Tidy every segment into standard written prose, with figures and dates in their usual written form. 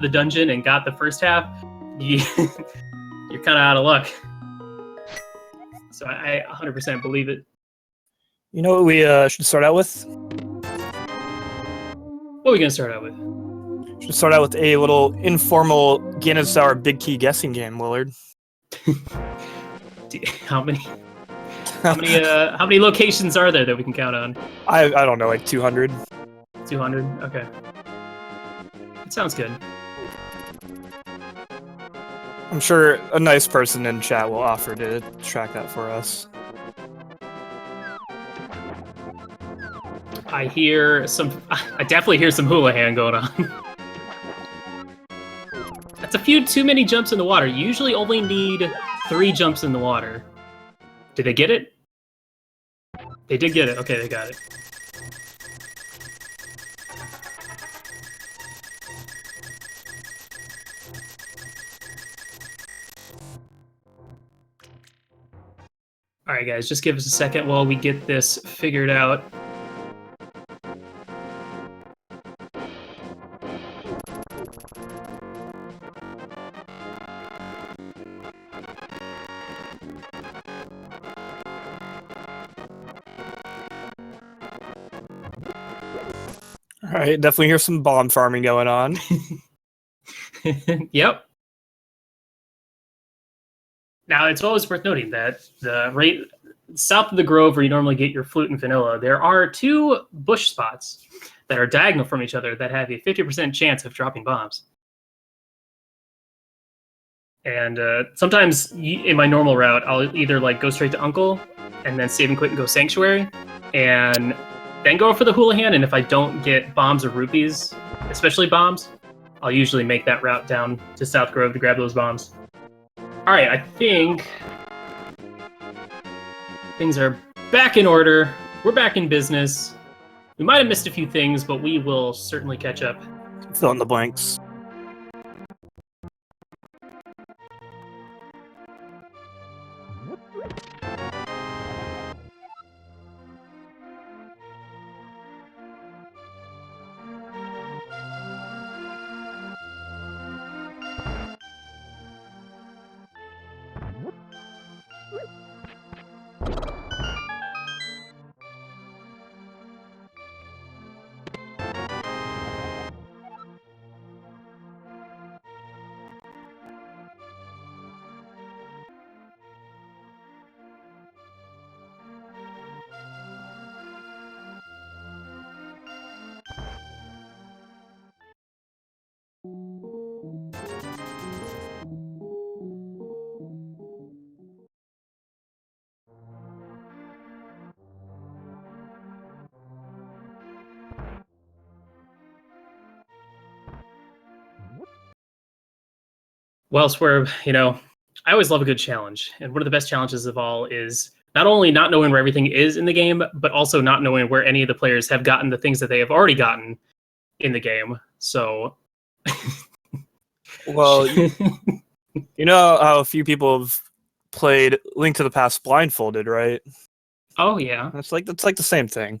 the dungeon and got the first half, you're kind of out of luck. So I 100% believe it. You know what we should start out with? What are we gonna start out with? Should start out with a little informal Ganon Sour Big Key guessing game, Willard. How many locations are there that we can count on? I don't know, like 200. 200? Okay. That sounds good. I'm sure a nice person in chat will offer to track that for us. I definitely hear some Houlihan going on. That's a few too many jumps in the water. You usually only need 3 jumps in the water. Did they get it? They did get it. Okay, they got it. All right, guys, just give us a second while we get this figured out. All right, definitely hear some bomb farming going on. Yep. Now, it's always worth noting that the south of the Grove, where you normally get your flute and vanilla, there are 2 bush spots that are diagonal from each other that have a 50% chance of dropping bombs. And sometimes in my normal route, I'll either like go straight to Uncle and then save and quit and go Sanctuary, and then go for the Houlihan. And if I don't get bombs or rupees, especially bombs, I'll usually make that route down to South Grove to grab those bombs. All right, I think things are back in order. We're back in business. We might have missed a few things, but we will certainly catch up. Fill in the blanks. Well, Swerve, I always love a good challenge. And one of the best challenges of all is not only not knowing where everything is in the game, but also not knowing where any of the players have gotten the things that they have already gotten in the game. So, well, you know how a few people have played Link to the Past blindfolded, right? Oh yeah, That's like the same thing.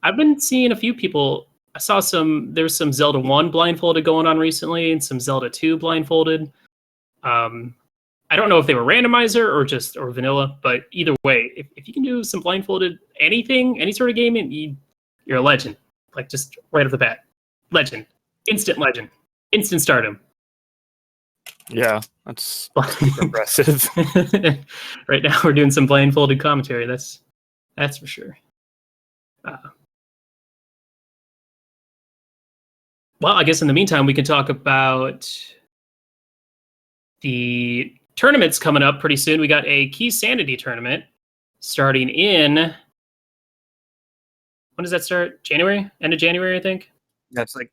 I've been seeing a few people. I saw there's some Zelda 1 blindfolded going on recently, and some Zelda 2 blindfolded. I don't know if they were randomizer or vanilla, but either way, if you can do some blindfolded anything, any sort of game, you're a legend. Like, just right off the bat, legend, instant stardom. Yeah, that's impressive. Right now, we're doing some blindfolded commentary. That's for sure. Well, I guess in the meantime, we can talk about the tournaments coming up pretty soon. We got a Keysanity tournament starting in... When does that start? January? End of January, I think? That's like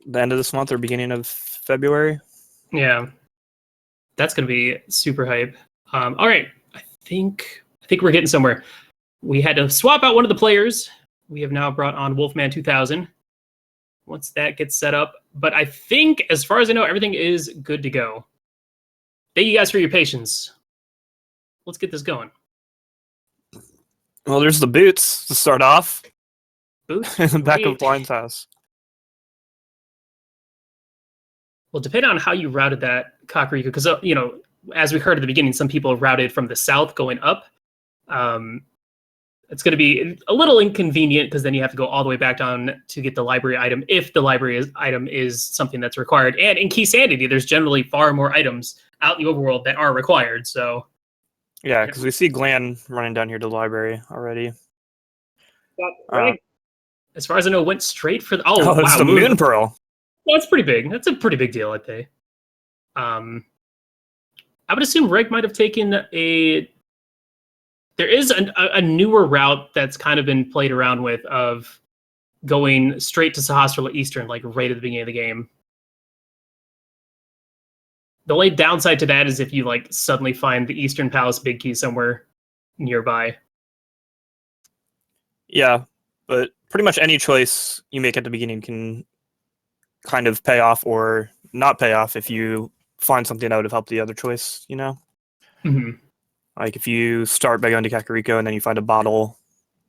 the end of this month or beginning of February. Yeah. That's going to be super hype. All right. I think we're getting somewhere. We had to swap out one of the players. We have now brought on Wolfman 2000. Once that gets set up. But I think, as far as I know, everything is good to go. Thank you guys for your patience. Let's get this going. Well, there's the boots to start off. Boots? In the back of Blind's house. Well, depending on how you routed that Kakariko, because as we heard at the beginning, some people routed from the south going up. It's going to be a little inconvenient because then you have to go all the way back down to get the library item if the item is something that's required. And in Keysanity, there's generally far more items out in the overworld that are required. So yeah, because we see Glan running down here to the library already. As far as I know, went straight for the it's the Moon Pearl. That's pretty big. That's a pretty big deal, I'd say. I would assume Reg might have taken a. There is a newer route that's kind of been played around with of going straight to Sahasrara Eastern, like right at the beginning of the game. The only downside to that is if you like suddenly find the Eastern Palace Big Key somewhere nearby. Yeah, but pretty much any choice you make at the beginning can kind of pay off or not pay off if you find something that would have helped the other choice, Mm-hmm. Like if you start by going to Kakariko and then you find a bottle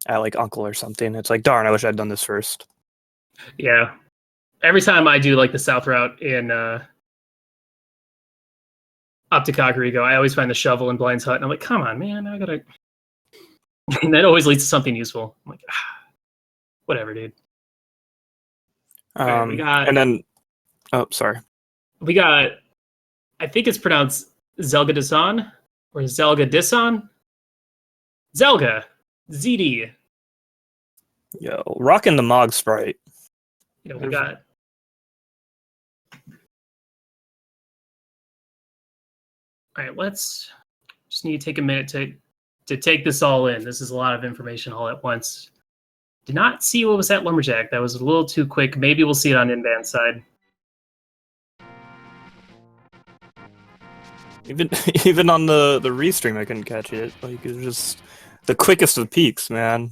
at like Uncle or something, it's like, darn, I wish I'd done this first. Yeah. Every time I do like the south route in up to Kakariko, I always find the shovel in Blind's Hut, and I'm like, come on, man, I gotta. And that always leads to something useful. I'm like, whatever, dude. Right, we got, and then, sorry. We got, I think it's pronounced zelgadissan or zelgadissan. Zelga, ZD. Yo, rocking the Mog sprite. We got. All right, let's just need to take a minute to take this all in. This is a lot of information all at once. Did not see what was at Lumberjack. That was a little too quick. Maybe we'll see it on Ninban's side. Even on the restream, I couldn't catch it. Like, it was just the quickest of peaks, man.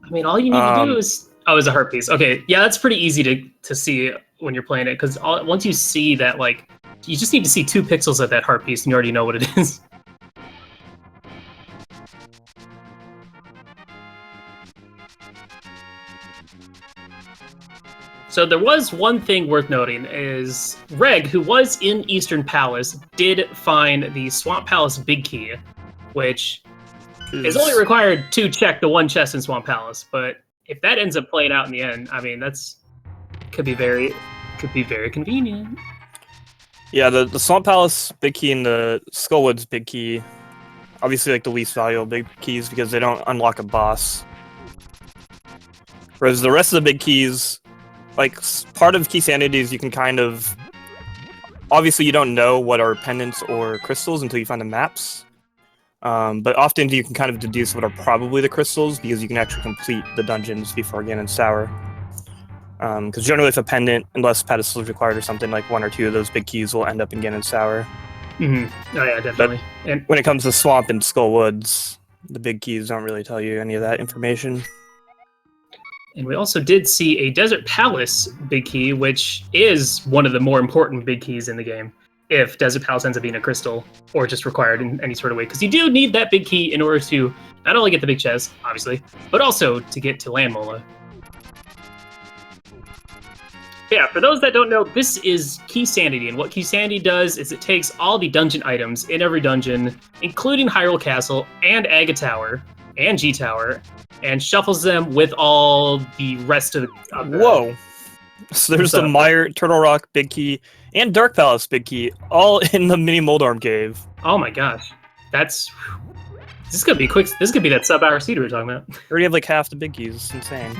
I mean, all you need to do is... Oh, it's a heart piece. Okay, yeah, that's pretty easy to see when you're playing it, because once you see that, like, you just need to see 2 pixels of that heart piece, and you already know what it is. So there was one thing worth noting is Reg, who was in Eastern Palace, did find the Swamp Palace Big Key, which is only required to check the one chest in Swamp Palace. But if that ends up playing out in the end, I mean, could be very convenient. Yeah, the Swamp Palace Big Key and the Skullwoods Big Key, obviously like the least valuable big keys because they don't unlock a boss. Whereas the rest of the big keys, like, part of Keysanity is you can kind of... Obviously, you don't know what are pendants or crystals until you find the maps. But often you can kind of deduce what are probably the crystals because you can actually complete the dungeons before Ganon Sour. Because generally if a pendant, unless pedestal is required or something, like 1 or 2 of those big keys will end up in Ganon Sour. Mm-hmm. Oh yeah, definitely. But when it comes to Swamp and Skullwoods, the big keys don't really tell you any of that information. And we also did see a Desert Palace Big Key, which is one of the more important big keys in the game, if Desert Palace ends up being a crystal, or just required in any sort of way. Because you do need that big key in order to not only get the big chest, obviously, but also to get to Landmola. Yeah, for those that don't know, this is Keysanity, and what Keysanity does is it takes all the dungeon items in every dungeon, including Hyrule Castle, and Aga Tower, and G Tower, and shuffles them with all the rest of the... Whoa! So there's the Mire, Turtle Rock Big Key, and Dark Palace Big Key, all in the mini Moldarm Cave. Oh my gosh. This could be quick. This could be that sub-hour seed we were talking about. We already have like half the big keys. It's insane.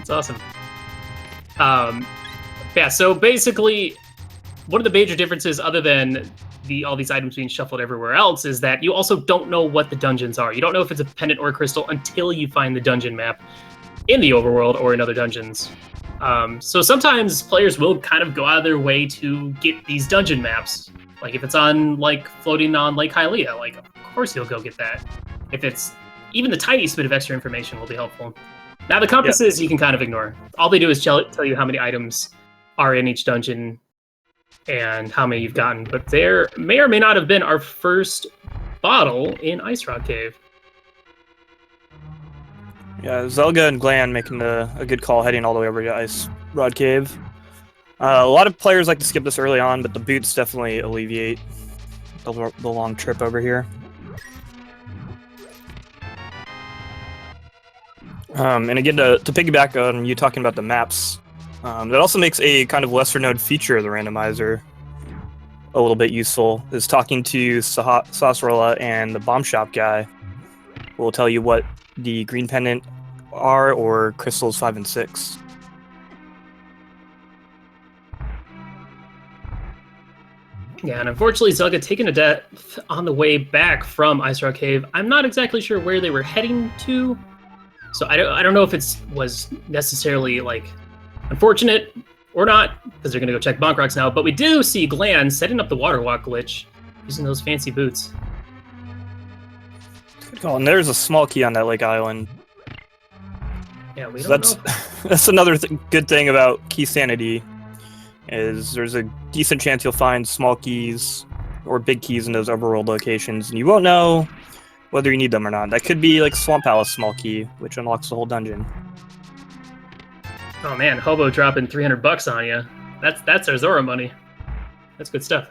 It's awesome. Yeah, so basically, one of the major differences, other than all these items being shuffled everywhere else, is that you also don't know what the dungeons are. You don't know if it's a pendant or a crystal until you find the dungeon map in the overworld or in other dungeons. So sometimes players will kind of go out of their way to get these dungeon maps. Like if it's on, like, floating on Lake Hylia, like, of course you'll go get that. If it's even the tiniest bit of extra information will be helpful. Now the compasses you can kind of ignore. All they do is tell you how many items are in each dungeon and how many you've gotten. But there may or may not have been our first bottle in Ice Rock Cave. Yeah, Zelga and Glan making a good call heading all the way over to Ice Rod Cave. A lot of players like to skip this early on, but the boots definitely alleviate the long trip over here. And again, to piggyback on you talking about the maps, that also makes a kind of lesser known feature of the randomizer a little bit useful, is talking to Sasrola and the bomb shop guy, who will tell you what the green pendant are, or crystals 5 and 6. Yeah, and unfortunately, Zelga taken a death on the way back from Ice Rock Cave. I'm not exactly sure where they were heading to, so I don't know if it was necessarily like unfortunate or not, because they're gonna go check Bonk Rocks now. But we do see Glan setting up the water walk glitch using those fancy boots. Good call. And there's a small key on that lake island. Yeah, we So don't know. that's another good thing about Keysanity, is there's a decent chance you'll find small keys or big keys in those overworld locations, and you won't know whether you need them or not. That could be like Swamp Palace small key, which unlocks the whole dungeon. Oh man, Hobo dropping $300 on you. That's our Zora money. That's good stuff.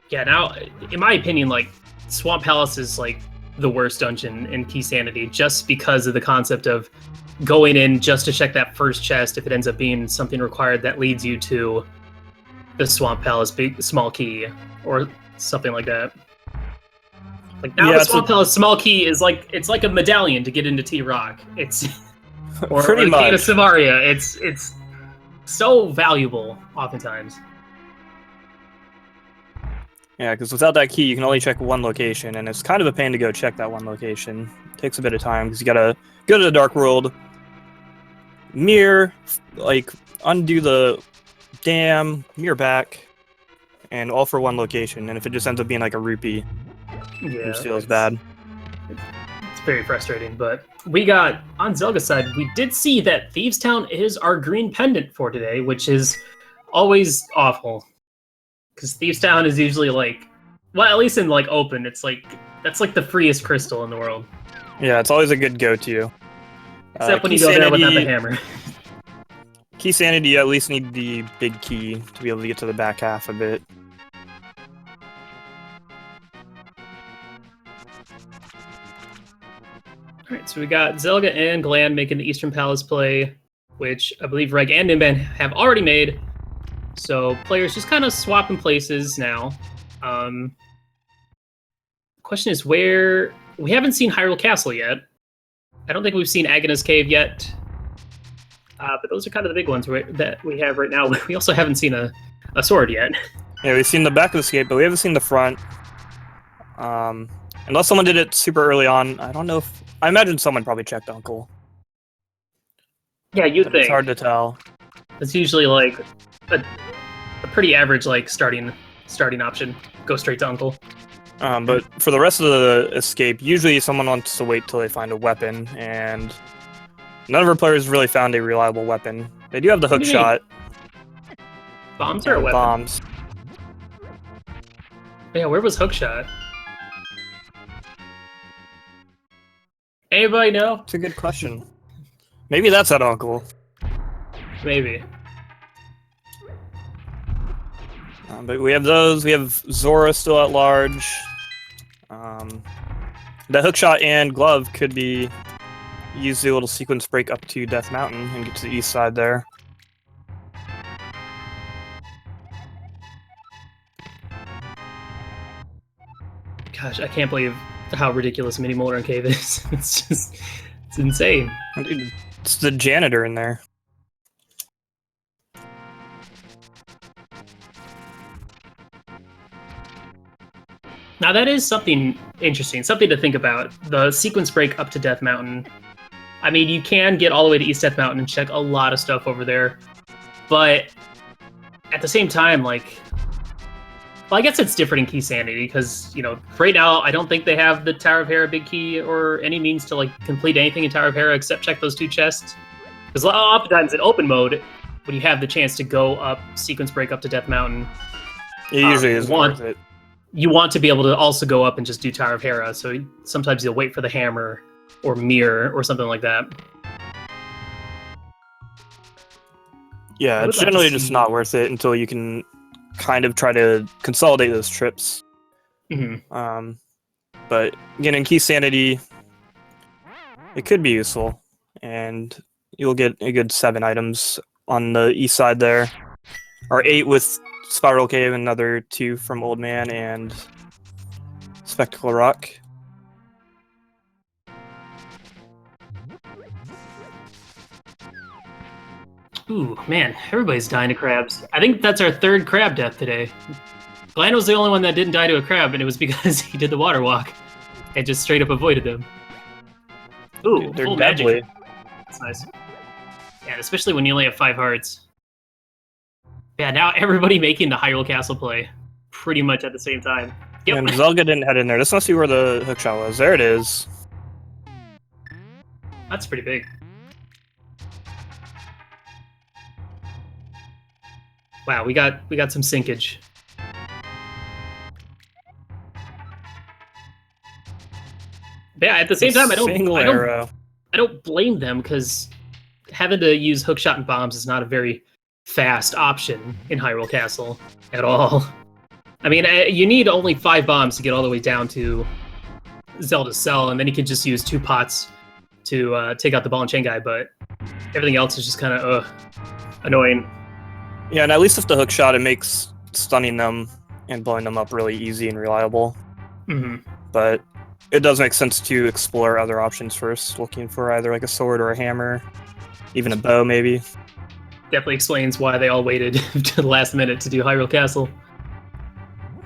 Yeah, now, in my opinion, like, Swamp Palace is like the worst dungeon in Keysanity, just because of the concept of going in just to check that first chest if it ends up being something required that leads you to the Swamp Palace big small key or something like that. Like now, the Swamp Palace small key is like it's like a medallion to get into T-Rock. It's or pretty much. Gate of Samaria. It's so valuable oftentimes. Yeah, because without that key, you can only check one location, and it's kind of a pain to go check that one location. It takes a bit of time because you gotta go to the Dark World, mirror, like undo the dam, mirror back, and all for one location. And if it just ends up being like a rupee, Yeah, it just feels bad. It's very frustrating. But we got on Zelga's side, we did see that Thieves Town is our green pendant for today, which is always awful. Because Thieves Town is usually like, well, at least in like open, it's like that's like the freest crystal in the world. Yeah, it's always a good go-to. Except when you go there without the hammer. Keysanity, you at least need the big key to be able to get to the back half of it. Alright, so we got Zelga and Glan making the Eastern Palace play, which I believe Reg and Ninban have already made. So players just kind of swapping places now. Question is where... We haven't seen Hyrule Castle yet. I don't think we've seen Agana's Cave yet. But those are kind of the big ones that we have right now. We also haven't seen a sword yet. Yeah, we've seen the back of the skate, but we haven't seen the front. Unless someone did it super early on. I don't know if... I imagine someone probably checked Uncle. Yeah, you'd think. It's hard to tell. It's usually like a pretty average like starting option. Go straight to Uncle. But for the rest of the escape, usually someone wants to wait till they find a weapon, and none of our players really found a reliable weapon. They do have the hook shot. Bombs or a weapon? Bombs. Yeah, where was hookshot? Anybody know? It's a good question. Maybe that's at Uncle. Maybe. But we have those. We have Zora still at large. The hookshot and glove could be used to do a little sequence break up to Death Mountain and get to the east side there. Gosh, I can't believe how ridiculous Mini Molten Cave is. It's insane. Dude, it's the janitor in there. Now that is something interesting, something to think about. The sequence break up to Death Mountain. I mean, you can get all the way to East Death Mountain and check a lot of stuff over there. But at the same time, like... Well, I guess it's different in Keysanity, because, you know, right now, I don't think they have the Tower of Hera big key or any means to, like, complete anything in Tower of Hera except check those 2 chests. Because oftentimes in open mode, when you have the chance to go up, sequence break up to Death Mountain... It usually is worth it. You want to be able to also go up and just do Tower of Hera, so sometimes you'll wait for the hammer or mirror or something like that. Yeah, I would it's like to generally just see- not worth it until you can kind of try to consolidate those trips. Mhm. But again, in Keysanity, it could be useful, and you'll get a good 7 items on the east side there, or 8 with Spiral Cave, another 2 from Old Man, and Spectacle Rock. Ooh, man, everybody's dying to crabs. I think that's our 3rd crab death today. Glan was the only one that didn't die to a crab, and it was because he did the water walk and just straight up avoided them. Ooh, Dude, they're full deadly. magic. That's nice. Yeah, especially when you only have 5 hearts. Yeah, now everybody making the Hyrule Castle play pretty much at the same time. Yep. And Zelga didn't head in there. This must be where the hookshot was. There it is. That's pretty big. Wow, we got some sinkage. But yeah, at the same time, I don't blame them because having to use hookshot and bombs is not a very fast option in Hyrule Castle at all. I mean, you need only 5 bombs to get all the way down to Zelda's cell, and then you can just use 2 pots to take out the ball and chain guy, but everything else is just kind of annoying. Yeah, and at least with the hookshot, it makes stunning them and blowing them up really easy and reliable. But it does make sense to explore other options first, looking for either like a sword or a hammer, even a bow maybe. Definitely explains why they all waited to the last minute to do Hyrule Castle.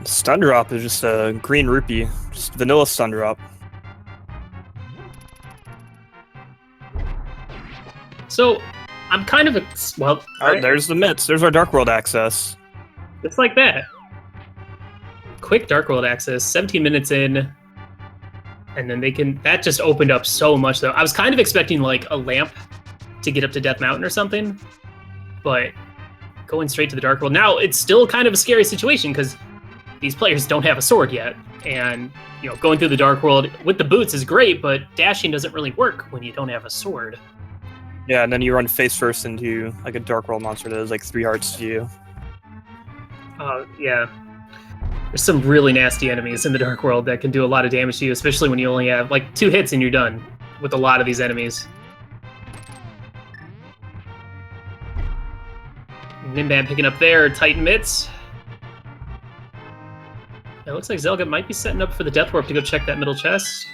Stun drop is just a green rupee, just vanilla stun drop. So, I'm kind of There's the mitts. There's our Dark World access. Just like that. Quick Dark World access, 17 minutes in, and then that just opened up so much though. I was kind of expecting like a lamp to get up to Death Mountain or something, but going straight to the Dark World. Now, it's still kind of a scary situation because these players don't have a sword yet, and going through the Dark World with the boots is great, but dashing doesn't really work when you don't have a sword. Yeah, and then you run face first into like a Dark World monster that has like 3 hearts to you. Yeah. There's some really nasty enemies in the Dark World that can do a lot of damage to you, especially when you only have like 2 hits and you're done with a lot of these enemies. Ninban picking up their Titan mitts. It looks like Zelga might be setting up for the Death Warp to go check that middle chest.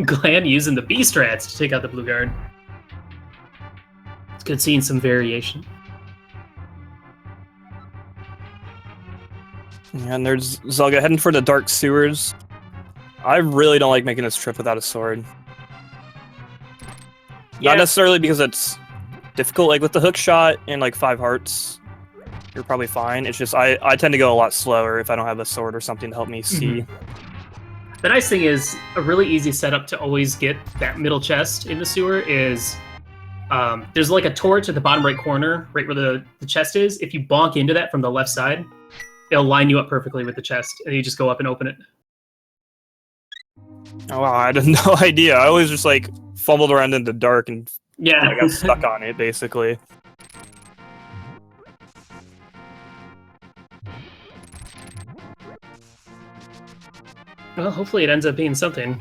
Glan using the B strats to take out the blue guard. It's good seeing some variation. And there's Zelga heading for the Dark Sewers. I really don't like making this trip without a sword. Yeah. Not necessarily because it's difficult, like with the hook shot and like 5 hearts, you're probably fine. It's just I tend to go a lot slower if I don't have a sword or something to help me see. The nice thing is, a really easy setup to always get that middle chest in the sewer is there's like a torch at the bottom right corner, right where the chest is. If you bonk into that from the left side, it'll line you up perfectly with the chest, and you just go up and open it. Oh wow, I had no idea. I always just like fumbled around in the dark and I got stuck on it basically. Well, hopefully it ends up being something.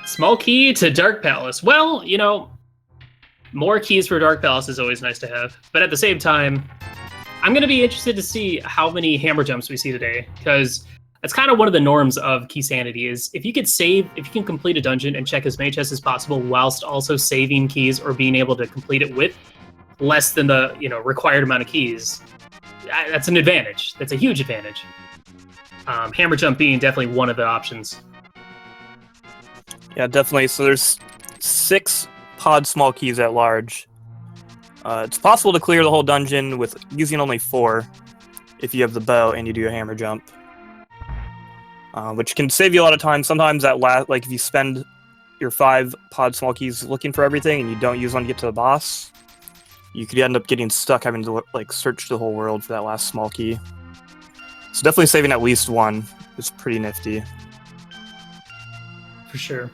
Small key to Dark Palace. Well, more keys for Dark Palace is always nice to have. But at the same time, I'm going to be interested to see how many hammer jumps we see today. Because that's kind of one of the norms of Keysanity is if you can complete a dungeon and check as many chests as possible whilst also saving keys or being able to complete it with less than the required amount of keys, that's an advantage. That's a huge advantage. Hammer jump being definitely one of the options. Yeah, definitely. So there's 6 pod small keys at large. It's possible to clear the whole dungeon with using only 4 if you have the bow and you do a hammer jump, which can save you a lot of time. Sometimes like if you spend your 5 pod small keys looking for everything and you don't use one to get to the boss, you could end up getting stuck having to like search the whole world for that last small key. So definitely saving at least 1 is pretty nifty. for sure.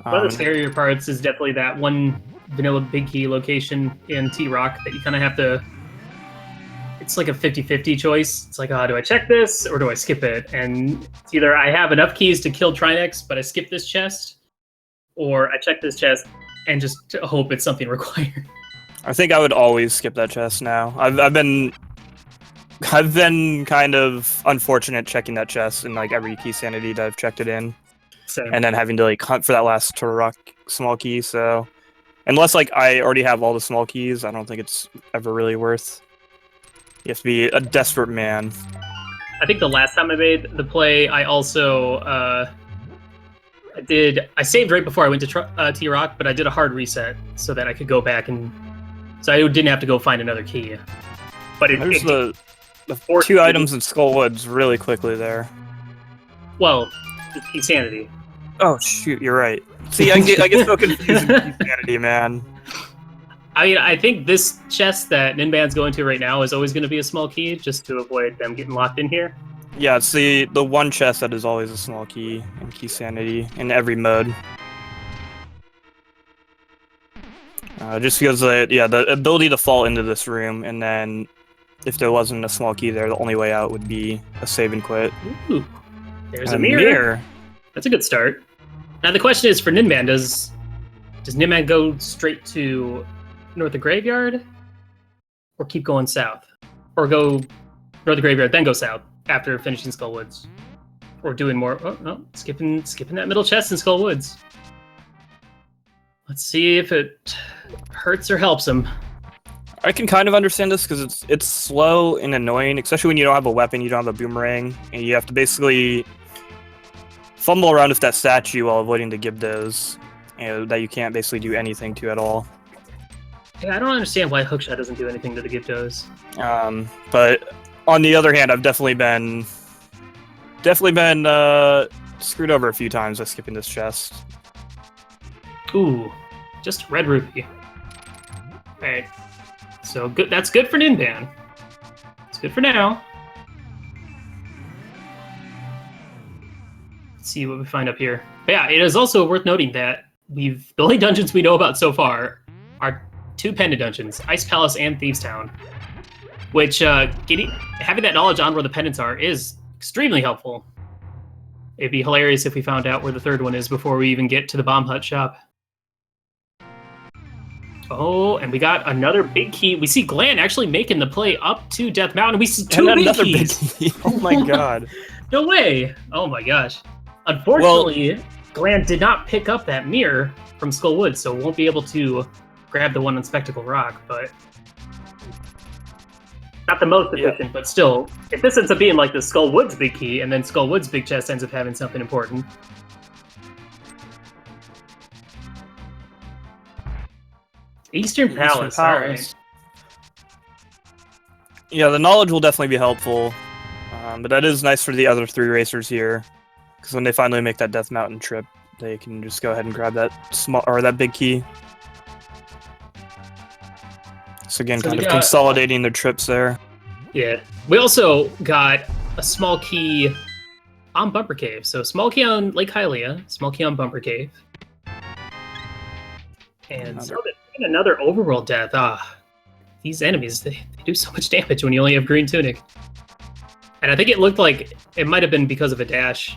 One of the scarier parts is definitely that one vanilla big key location in T-Rock that you kind of have to... It's like a 50-50 choice. It's like, oh, do I check this or do I skip it? And it's either I have enough keys to kill Trinex, but I skip this chest, or I check this chest and just hope it's something required. I think I would always skip that chest now. I've been kind of unfortunate checking that chest in like every Keysanity that I've checked it in. Same. And then having to like hunt for that last Turok small key, so unless like I already have all the small keys, I don't think it's ever really worth. You have to be a desperate man. I think the last time I made the play, I also I saved right before I went to T-Rock, but I did a hard reset so that I could go back and so I didn't have to go find another key. But there's the two items in Skull Woods really quickly there. Well, Keysanity. Oh shoot, you're right. See, I get so confused with Keysanity, man. I mean, I think this chest that Ninban's going to right now is always going to be a small key, just to avoid them getting locked in here. Yeah, it's the one chest that is always a small key in Keysanity in every mode. Just because, the ability to fall into this room, and then if there wasn't a small key there, the only way out would be a save and quit. Ooh, there's a mirror. That's a good start. Now the question is for Ninban, does Ninban go straight to North of the Graveyard, or keep going south, or go North of the Graveyard then go south after finishing Skull Woods, or doing more? Oh no, skipping that middle chest in Skull Woods. Let's see if it hurts or helps him. I can kind of understand this because it's slow and annoying, especially when you don't have a weapon, you don't have a boomerang, and you have to basically fumble around with that statue while avoiding the Gibdos, that you can't basically do anything to at all. Yeah, I don't understand why Hookshot doesn't do anything to the Gibdos. But on the other hand, I've definitely been screwed over a few times by skipping this chest. Ooh, just red rupee. Alright. So good. That's good for Ninban. It's good for now. Let's see what we find up here. But yeah, it is also worth noting that the only dungeons we know about so far are two pendant dungeons, Ice Palace and Thieves Town. Which having that knowledge on where the pendants are is extremely helpful. It'd be hilarious if we found out where the third one is before we even get to the Bomb Hut shop. Oh, and we got another big key. We see Glan actually making the play up to Death Mountain. We see two big keys. Big key. Oh my god. No way. Oh my gosh. Unfortunately, Glan did not pick up that mirror from Skull Woods, so won't be able to grab the one on Spectacle Rock, but not the most efficient, but still, if this ends up being like the Skull Woods big key, and then Skull Woods big chest ends up having something important. Eastern Palace. All right. Yeah, the knowledge will definitely be helpful, but that is nice for the other three racers here, because when they finally make that Death Mountain trip, they can just go ahead and grab that that big key. So again, kind of consolidating their trips there. Yeah, we also got a small key on Bumper Cave. So small key on Lake Hylia, small key on Bumper Cave, and another overworld death. These enemies, they do so much damage when you only have green tunic. And I think it looked like it might have been because of a dash.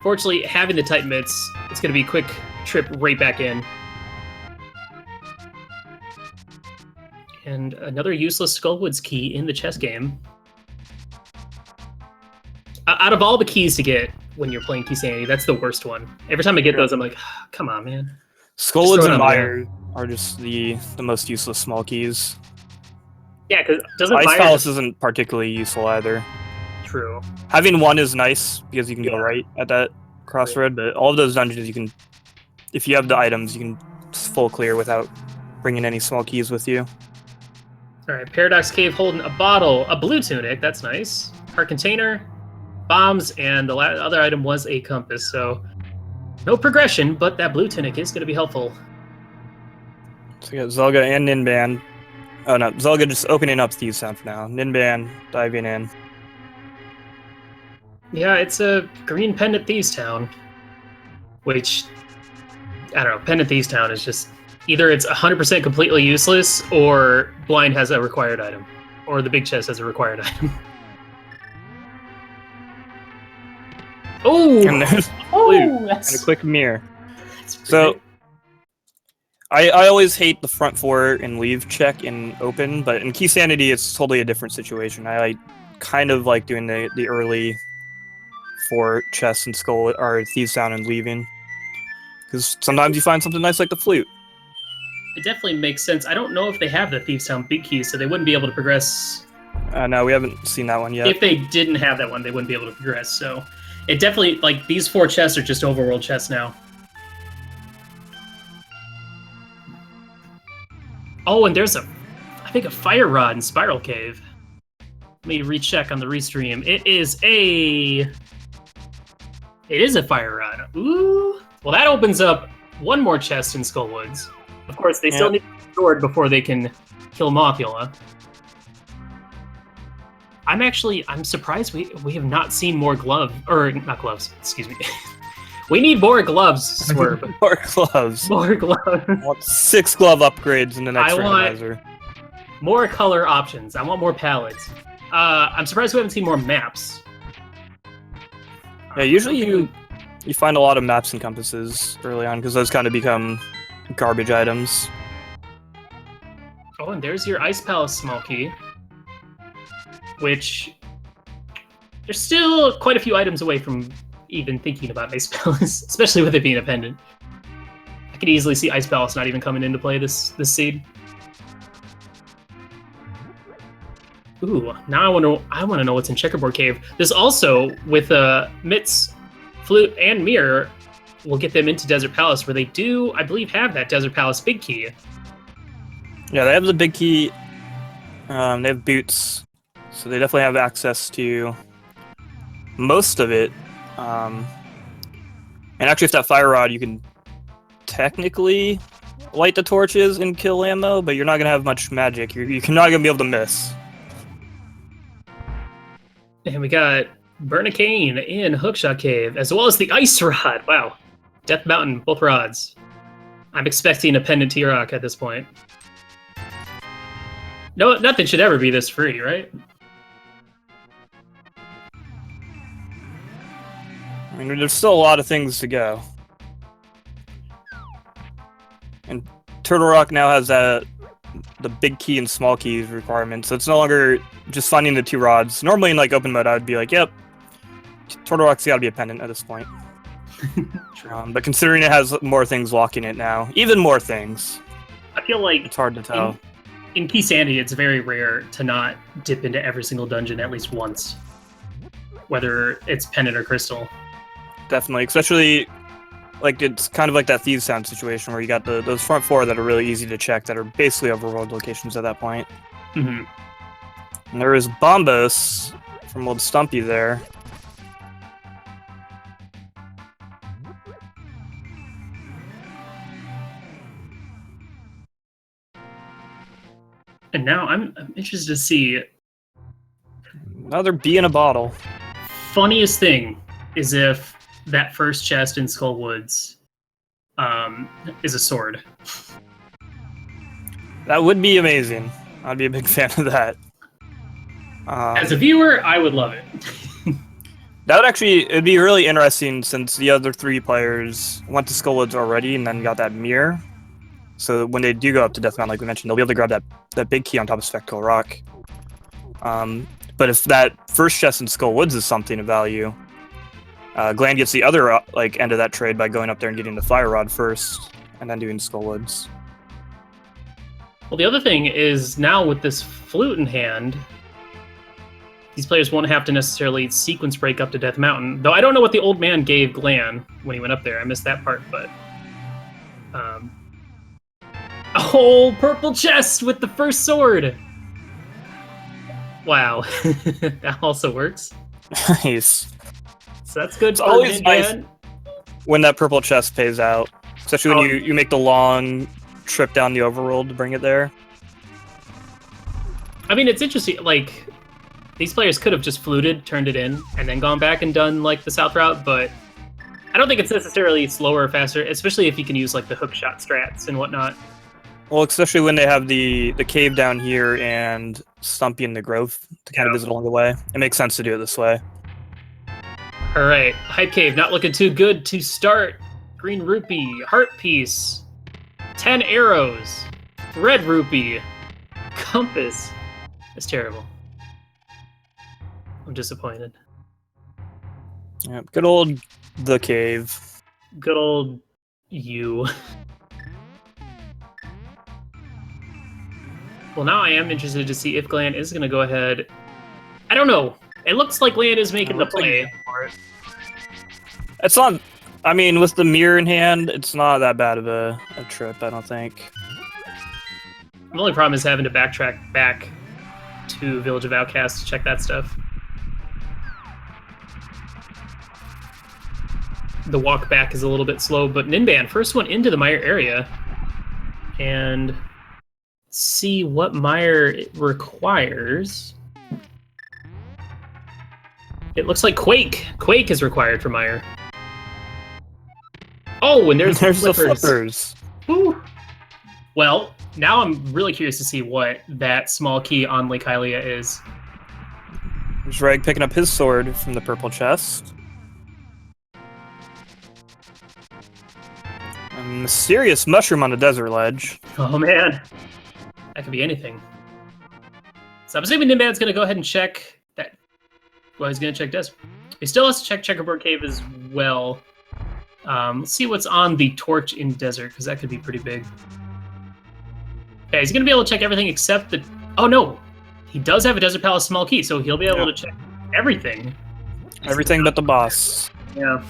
Fortunately, having the Titan Mitts, it's going to be a quick trip right back in. And another useless Skullwoods key in the chess game. Out of all the keys to get when you're playing Keysanity, that's the worst one. Every time I get those, I'm like, oh, come on, man. Skullwoods and Mire are just the most useless small keys. Yeah, because doesn't Ice Palace isn't particularly useful either. True. Having one is nice because you can go right at that crossroad, but all of those dungeons you can, if you have the items, you can full clear without bringing any small keys with you. All right, Paradox Cave holding a bottle, a blue tunic. That's nice. Heart container, bombs, and the other item was a compass. So no progression, but that blue tunic is going to be helpful. So we got Zelga and Ninban. Oh no, Zelga just opening up Thieves Town for now. Ninban diving in. Yeah, it's a green pendant thieves town, which I don't know. Pendant thieves town is just either it's 100% completely useless, or blind has a required item, or the big chest has a required item. Oh, And there's oh, and a quick mirror. that's So I always hate the front four and leave check in open, but in Keysanity it's totally a different situation. I kind of like doing the early four chests and skull or thieves down and leaving, because sometimes you find something nice like the flute. it definitely makes sense. I don't know if they have the Thieves Town big key, so they wouldn't be able to progress. No, we haven't seen that one yet. If they didn't have that one, they wouldn't be able to progress. So it definitely, like, these 4 chests are just overworld chests now. Oh, and there's I think a fire rod in Spiral Cave. Let me recheck on the restream. It is a fire rod. Ooh. Well, that opens up one more chest in Skullwoods. Of course, they still need a sword before they can kill Mothula. I'm surprised we have not seen more not gloves, excuse me. We need more gloves, Swerve. More gloves. More gloves. I want 6 glove upgrades in the next randomizer. More color options. I want more palettes. I'm surprised we haven't seen more maps. Yeah, usually you find a lot of maps and compasses early on, because those kind of become garbage items. Oh, and there's your Ice Palace small key. Which, there's still quite a few items away from even thinking about Ice Palace, especially with it being a pendant. I could easily see Ice Palace not even coming into play this seed. Ooh, now I want to know what's in Checkerboard Cave. This also, with Mitts, Flute, and Mirror, will get them into Desert Palace, where they do, I believe, have that Desert Palace big key. Yeah, they have the big key. They have boots, so they definitely have access to most of it. And actually, with that fire rod, you can technically light the torches and kill ammo, but you're not gonna have much magic. You're not gonna be able to miss. And we got Burnicane in Hookshot Cave, as well as the Ice Rod. Wow. Death Mountain, both rods. I'm expecting a pendant T-Rock at this point. No, nothing should ever be this free, right? I mean, there's still a lot of things to go. And Turtle Rock now has the big key and small keys requirement, so it's no longer just finding the 2 rods. Normally in like open mode, I would be like, yep, Turtle Rock's got to be a pendant at this point. But considering it has more things locking it now, even more things, I feel like it's hard to tell. In Keysanity, it's very rare to not dip into every single dungeon at least once, whether it's pendant or crystal. Definitely, especially like it's kind of like that Thieves Sound situation where you got those front 4 that are really easy to check, that are basically overworld locations at that point. Mm-hmm. And there is Bombos from Old Stumpy there. And now I'm interested to see. Another bee in a bottle. Funniest thing is if that first chest in Skullwoods is a sword. That would be amazing. I'd be a big fan of that. As a viewer, I would love it. That would actually, it'd be really interesting since the other 3 players went to Skullwoods already and then got that mirror. So when they do go up to Death Mountain, like we mentioned, they'll be able to grab that big key on top of Spectral Rock. But if that first chest in Skullwoods is something of value, Glan gets the other like end of that trade by going up there and getting the Fire Rod first, and then doing Skullwoods. Well, the other thing is now with this flute in hand, these players won't have to necessarily sequence break up to Death Mountain. Though I don't know what the old man gave Glan when he went up there. I missed that part, but a whole purple chest with the first sword. Wow, that also works. Nice. So that's good. It's always nice when that purple chest pays out, especially when you make the long trip down the overworld to bring it there. I mean, it's interesting. Like, These players could have just fluted, turned it in, and then gone back and done like the south route, but I don't think it's necessarily slower or faster, especially if you can use like the hook shot strats and whatnot. Well, especially when they have the cave down here and Stumpy in the grove to kind of visit along the way. It makes sense to do it this way. All right, Hype Cave, not looking too good to start. Green Rupee, Heart Piece, 10 arrows, Red Rupee, Compass. That's terrible. I'm disappointed. Yep, good old the cave. Good old you. Well, now I am interested to see if Glan is going to go ahead. I don't know. It looks like Glan is making the play for it. It's not. I mean, with the mirror in hand, it's not that bad of a trip, I don't think. The only problem is having to backtrack back to Village of Outcasts to check that stuff. The walk back is a little bit slow, but Ninban, first one into the mire area. And see what mire it requires. It looks like Quake. Quake is required for mire. Oh, and there's the flippers. Woo. Well, now I'm really curious to see what that small key on Lake Hylia is. There's Reg picking up his sword from the purple chest. A mysterious mushroom on a desert ledge. Oh man, that could be anything. So I'm assuming Ninban's going to go ahead and check that. Well, he's going to check desert. He still has to check Checkerboard Cave as well. Let's see what's on the torch in desert, because that could be pretty big. Okay, he's going to be able to check everything except the... Oh, no. He does have a Desert Palace small key, so he'll be able to check everything. Everything but the boss. Yeah.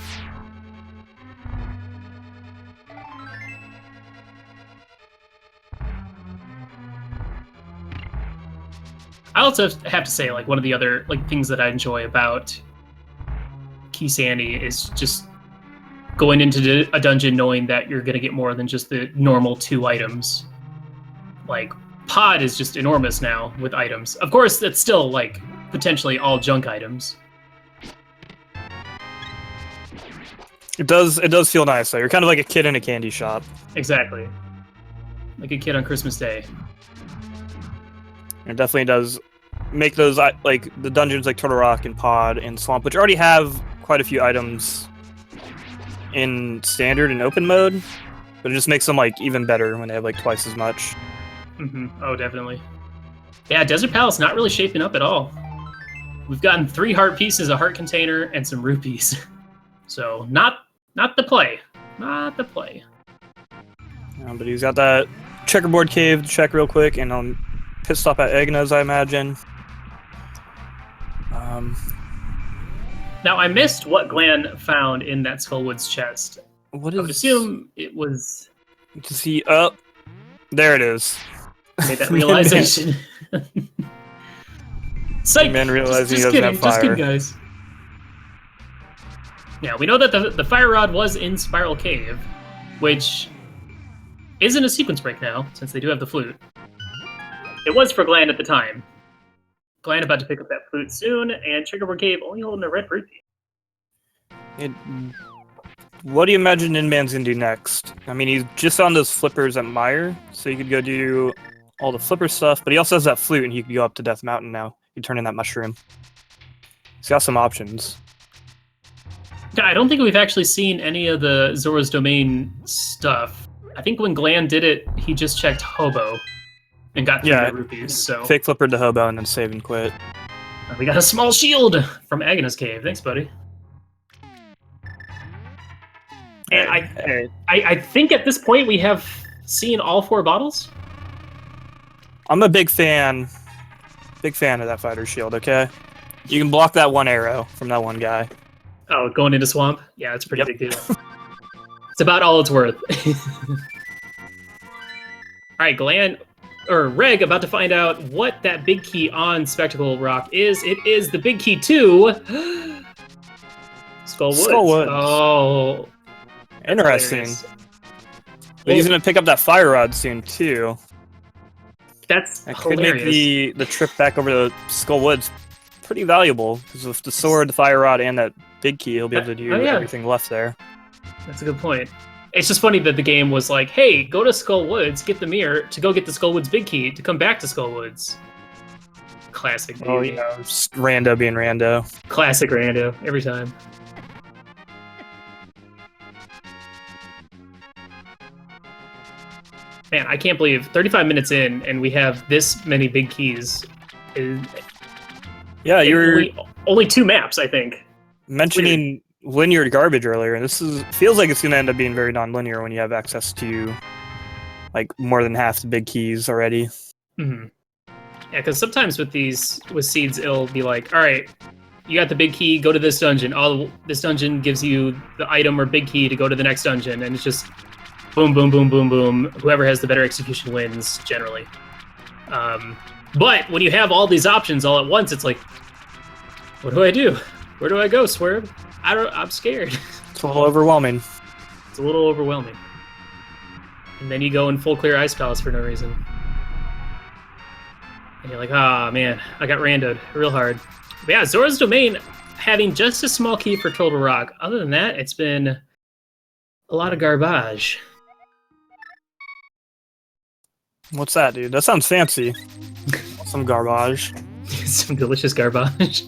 I also have to say, like, one of the other things that I enjoy about Keysanity is just going into a dungeon knowing that you're going to get more than just the normal 2 items. Like, Pod is just enormous now with items. Of course, it's still, like, potentially all junk items. It does feel nice, though. You're kind of like a kid in a candy shop. Exactly. Like a kid on Christmas Day. It definitely does make those, like, the dungeons like Turtle Rock and Pod and Swamp, which already have quite a few items in standard and open mode, but it just makes them, like, even better when they have, like, twice as much. Mm-hmm. Oh, definitely. Yeah, Desert Palace not really shaping up at all. We've gotten 3 heart pieces, a heart container, and some rupees. So, not the play. Not the play. But he's got that Checkerboard Cave to check real quick, and I'm pit stop at Egna's, I imagine. Now, I missed what Glan found in that Skullwoods chest. What is... I would assume it was... To see... Oh, there it is. Made that realization. Psych! Man realizing just he doesn't kidding, have fire. Just kidding, guys. Yeah, we know that the fire rod was in Spiral Cave, which isn't a sequence break now, since they do have the flute. It was for Glan at the time. Glan about to pick up that flute soon, and Checkerboard Cave only holding a red rupee. What do you imagine Ninban's gonna do next? I mean, he's just on those flippers at Mire, so he could go do all the flipper stuff, but he also has that flute, and he could go up to Death Mountain now. He could turn in that mushroom. He's got some options. I don't think we've actually seen any of the Zora's Domain stuff. I think when Glan did it, he just checked Hobo and got 3 rupees. So fake flippered the Hobo and then save and quit. We got a small shield from Agnes Cave. Thanks, buddy. And I think at this point we have seen all 4 bottles. I'm a big fan of that fighter shield. Okay, you can block that 1 arrow from that 1 guy. Oh, going into Swamp? Yeah, it's a pretty big deal. It's about all it's worth. Alright, Glan, or Reg, about to find out what that big key on Spectacle Rock is. It is the big key to... Skullwoods. Oh. Interesting. But he's going to pick up that fire rod soon, too. That's that hilarious. could make the trip back over to Skullwoods pretty valuable, because with the sword, the fire rod, and that big key, he'll be able to do everything left there. That's a good point. It's just funny that the game was like, hey, go to Skull Woods, get the mirror, to go get the Skull Woods big key, to come back to Skull Woods. Classic, dude. Oh, yeah, just rando being rando. Classic rando, every time. Man, I can't believe 35 minutes in, and we have this many big keys. Yeah, you're only 2 maps, I think. Mentioning linear garbage earlier, and this feels like it's going to end up being very non-linear when you have access to like more than half the big keys already. Mm-hmm. Yeah, because sometimes with seeds, it'll be like, all right, you got the big key, go to this dungeon. This dungeon gives you the item or big key to go to the next dungeon, and it's just boom, boom, boom, boom, boom. Whoever has the better execution wins, generally. But when you have all these options all at once, it's like, what do I do? Where do I go, Swerve? I'm scared. It's a little overwhelming. It's a little overwhelming. And then you go in full clear Ice Palace for no reason. And you're like, ah, man, I got randoed real hard. But yeah, Zora's Domain having just a small key for Total Rock. Other than that, it's been a lot of garbage. What's that, dude? That sounds fancy. Some garbage. Some delicious garbage.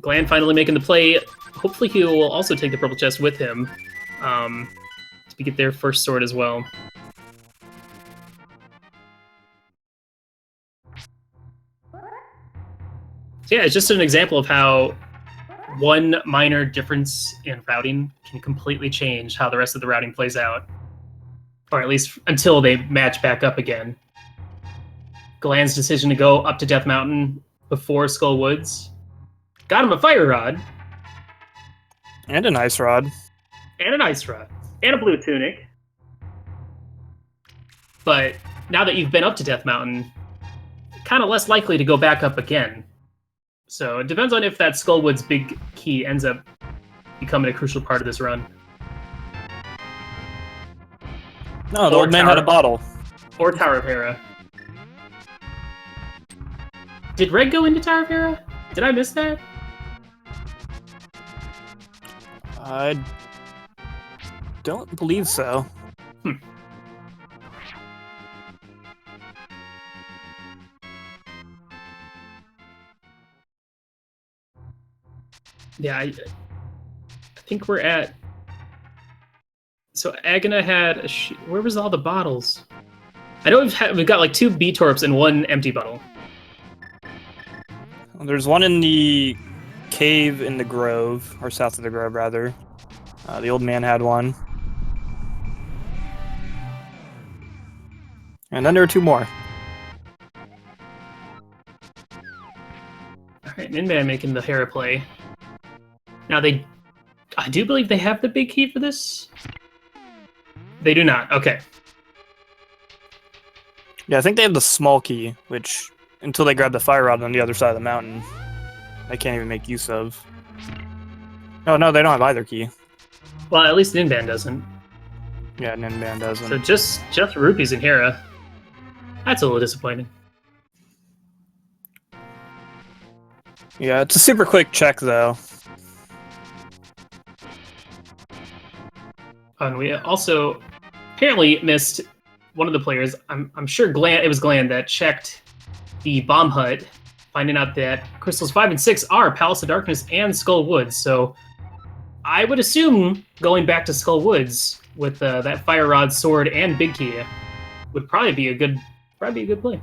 Glan finally making the play. Hopefully he will also take the purple chest with him to get their first sword as well. So yeah, it's just an example of how one minor difference in routing can completely change how the rest of the routing plays out. Or at least until they match back up again. Glan's decision to go up to Death Mountain before Skull Woods got him a fire rod. And an ice rod. And an ice rod. And a blue tunic. But now that you've been up to Death Mountain, kind of less likely to go back up again. So it depends on if that Skull Woods big key ends up becoming a crucial part of this run. No, the old man had a bottle. Or Tower of Hera. Did Red go into Tower of Hera? Did I miss that? I don't believe so. Yeah, I think we're at... So Agna had... Where was all the bottles? I know we've got like 2 B-Torps and 1 empty bottle. There's one in the cave in the grove, or south of the grove, rather. The old man had one. And then there are 2 more. Alright, Ninban making the Hera play. Now I do believe they have the big key for this. They do not, okay. Yeah, I think they have the small key, which, until they grab the fire rod on the other side of the mountain, they can't even make use of. Oh, no, they don't have either key. Well, at least Ninban doesn't. Yeah, Ninban doesn't. So just rupees in Hera. That's a little disappointing. Yeah, it's a super quick check, though. And we also apparently missed one of the players. I'm sure it was Glan that checked the bomb hut, finding out that crystals 5 and 6 are Palace of Darkness and Skull Woods. So I would assume going back to Skull Woods with that fire rod, sword, and big key would probably be a good play.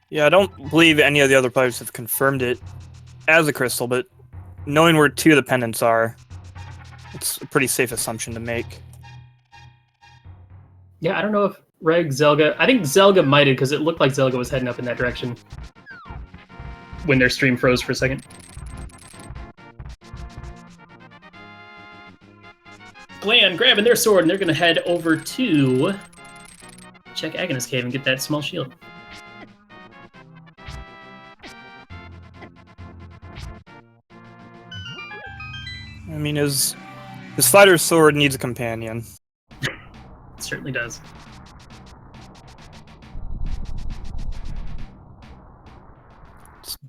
Yeah, I don't believe any of the other players have confirmed it as a crystal, but knowing where 2 of the pendants are, it's a pretty safe assumption to make. Yeah, I don't know if Zelga... I think Zelga might have, because it looked like Zelga was heading up in that direction when their stream froze for a second. Glan grabbing their sword, and they're going to head over to check Agnes Cave and get that small shield. I mean, his fighter's sword needs a companion. It certainly does.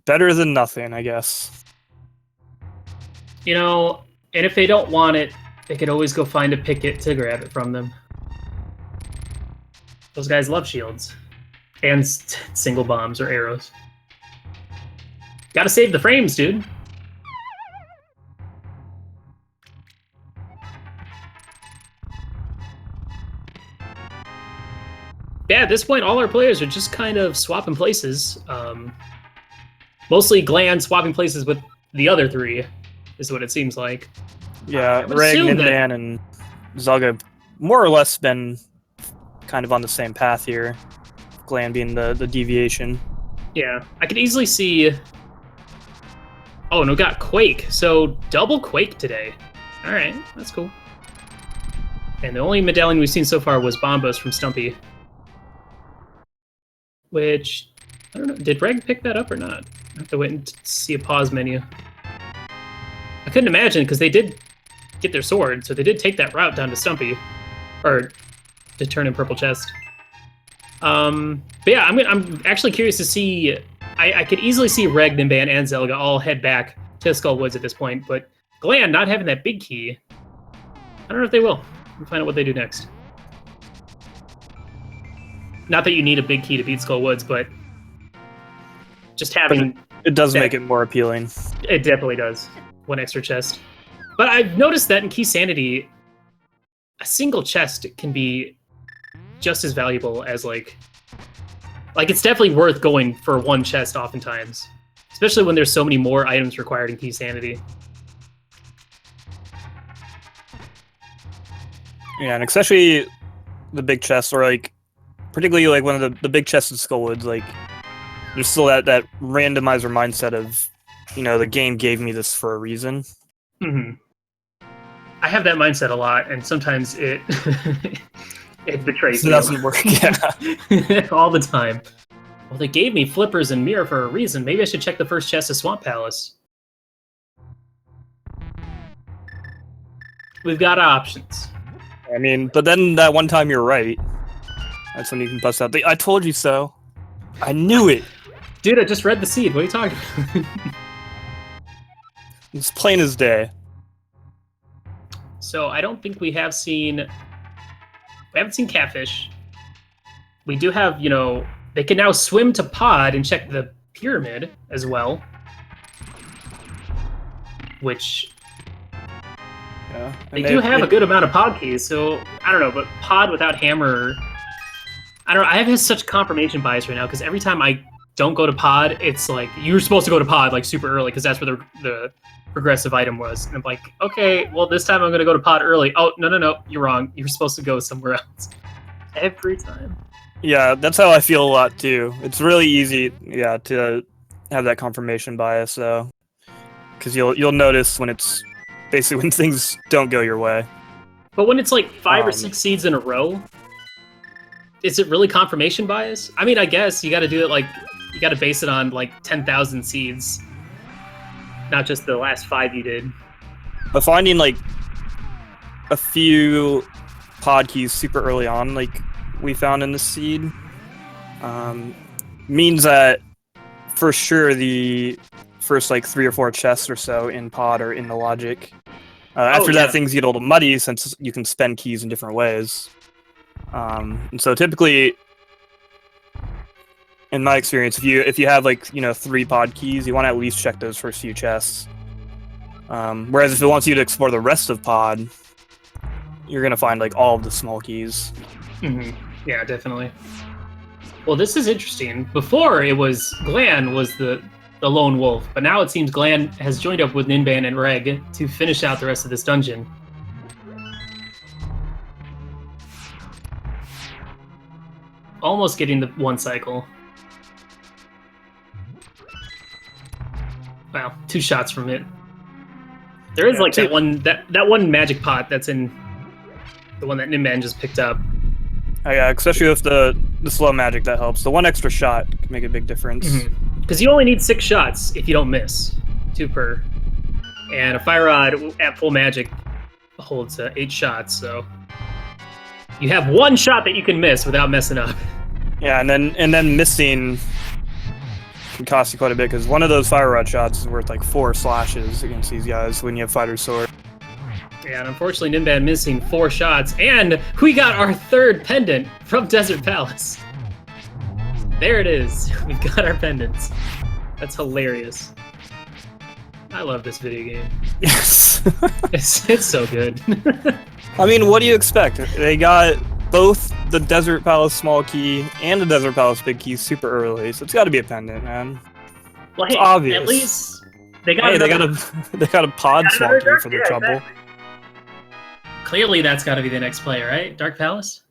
better than nothing, I guess. You know, and if they don't want it, they could always go find a picket to grab it from them. Those guys love shields. And single bombs or arrows. Gotta save the frames, dude. Yeah, at this point, all our players are just kind of swapping places. Mostly Glan swapping places with the other three, is what it seems like. Yeah, Reg, Ninban, and Zelga more or less been kind of on the same path here. Glan being the deviation. Yeah, I could easily see... Oh, no, got Quake. So, double Quake today. Alright, that's cool. And the only medallion we've seen so far was Bombos from Stumpy. Which, I don't know, did Reg pick that up or not? I have to wait and see a pause menu. I couldn't imagine, because they did get their sword, so they did take that route down to Stumpy. Or, to turn in Purple Chest. But yeah, I'm actually curious to see... I could easily see Reg, Ninban, and Zelga all head back to Skull Woods at this point, but Glan not having that big key, I don't know if they will. We'll find out what they do next. Not that you need a big key to beat Skull Woods, but just having... It does make it more appealing. It definitely does. One extra chest. But I've noticed that in Keysanity, a single chest can be just as valuable as, like, it's definitely worth going for one chest oftentimes. Especially when there's so many more items required in Keysanity. Yeah, and especially the big chests, or, like, particularly, like, one of the big chests in Skullwoods, like, there's still that randomizer mindset of, you know, the game gave me this for a reason. Mm-hmm. I have that mindset a lot, and sometimes it it betrays me. It doesn't work, yeah. All the time. Well, they gave me flippers and mirror for a reason. Maybe I should check the first chest of Swamp Palace. We've got options. I mean, but then that one time you're right. That's when you can bust out the I told you so. I knew it. Dude, I just read the seed. What are you talking about? It's plain as day. So I don't think we haven't seen Catfish. We do have, you know, they can now swim to Pod and check the pyramid as well. Which yeah, they do have a good amount of Pod keys, so I don't know, but Pod without Hammer, I don't know, I have such confirmation bias right now, because every time I don't go to Pod, it's like, you're supposed to go to Pod like super early, because that's where the progressive item was. And I'm like, okay, well this time I'm going to go to Pod early. Oh, no, you're wrong. You're supposed to go somewhere else. Every time. Yeah, that's how I feel a lot too. It's really easy, yeah, to have that confirmation bias, though. Because you'll notice when it's basically when things don't go your way. But when it's like 5 or 6 seeds in a row, is it really confirmation bias? I mean, I guess you got to do it like, you got to base it on like 10,000 seeds, not just the last 5 you did. But finding like a few pod keys super early on, like we found in the seed, means that for sure the first like 3 or 4 chests or so in Pod are in the logic. After that, things get a little muddy since you can spend keys in different ways. And so typically, in my experience, if you have like, you know, 3 pod keys, you want to at least check those first few chests. Whereas if it wants you to explore the rest of Pod, you're gonna find like all of the small keys. Mm-hmm. Yeah, definitely. Well, this is interesting. Before it was Glan was the lone wolf, but now it seems Glan has joined up with Ninban and Reg to finish out the rest of this dungeon. Almost getting the 1 cycle. Wow, 2 shots from it. There is like that one magic pot that's in the one that Ninban just picked up. Oh yeah, especially with the slow magic, that helps. The 1 extra shot can make a big difference. Because you only need 6 shots if you don't miss. 2 per. And a Fire Rod at full magic holds 8 shots, so you have 1 shot that you can miss without messing up. Yeah, and then missing can cost you quite a bit because one of those fire rod shots is worth like 4 slashes against these guys when you have fighter sword. Yeah, and unfortunately, Ninban missing 4 shots, and we got our 3rd pendant from Desert Palace. There it is. We've got our pendants. That's hilarious. I love this video game. Yes. It's so good. I mean, what do you expect? They got both the Desert Palace small key and the Desert Palace big key super early, so it's got to be a pendant, man. Well, it's hey, obvious. At least they got. Hey, they got a pod small key for their trouble. Exactly. Clearly, that's got to be the next play, right? Dark Palace.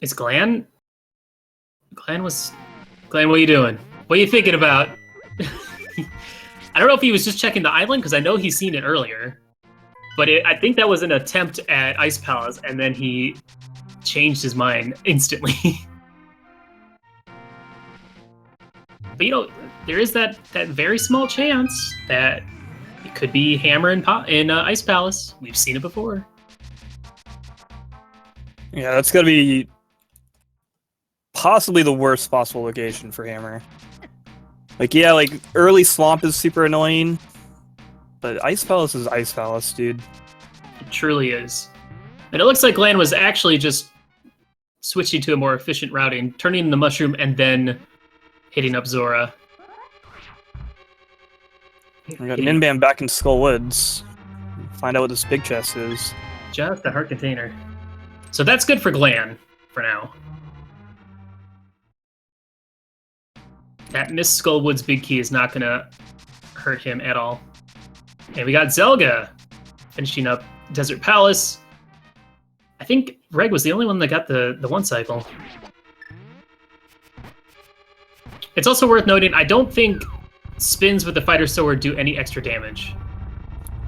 Is Glan? Glan, what are you doing? What are you thinking about? I don't know if he was just checking the island, because I know he's seen it earlier. But I think that was an attempt at Ice Palace, and then he changed his mind instantly. But, you know, there is that very small chance that it could be Hammer in Ice Palace. We've seen it before. Yeah, that's got to be possibly the worst possible location for Hammer. Like, yeah, like, early Swamp is super annoying, but Ice Palace is Ice Palace, dude. It truly is. And it looks like Glan was actually just switching to a more efficient routing, turning in the mushroom, and then hitting up Zora. We got Ninban back in Skull Woods. Find out what this big chest is. Just a heart container. So that's good for Glan, for now. That missed Skullwood's big key is not going to hurt him at all. And we got Zelga finishing up Desert Palace. I think Reg was the only one that got the 1 cycle. It's also worth noting, I don't think spins with the fighter sword do any extra damage.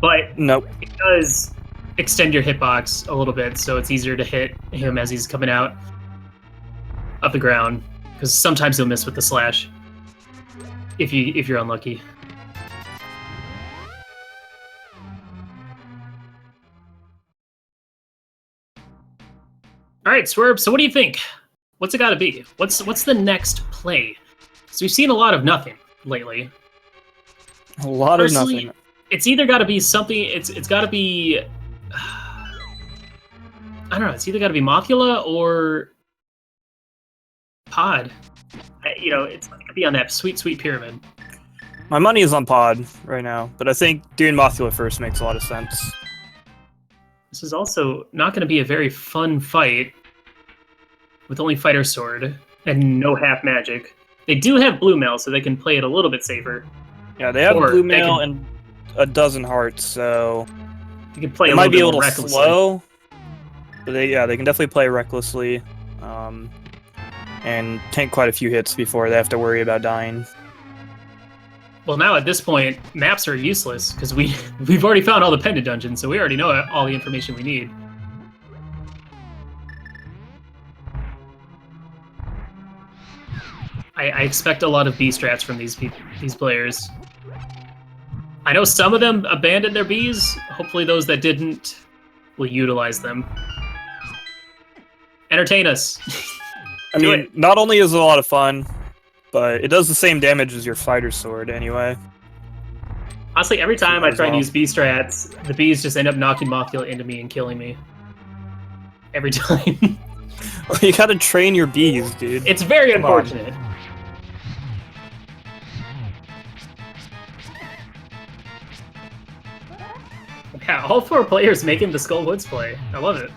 But nope. It does extend your hitbox a little bit, so it's easier to hit him as he's coming out of the ground. Because sometimes he'll miss with the slash. If you're unlucky. All right, Swerve. So what do you think? What's it got to be? What's the next play? So we've seen a lot of nothing lately. A lot of nothing. It's either got to be something. It's got to be. I don't know. It's either got to be Mothula or Pod. You know, it's going to be on that sweet pyramid. My money is on Pod right now, but I think doing Mothula first makes a lot of sense. This is also not going to be a very fun fight with only fighter sword and no half magic. They do have blue mail, so they can play it a little bit safer. Yeah, they have blue mail and a dozen hearts, so you can play. It might be a little slow, but they can definitely play recklessly. And tank quite a few hits before they have to worry about dying. Well, now at this point, maps are useless because we've already found all the pendant dungeons, so we already know all the information we need. I expect a lot of B strats from these players. I know some of them abandoned their Bs. Hopefully, those that didn't will utilize them. Entertain us. I mean, not only is it a lot of fun, but it does the same damage as your fighter sword anyway. Honestly, every time I try and use B strats, the Bs just end up knocking Mothula into me and killing me. Every time. Well, you gotta train your Bs, dude. It's very unfortunate. Yeah, all 4 players making the Skull Woods play. I love it.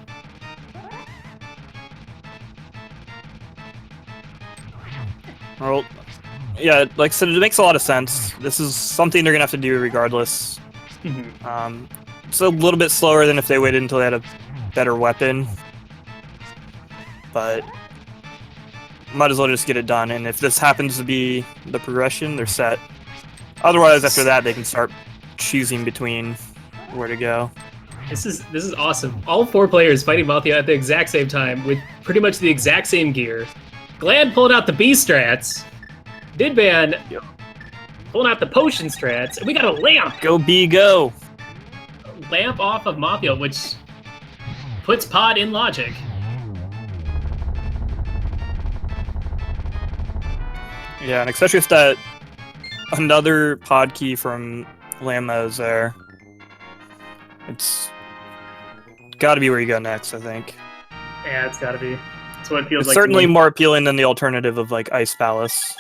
Well, yeah, like I said, it makes a lot of sense. This is something they're gonna have to do regardless. Mm-hmm. It's a little bit slower than if they waited until they had a better weapon, but might as well just get it done. And if this happens to be the progression, they're set. Otherwise, after that, they can start choosing between where to go. This is awesome. All 4 players fighting Mothula at the exact same time with pretty much the exact same gear. Glan pulled out the B strats. Ninban pulling out the potion strats. And we got a lamp. Go B, go. Lamp off of Mothula, which puts Pod in logic. Yeah, and especially if that another pod key from Lamma is there. It's got to be where you go next, I think. Yeah, it's got to be. That's what it feels It's like. certainly more appealing than the alternative of like Ice Palace.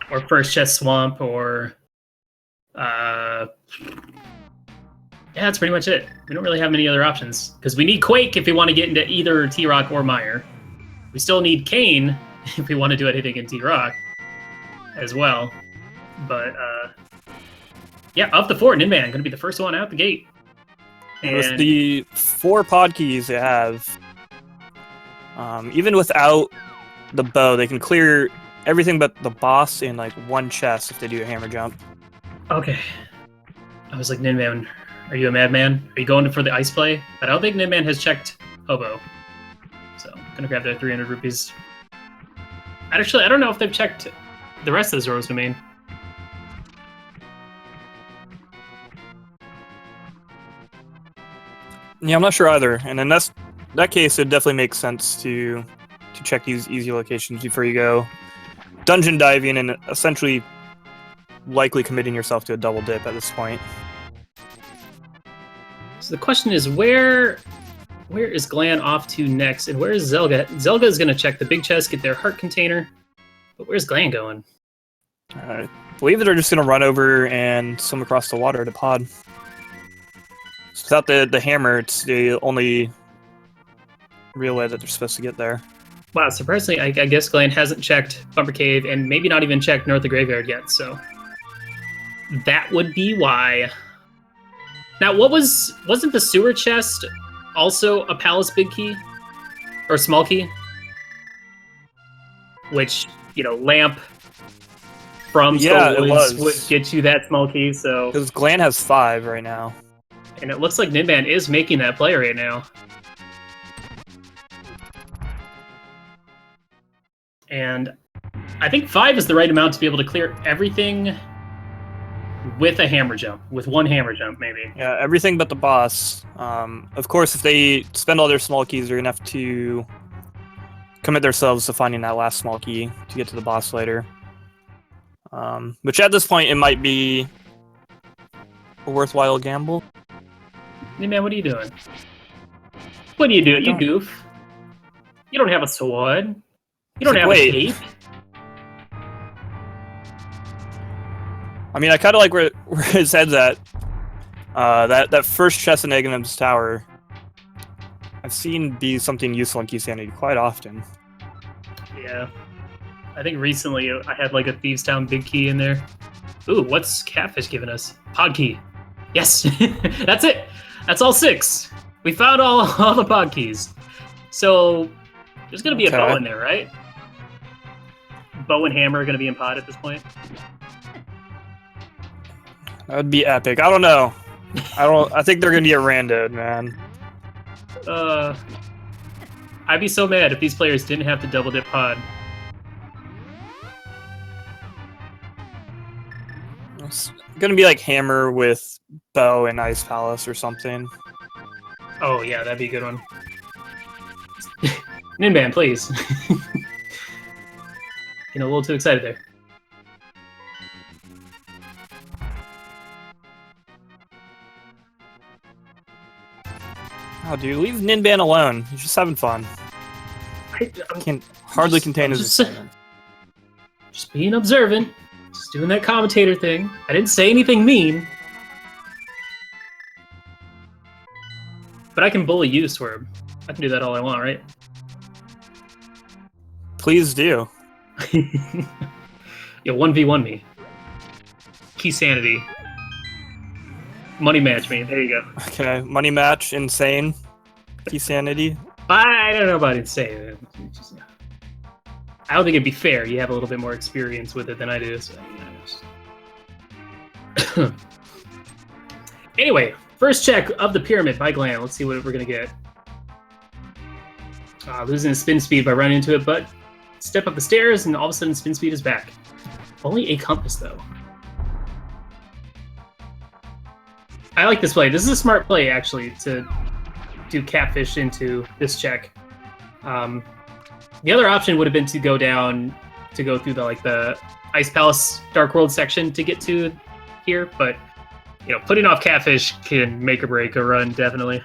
Or First Chest Swamp, or yeah, that's pretty much it. We don't really have many other options because we need Quake if we want to get into either T-Rock or Mire. We still need Kane if we want to do anything in T-Rock as well. But yeah, of the four, Ninban going to be the first one out the gate. And with the 4 pod keys they have, even without the bow, they can clear everything but the boss in like 1 chest if they do a hammer jump. Okay. I was like, Ninban, are you a madman? Are you going for the ice play? But I don't think Ninban has checked Hobo. So I'm going to grab the 300 rupees. Actually, I don't know if they've checked the rest of the Zoro's domain. Yeah, I'm not sure either. And in that case, it definitely makes sense to check these easy locations before you go dungeon diving and essentially likely committing yourself to a double dip at this point. So the question is, where is Glan off to next, and where is Zelga? Zelga is going to check the big chest, get their heart container, but where's Glan going? I believe they're just going to run over and swim across the water to pod. So without the hammer, it's the only real way that they're supposed to get there. Wow, surprisingly, I guess Glan hasn't checked Bumper Cave and maybe not even checked North of Graveyard yet, so that would be why. Now, wasn't the sewer chest also a palace big key? Or small key? Which, lamp from Soul Woods would get you that small key, so... Because Glan has 5 right now. And it looks like Ninban is making that play right now. And I think 5 is the right amount to be able to clear everything with a hammer jump. With 1 hammer jump, maybe. Yeah, everything but the boss. Of course, if they spend all their small keys, they're going to have to commit themselves to finding that last small key to get to the boss later. Which at this point, it might be a worthwhile gamble. Hey man, what are you doing? What are you doing, you goof? You don't have a sword. You don't have a cape. I mean, I kind of like where his head's at. That first chest in Aghanim's tower, I've seen be something useful in Keysanity quite often. Yeah. I think recently I had like a Thieves Town big key in there. Ooh, what's Catfish giving us? Pod key. Yes, that's it. That's all 6. We found all the pod keys. So there's going to be a bow in there, right? Bow and hammer are going to be in pod at this point. That would be epic. I don't know. I think they're going to get randoed, man. I'd be so mad if these players didn't have to double dip pod. It's gonna be like hammer with bow and Ice Palace or something. Oh yeah, that'd be a good one. Ninban, please. A little too excited there. Oh, dude, leave Ninban alone. He's just having fun. I can't hardly contain his excitement. Just being observant. Just doing that commentator thing. I didn't say anything mean. But I can bully you, Swerve. I can do that all I want, right? Please do. Yo, 1v1 me. Keysanity. Money match me. There you go. Okay, money match, insane. Keysanity. I don't know about insane. I don't think it'd be fair. You have a little bit more experience with it than I do. So, Anyway, first check of the pyramid by Glan. Let's see what we're going to get. Losing his spin speed by running into it, but step up the stairs and all of a sudden spin speed is back. Only a compass, though. I like this play. This is a smart play, actually, to do Catfish into this check. The other option would have been to go down to go through the Ice Palace Dark World section to get to here, but putting off Catfish can make or break a run, definitely.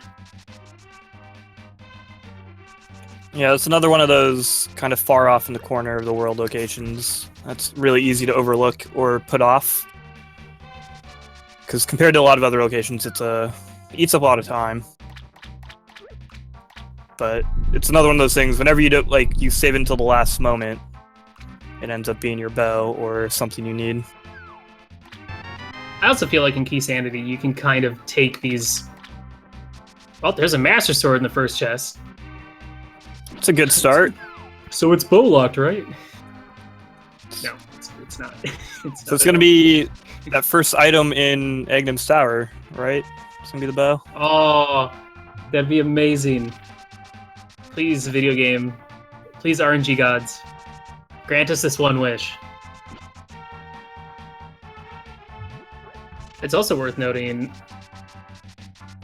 Yeah, it's another one of those kind of far off in the corner of the world locations. That's really easy to overlook or put off. Because compared to a lot of other locations, it eats up a lot of time. But it's another one of those things, whenever you you save until the last moment, it ends up being your bow or something you need. I also feel like in Keysanity, you can kind of take these... Well, there's a Master Sword in the first chest. It's a good start. So it's bow locked, right? No, it's not. So it's going to be that first item in Agnum's Tower, right? It's going to be the bow. Oh, that'd be amazing. Please, video game. Please, RNG gods. Grant us this one wish. It's also worth noting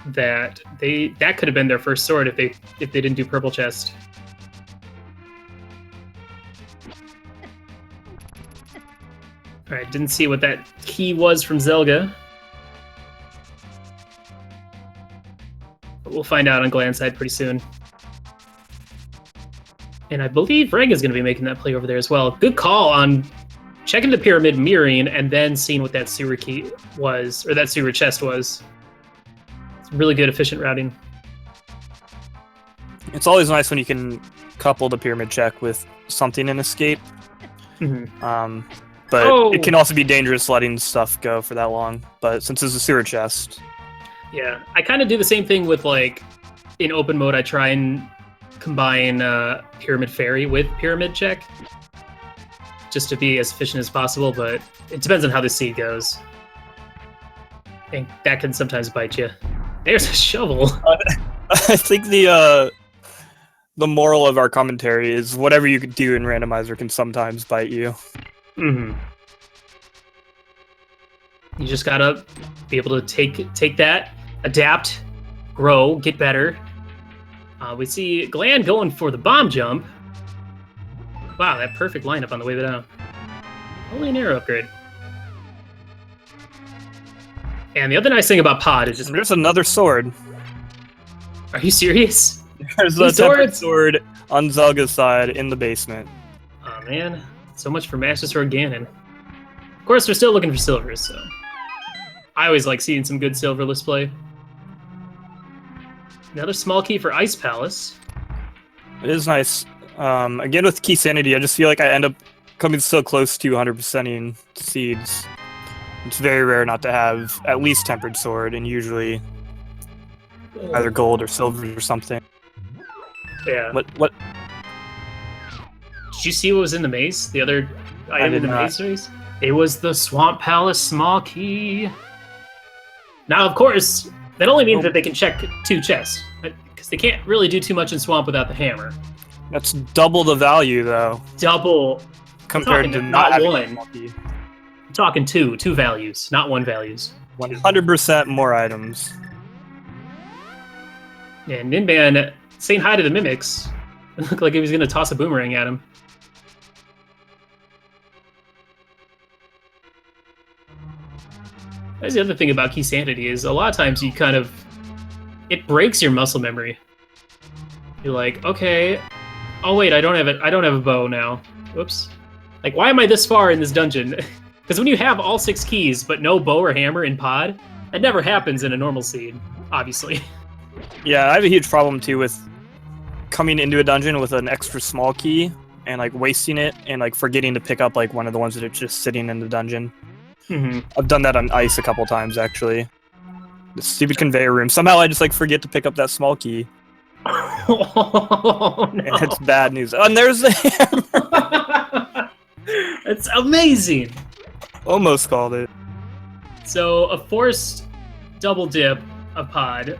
that that could have been their first sword if they didn't do purple chest. All right, didn't see what that key was from Zelga, but we'll find out on Glan's side pretty soon. And I believe Reg is going to be making that play over there as well. Good call on checking the pyramid, mirroring, and then seeing what that sewer key was, or that sewer chest was. It's really good, efficient routing. It's always nice when you can couple the pyramid check with something in escape. Mm-hmm. But it can also be dangerous letting stuff go for that long. But since it's a sewer chest... Yeah, I kind of do the same thing with, in open mode, I try and combine Pyramid Fairy with Pyramid Check, just to be as efficient as possible, but it depends on how the seed goes. And that can sometimes bite you. There's a shovel! I think the moral of our commentary is whatever you could do in Randomizer can sometimes bite you. Mm-hmm. You just gotta be able to take that, adapt, grow, get better. We see Glan going for the bomb jump. Wow, that perfect lineup on the way down. Only an arrow upgrade. And the other nice thing about Pod is just... There's another sword. Are you serious? There's a tempered sword on Zelga's side in the basement. Oh man, so much for Master Sword Ganon. Of course, we're still looking for silvers, so... I always like seeing some good silverless play. Another small key for Ice Palace. It is nice. Again, with Keysanity, I just feel like I end up coming so close to 100%ing seeds. It's very rare not to have at least Tempered Sword, and usually either gold or silver or something. Yeah. What? Did you see what was in the maze? The other item in the maze series? It was the Swamp Palace small key. Now, of course, that only means that they can check 2 chests, because they can't really do too much in Swamp without the hammer. That's double the value, though. Double. Compared to not having one. Small key. I'm talking 2 values, not 1 values. 100% more items. Yeah, Ninban saying hi to the mimics. It looked like he was going to toss a boomerang at him. That's the other thing about Keysanity is a lot of times it breaks your muscle memory. You're like, okay, oh wait, I don't have a bow now. Whoops. Like, why am I this far in this dungeon? Because when you have all 6 keys but no bow or hammer in Pod, that never happens in a normal seed, obviously. Yeah, I have a huge problem too with coming into a dungeon with an extra small key and wasting it and forgetting to pick up one of the ones that are just sitting in the dungeon. Mm-hmm. I've done that on Ice a couple times, actually. The stupid conveyor room. Somehow I just forget to pick up that small key. Oh, no. And it's bad news. And there's the hammer! It's amazing! Almost called it. So, a forced double dip of Pod,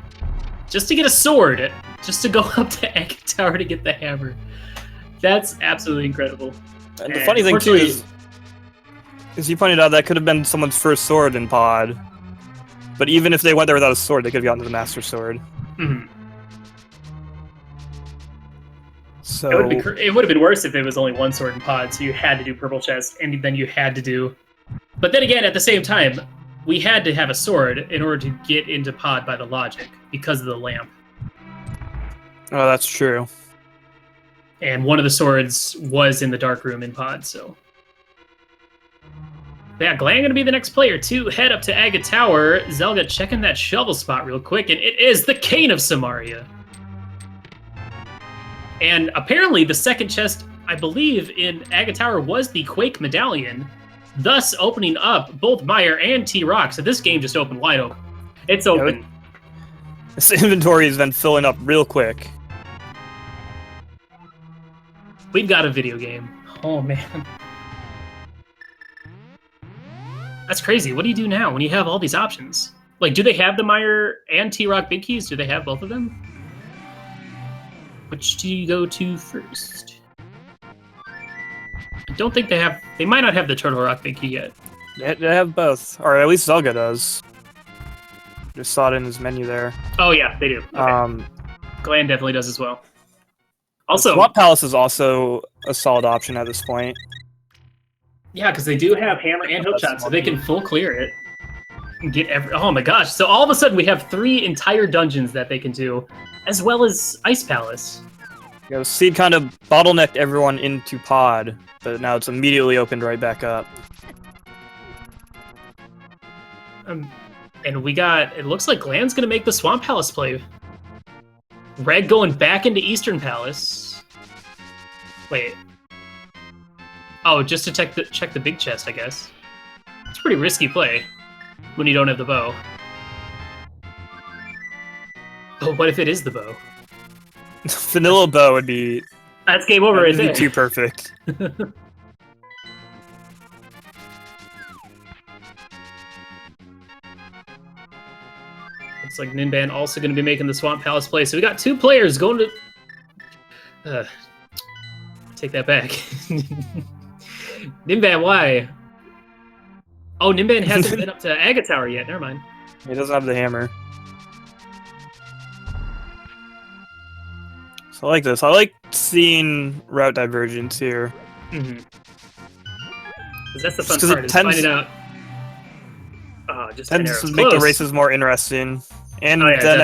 just to get a sword, just to go up to Egg Tower to get the hammer. That's absolutely incredible. And the funny thing, too, is you pointed out that could have been someone's first sword in Pod. But even if they went there without a sword, they could have gotten to the Master Sword. Mm-hmm. So it would have been worse if it was only one sword in pod, so you had to do purple chest, and then you had to do. But then again, at the same time, we had to have a sword in order to get into pod by the logic because of the lamp. Oh, that's true. And one of the swords was in the dark room in pod, so. Yeah, Glan gonna be the next player to head up to Agate Tower. Zelga checking that shovel spot real quick, and it is the Cane of Samaria. And apparently the second chest, I believe, in Agate Tower was the Quake Medallion, thus opening up both Meyer and T-Rock. So this game just opened wide open. It's open. This inventory has been filling up real quick. We've got a video game. Oh, man. That's crazy. What do you do now when you have all these options? Like, do they have the Meyer and T-Rock big keys? Do they have both of them? Which do you go to first? I don't think they have... They might not have the Turtle Rock big key yet. They have both. Or at least Zelga does. Just saw it in his menu there. Oh, yeah, they do. Okay. Glan definitely does as well. Also, Swamp Palace is also a solid option at this point. Yeah, because they do have hammer and hook shot, so they can full clear it. And get oh my gosh. So all of a sudden we have 3 entire dungeons that they can do, as well as Ice Palace. Yeah, the seed kind of bottlenecked everyone into pod, but now it's immediately opened right back up. And we got, it looks like Glan's going to make the Swamp Palace play. Reg going back into Eastern Palace. Wait. Oh, just to check the big chest, I guess. It's a pretty risky play when you don't have the bow. But what if it is the bow? Vanilla bow would be... That's game over, isn't it? Too perfect. Looks like Ninban also going to be making the Swamp Palace play. So we got 2 players going to... take that back. Ninban, why? Oh, Ninban hasn't been up to Agate Tower yet. Never mind. He doesn't have the hammer. So I like this. I like seeing route divergence here. Mm-hmm. Because that's the fun part, is finding out... just tends to make the races more interesting. And then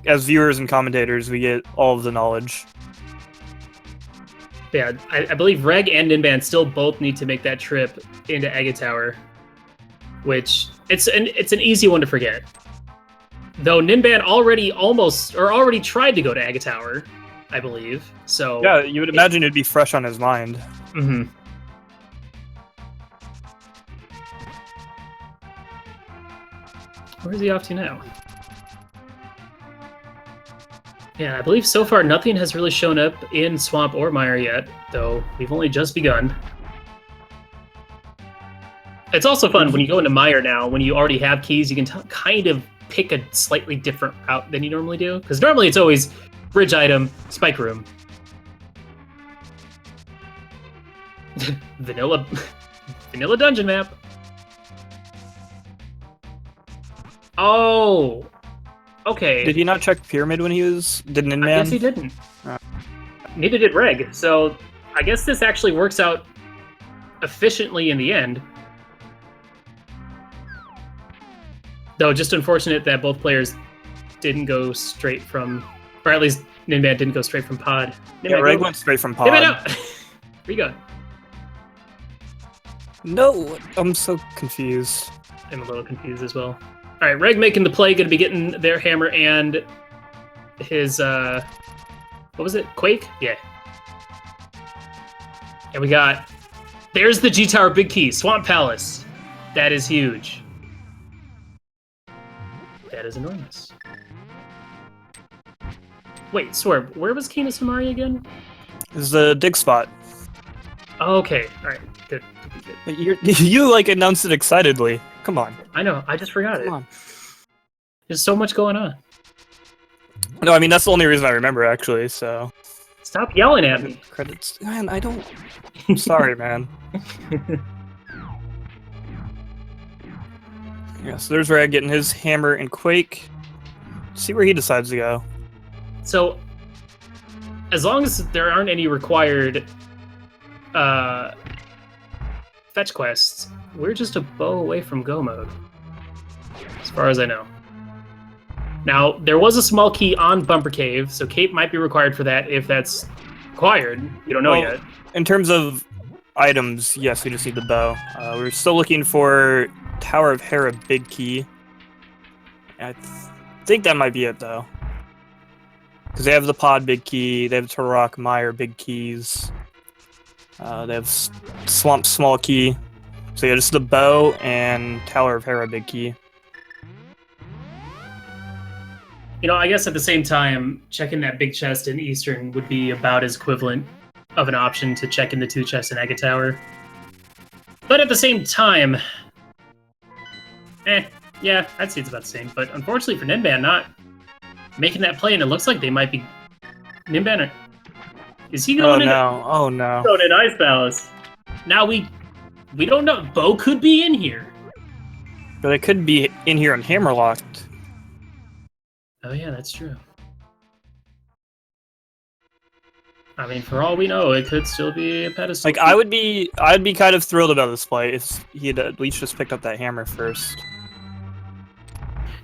as viewers and commentators, we get all of the knowledge. Yeah, I believe Reg and Ninban still both need to make that trip into Agate Tower, which it's an easy one to forget. Though Ninban already tried to go to Agate Tower, I believe. So yeah, you would imagine it'd be fresh on his mind. Mm-hmm. Where is he off to now? Yeah, I believe so far nothing has really shown up in Swamp or Mire yet, though we've only just begun. It's also fun when you go into Mire now, when you already have keys, you can kind of pick a slightly different route than you normally do. Because normally it's always bridge item, spike room. Vanilla dungeon map. Oh! Okay. Did he not check Pyramid when he was... Did Ninban? I guess he didn't. Neither did Reg, so I guess this actually works out efficiently in the end. Though just unfortunate that both players didn't go straight from... Or at least Ninban didn't go straight from pod. Yeah, Reg went straight from pod. Ninban out! Where you going? No, I'm so confused. I'm a little confused as well. All right, Reg making the play, going to be getting their hammer and his, what was it? Quake? Yeah. And we got, there's the G-Tower big key, Swamp Palace. That is huge. That is enormous. Wait, Swerve, where was Cane of Samaria again? This is the dig spot. Oh, okay, all right, good. But you like announced it excitedly. Come on. I know, I just forgot it. There's so much going on. No, I mean, that's the only reason I remember, actually, so... Stop yelling at me. Credits. Man, I don't... I'm sorry, man. Yeah, so there's Reg getting his hammer and Quake. Let's see where he decides to go. So, as long as there aren't any required fetch quests, we're just a bow away from go mode, as far as I know. Now, there was a small key on Bumper Cave, so Cape might be required for that if that's required. You don't know yet. In terms of items, yes, we just need the bow. We're still looking for Tower of Hera big key. I think that might be it, though. Because they have the pod big key, they have Turok Mire big keys. They have Swamp small key. So yeah, just the bow and Tower of Hera big key. You know, I guess at the same time, checking that big chest in Eastern would be about as equivalent of an option to checking the 2 chests in Agate Tower. But at the same time, yeah, I'd say it's about the same. But unfortunately for Ninban, not making that play, and it looks like they might be... Ninban, is he going in? Oh no. Going in Ice Palace. Now we don't know. Bo could be in here. But it could be in here on Hammerlocked. Oh yeah, that's true. I mean, for all we know, it could still be a pedestal. Like, I'd be kind of thrilled about this play if he had at least just picked up that hammer first.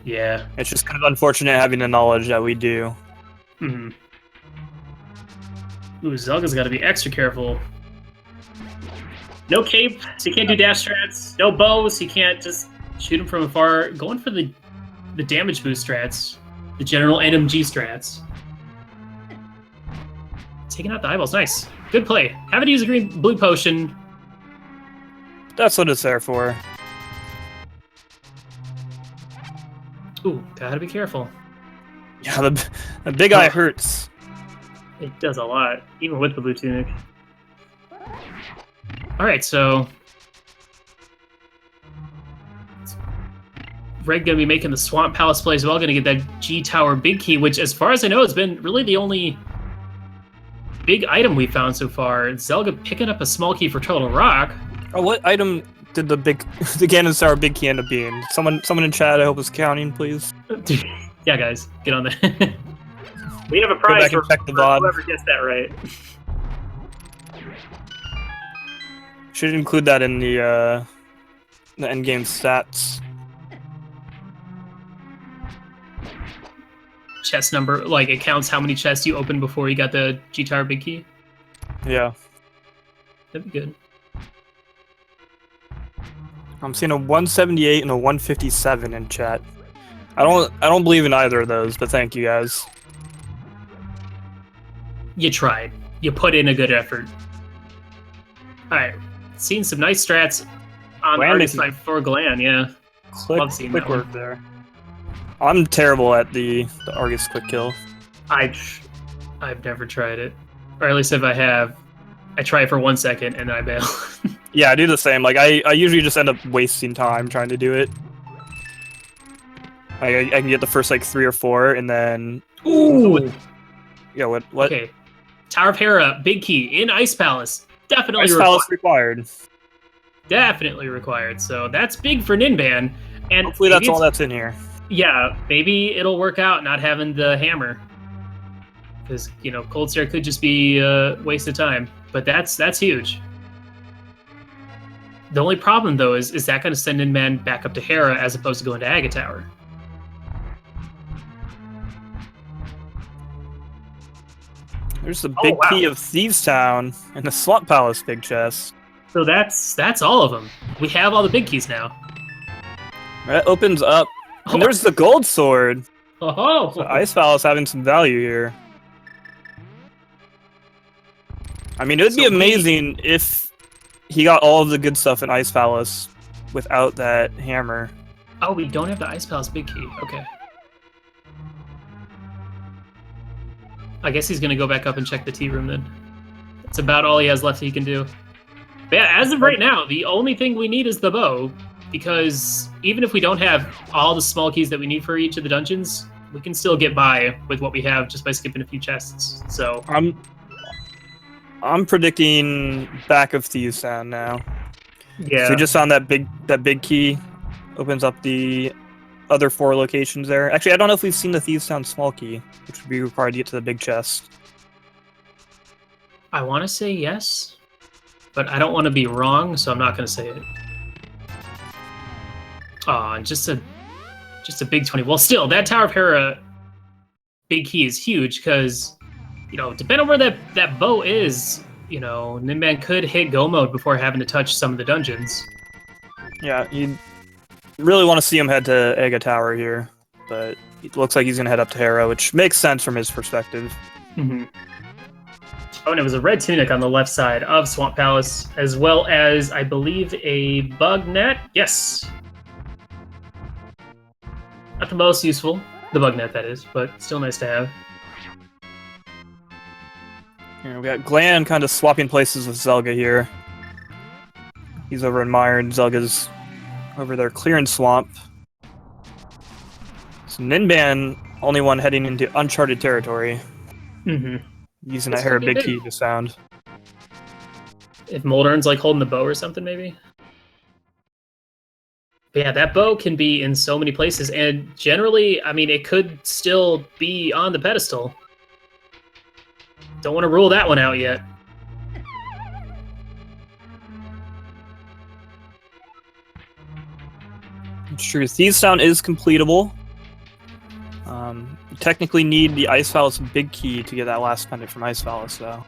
Yeah. It's just kind of unfortunate having the knowledge that we do. Mm-hmm. Ooh, Zelga's got to be extra careful. No cape, so you can't do dash strats. No bow, so you can't just shoot him from afar. Going for the damage boost strats. The general NMG strats. Taking out the eyeballs. Nice. Good play. Have it use a blue potion. That's what it's there for. Ooh, gotta be careful. Yeah, the big eye hurts. It does a lot, even with the blue tunic. Alright, so... Red gonna be making the Swamp Palace play as well, gonna get that G-Tower big key, which, as far as I know, has been really the only big item we found so far. Zelga picking up a small key for Turtle Rock. Oh, what item did the Ganon Tower big key end up being? Someone in chat, I hope is counting, please. Yeah, guys, get on that. We have a prize for whoever gets that right. Should include that in the endgame stats. Chest number, like it counts how many chests you opened before you got the G-Tower big key? Yeah. That'd be good. I'm seeing a 178 and a 157 in chat. I don't believe in either of those, but thank you guys. You tried. You put in a good effort. Alright. Seeing some nice strats on the Argus side for Glan, yeah. Love seeing quick work there. I'm terrible at the Argus quick kill. I've never tried it. Or at least if I have, I try it for 1 second and then I bail. Yeah, I do the same. Like, I usually just end up wasting time trying to do it. I can get the first, like, 3 or 4, and then... Ooh! Yeah, what? Okay. Tower of Hera, big key, in Ice Palace. Definitely Ice Palace required. Definitely required. So that's big for Ninban. And hopefully that's all that's in here. Yeah, maybe it'll work out not having the hammer. Because, you know, Cold Stare could just be a waste of time. But that's huge. The only problem, though, is that going to send Ninban back up to Hera as opposed to going to Agate Tower? There's the big key of Thieves Town and the Swamp Palace big chest. So that's all of them. We have all the big keys now. That opens up. And there's the gold sword. Oh! So Ice Palace having some value here. I mean, it would be amazing if he got all of the good stuff in Ice Palace without that hammer. Oh, we don't have the Ice Palace big key. Okay. I guess he's going to go back up and check the tea room then. That's about all he has left he can do. But yeah, as of right now, the only thing we need is the bow. Because even if we don't have all the small keys that we need for each of the dungeons, we can still get by with what we have just by skipping a few chests. So I'm predicting back of Thieves Town now. Yeah. So we just found that big key. Opens up the other 4 locations there. Actually, I don't know if we've seen the Thieves Town small key, which would be required to get to the big chest. I want to say yes, but I don't want to be wrong, so I'm not going to say it. Aw, just a big 20. Well, still, that Tower of Hera big key is huge because, you know, depending on where that bow is, you know, Ninban could hit go mode before having to touch some of the dungeons. Yeah, you really want to see him head to Ega Tower here, but it looks like he's going to head up to Hera, which makes sense from his perspective. Mm-hmm. Oh, and it was a red tunic on the left side of Swamp Palace, as well as, I believe, a bug net. Yes. Not the most useful, the bug net, that is, but still nice to have. Yeah, we got Glan kind of swapping places with Zelga here. He's over in Mire, and Zelga's over there clearing Swamp. So Ninban, only one heading into uncharted territory. Mm-hmm. Using that Hera big key just found. If Moldern's like holding the bow or something, maybe? But yeah, that bow can be in so many places, and generally, I mean, it could still be on the pedestal. Don't want to rule that one out yet. It's true. Thieves Town is completable. You technically need the Ice Palace big key to get that last pendant from Ice Palace, though.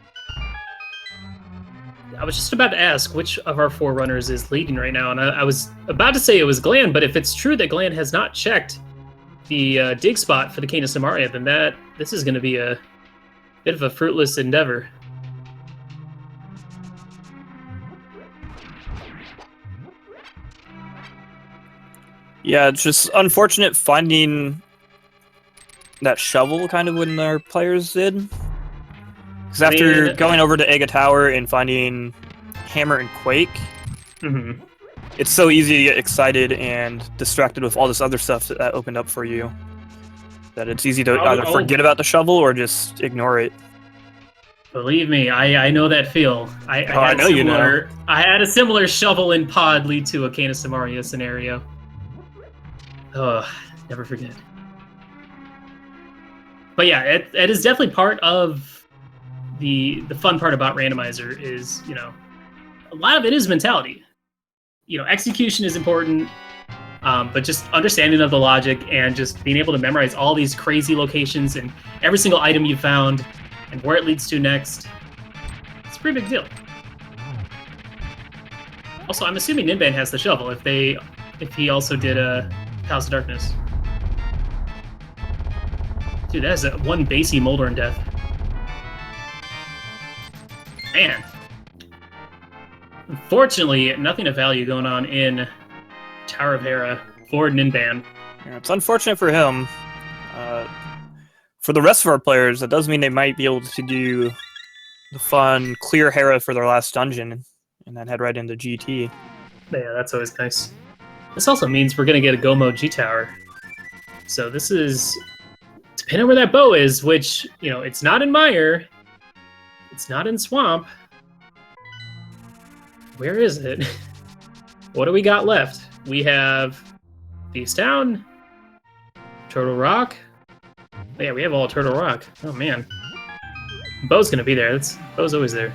I was just about to ask which of our forerunners is leading right now, and I was about to say it was Glan, but if it's true that Glan has not checked the dig spot for the Cane of Samaria, then this is going to be a bit of a fruitless endeavor. Yeah, it's just unfortunate finding that shovel kind of when our players did. Because after going over to Ega Tower and finding Hammer and Quake, it's so easy to get excited and distracted with all this other stuff that opened up for you that it's easy to either forget about the shovel or just ignore it. Believe me, I know that feel. I know you know. I had a similar shovel in pod lead to a Cane of Samaria scenario. Oh, never forget. But yeah, it is definitely part of the fun part about Randomizer is, you know, a lot of it is mentality. You know, execution is important, but just understanding of the logic and just being able to memorize all these crazy locations and every single item you found and where it leads to next. It's a pretty big deal. Also, I'm assuming Ninban has the shovel if he also did House of Darkness. Dude, that is a one basey Molder in death. Man. Unfortunately, nothing of value going on in Tower of Hera for Ninban. Yeah, it's unfortunate for him. For the rest of our players, that does mean they might be able to do the fun clear Hera for their last dungeon and then head right into GT. Yeah, that's always nice. This also means we're going to get a Go Mode G Tower. So this is, depending on where that bow is, which, you know, it's not in Mire, it's not in Swamp. Where is it? What do we got left? We have Thieves Town, Turtle Rock. Oh, yeah, we have all Turtle Rock. Oh, man. Bow's going to be there. Bow's always there.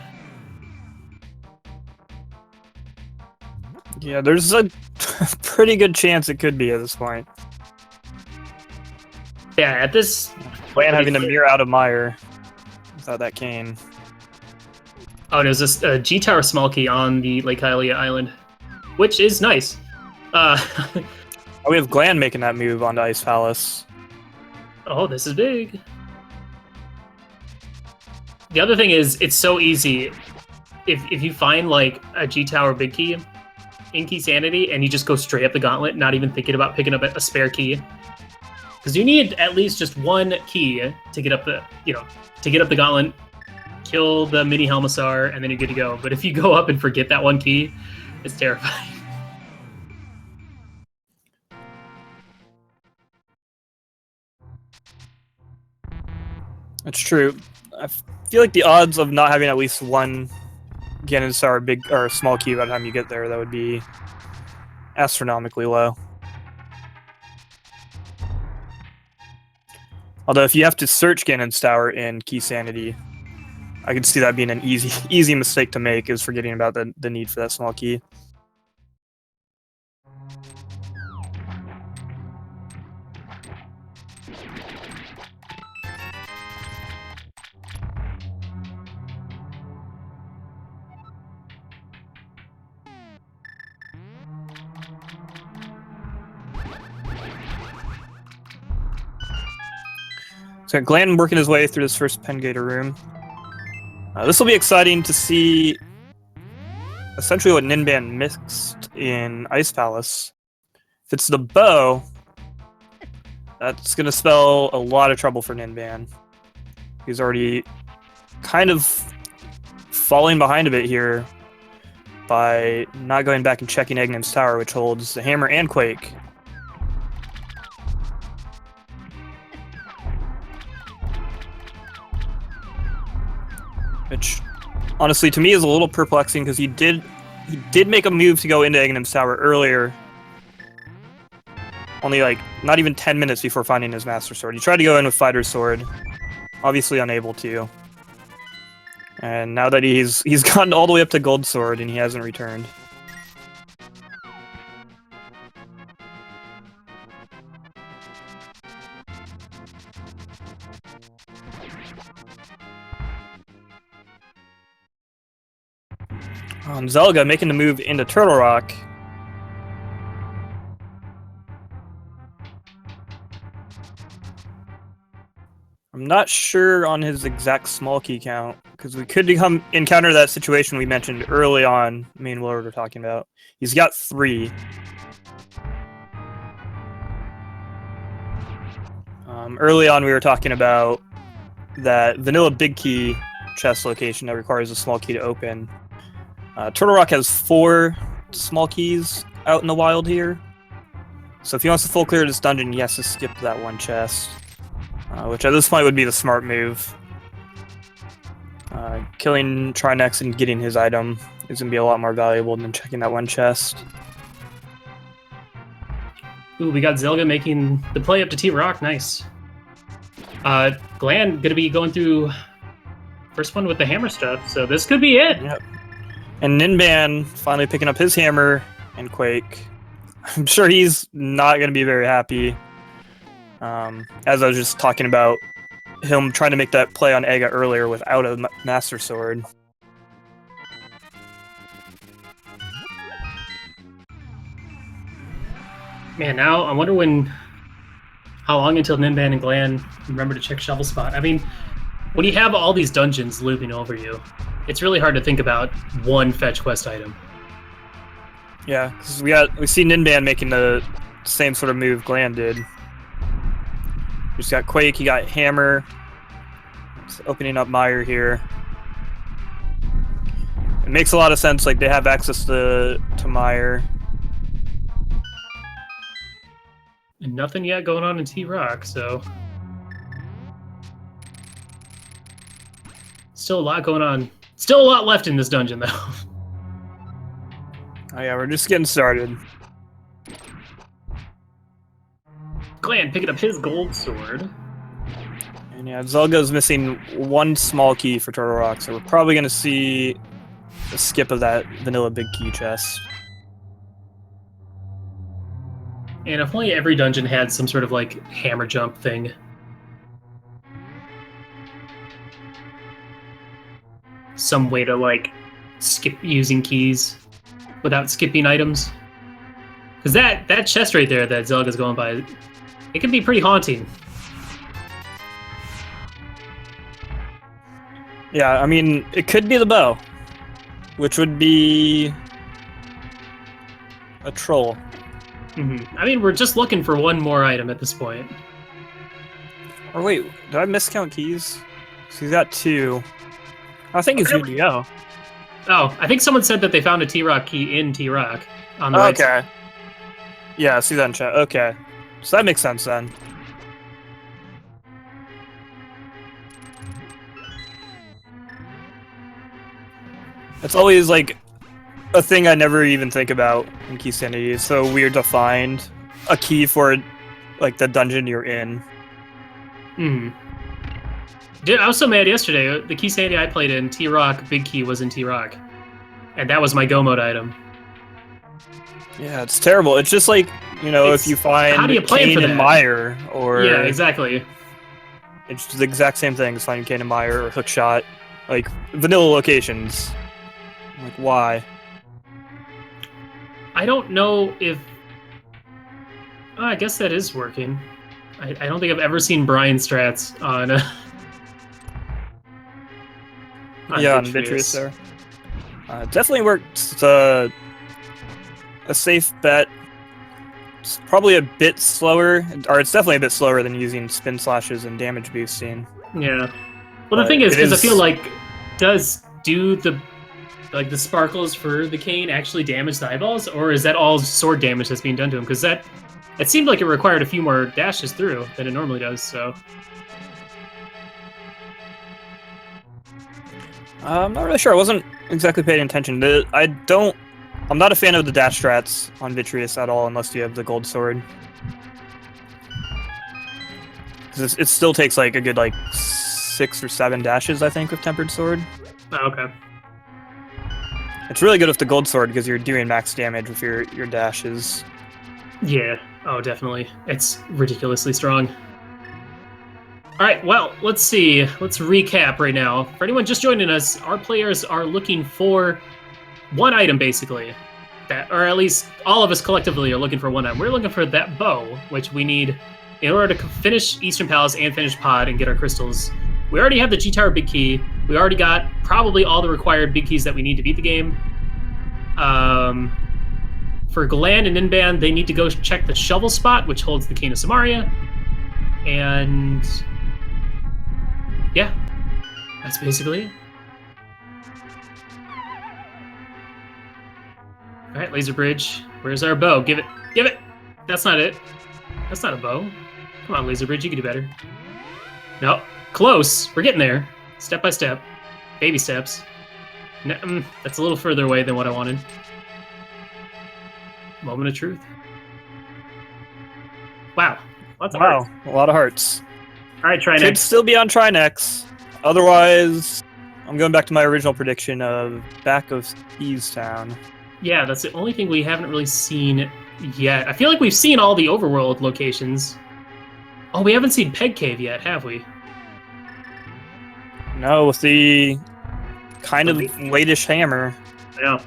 Yeah, there's a pretty good chance it could be at this point. Yeah, at this... Glan having to mirror out of Mire without that cane. Oh, there's a G-Tower small key on the Lake Hylia island, which is nice. We have Glan making that move onto Ice Palace. Oh, this is big. The other thing is, it's so easy. If you find, like, a G-Tower big key in Keysanity, and you just go straight up the gauntlet, not even thinking about picking up a spare key. Because you need at least just one key to get up the gauntlet, kill the mini Helmassar, and then you're good to go. But if you go up and forget that one key, it's terrifying. That's true. I feel like the odds of not having at least one Ganon Star big or small key by the time you get there, that would be astronomically low. Although if you have to search Ganon's Tower in Keysanity, I could see that being an easy mistake to make, is forgetting about the need for that small key. So Glan working his way through this first Pengator room. This will be exciting to see essentially what Ninban mixed in Ice Palace. If it's the bow, that's going to spell a lot of trouble for Ninban. He's already kind of falling behind a bit here by not going back and checking Egnim's Tower, which holds the Hammer and Quake. Which, honestly, to me is a little perplexing, because he did make a move to go into Egnim's Tower earlier. Only, like, not even 10 minutes before finding his Master Sword. He tried to go in with Fighter's Sword. Obviously unable to. And now that he's gotten all the way up to Gold Sword and he hasn't returned. Zelga making the move into Turtle Rock. I'm not sure on his exact small key count, because we could encounter that situation we mentioned early on. I mean, what we're talking about. He's got 3. Early on, we were talking about that vanilla big key chest location that requires a small key to open. Turtle Rock has 4 small keys out in the wild here. So if he wants to full clear this dungeon, he has to skip that one chest. Which at this point would be the smart move. Killing Trinex and getting his item is going to be a lot more valuable than checking that one chest. Ooh, we got Zelga making the play up to T-Rock. Nice. Glan going to be going through first one with the hammer stuff, so this could be it. Yep. And Ninban finally picking up his hammer and Quake. I'm sure he's not going to be very happy. As I was just talking about him trying to make that play on Ega earlier without a Master Sword. Man, now I wonder how long until Ninban and Glan remember to check Shovel Spot. I mean, when you have all these dungeons looping over you, it's really hard to think about one fetch quest item. Yeah, because we see Ninban making the same sort of move Glan did. He's got Quake, he got Hammer. It's opening up Meyer here. It makes a lot of sense, like they have access to Meyer. And nothing yet going on in T-Rock, so... Still a lot going on. Still a lot left in this dungeon, though. Oh yeah, we're just getting started. Glan picking up his gold sword. And yeah, Zelga's missing 1 small key for Turtle Rock, so we're probably going to see a skip of that vanilla big key chest. And if only every dungeon had some sort of, like, hammer jump thing. Some way to, like, skip using keys without skipping items. Because that chest right there that Zelga's going by, it can be pretty haunting. Yeah, I mean, it could be the bow, which would be a troll. Mm-hmm. I mean, we're just looking for one more item at this point. Or wait, did I miscount keys? So he's got 2. I think it's UDO. Oh, I think someone said that they found a T-Rock key in T-Rock on the right side. Okay. Yeah, I see that in chat. Okay. So that makes sense then. It's always like a thing I never even think about in Keysanity. It's so weird to find a key for like the dungeon you're in. Hmm. Dude, I was so mad yesterday. The Keysanity I played in, T-Rock, Big Key was in T-Rock. And that was my Go mode item. Yeah, it's terrible. It's just like, you know, if you find how do you plan Kane for and that? Meyer, or... Yeah, exactly. It's the exact same thing as finding Kane and Meyer or Hookshot. Like, vanilla locations. Like, why? I don't know if... Oh, I guess that is working. I don't think I've ever seen Brian strats on... on Vitreous there. Definitely worked. It's a safe bet. It's probably a bit slower, or it's definitely a bit slower than using spin slashes and damage boosting. Yeah. Well, the thing is, because I feel like, do the sparkles for the Kane actually damage the eyeballs, or is that all sword damage that's being done to him? Because it seemed like it required a few more dashes through than it normally does. So. I'm not really sure. I wasn't exactly paying attention. I'm not a fan of the dash strats on Vitreous at all, unless you have the gold sword. Because it still takes like a good 6 or 7 dashes, I think, with Tempered Sword. Oh, okay. It's really good with the gold sword because you're doing max damage with your dashes. Yeah. Oh, definitely. It's ridiculously strong. All right, well, let's see. Let's recap right now. For anyone just joining us, our players are looking for one item, basically. Or at least all of us collectively are looking for one item. We're looking for that bow, which we need in order to finish Eastern Palace and finish Pod and get our crystals. We already have the G-Tower Big Key. We already got probably all the required Big Keys that we need to beat the game. For Glan and Ninban, they need to go check the shovel spot, which holds the Cane of Samaria. And... yeah, that's basically it. All right, laser bridge. Where's our bow? Give it. Give it. That's not it. That's not a bow. Come on, laser bridge. You can do better. No, close. We're getting there. Step by step. Baby steps. No, that's a little further away than what I wanted. Moment of truth. Wow. Lots of hearts. A lot of hearts. All right, try Could next. still be on Trinex. Otherwise, I'm going back to my original prediction of back of Thieves Town. Yeah, that's the only thing we haven't really seen yet. I feel like we've seen all the overworld locations. Oh, we haven't seen Peg Cave yet, have we? No, with the kind of weightish hammer. Yeah.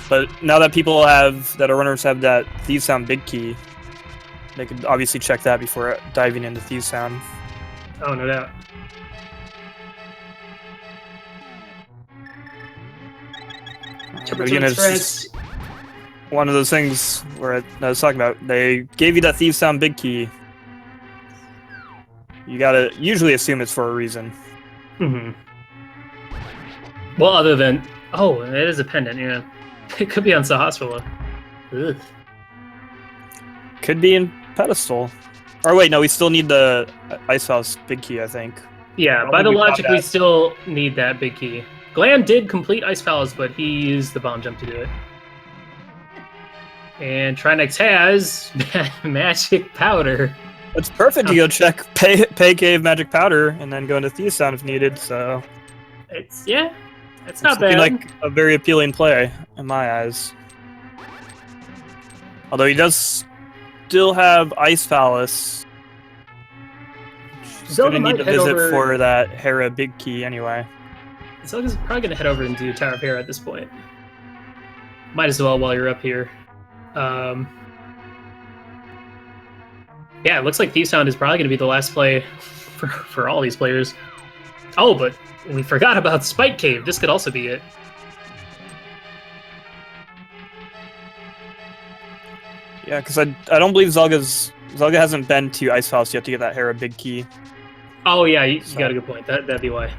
But now that our runners have that Thieves Town Big Key, they could obviously check that before diving into Thieves Town. Oh, no doubt. But again, it's just one of those things where I was talking about. They gave you that Thieves Town Big Key. You gotta usually assume it's for a reason. Mm-hmm. Well, other than... oh, it is a pendant, yeah. It could be on Sahasrahla. Ugh. Could be in Pedestal. Or wait, no, we still need the Ice House Big Key, I think. Yeah, by the logic, we still need that Big Key. Glan did complete Ice Palace, but he used the bomb jump to do it. And Trinex has Magic Powder. It's perfect to go check Pay Cave Magic Powder and then go into Thieves Town if needed, so... it's not looking bad. like a very appealing play, in my eyes. Although he does still have Ice Palace. He's Zelda gonna need might to head visit over- for that Hera Big Key anyway. Zelda's probably going to head over and do Tower of Hera at this point. Might as well while you're up here. Yeah, it looks like Thieves Town is probably going to be the last play for all these players. Oh, but we forgot about Spike Cave. This could also be it. Yeah, because I don't believe Zelga hasn't been to Ice Palace yet to get that Hera Big Key. Oh yeah, you got a good point. That'd be why.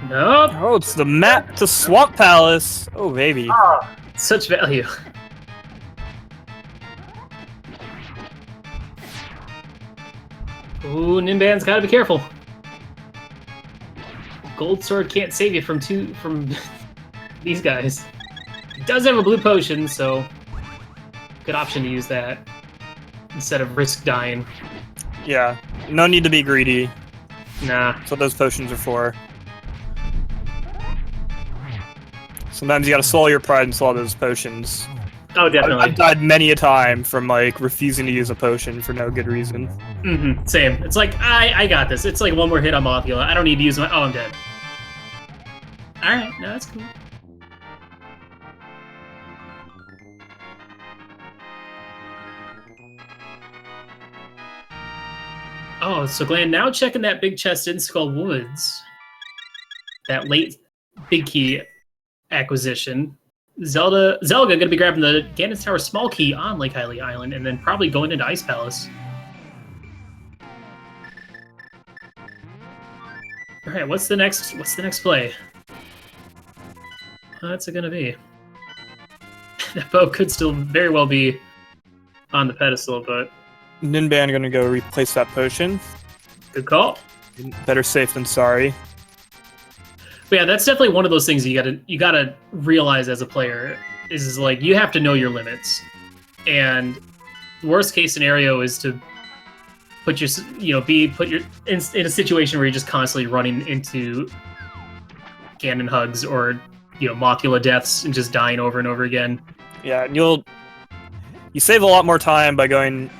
Nope. Oh, it's the map to Swamp Palace. Oh, baby. Ah, such value. Ooh, Ninban's gotta be careful. Gold Sword can't save you from these guys. It does have a blue potion, so good option to use that instead of risk dying. Yeah, no need to be greedy. Nah. That's what those potions are for. Sometimes you gotta swallow your pride and swallow those potions. Oh, definitely. I've died many a time from like refusing to use a potion for no good reason. Same. It's like, I got this. It's like one more hit on Mothula. I don't need to use my... Oh, I'm dead. Alright, no, that's cool. Oh, so Glan now checking that big chest in Skull Woods. That late big key acquisition. Zelga gonna be grabbing the Ganon's Tower small key on Lake Hylia Island and then probably going into Ice Palace. Alright, what's the next play? What's it gonna be? That bow could still very well be on the pedestal, but Ninban gonna go replace that potion. good call. Better safe than sorry. But yeah, that's definitely one of those things you gotta realize as a player is like you have to know your limits, and the worst case scenario is to put your in a situation where you're just constantly running into Ganon hugs or Mothula deaths and just dying over and over again. Yeah, and you save a lot more time by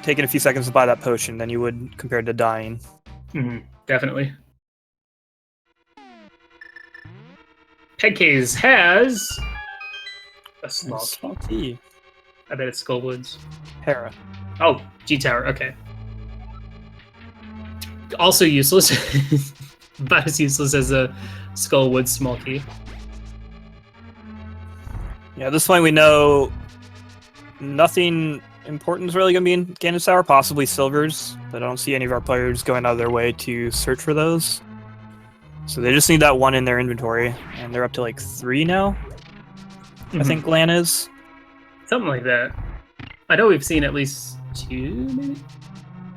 taking a few seconds to buy that potion than you would compared to dying. Definitely. Pegcase has a small key. I bet it's Skullwoods. Hera. Oh, G-Tower, okay. Also useless. About as useless as a Skullwoods small key. Yeah, at this point we know nothing important is really going to be in Ganon's Tower, possibly silvers, but I don't see any of our players going out of their way to search for those. So they just need that one in their inventory, and they're up to like 3 now. I think Glan is. Something like that. I know we've seen at least 2, maybe?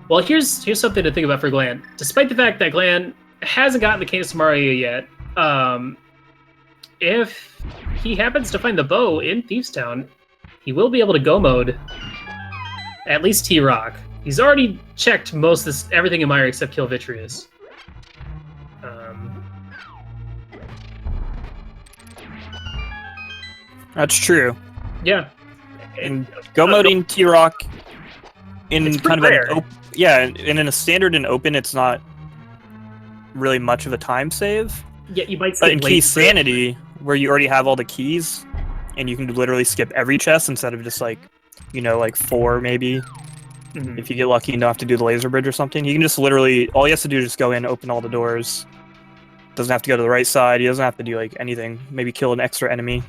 Well, here's something to think about for Glan. Despite the fact that Glan hasn't gotten the Cane of Samaria yet, if he happens to find the bow in Thieves Town, he will be able to go mode at least T-Rock. He's already checked everything in Mire except Kill Vitreous. That's true. Yeah. And go moding T-Rock in kind of and in a standard and open, it's not really much of a time save. Yeah, you might. But in Keysanity, where you already have all the keys, and you can literally skip every chest instead of just like 4 maybe. If you get lucky and don't have to do the laser bridge or something, you can just literally all he has to do is just go in, open all the doors. Doesn't have to go to the right side. He doesn't have to do like anything. Maybe kill an extra enemy.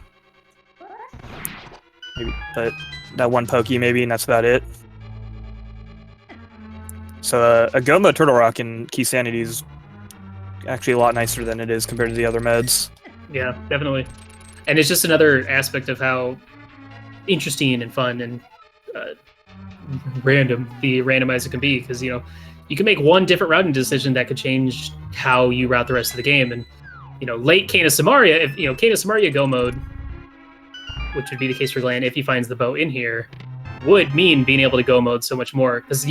Maybe, but that one pokey maybe, and that's about it. So a go mode Turtle Rock in Keysanity is actually a lot nicer than it is compared to the other meds. Yeah, definitely. And it's just another aspect of how interesting and fun and random the randomizer can be, because you can make one different routing decision that could change how you route the rest of the game. And late Cane of Samaria, if Cane of Samaria go mode, which would be the case for Glan if he finds the bow in here, would mean being able to go mode so much more, because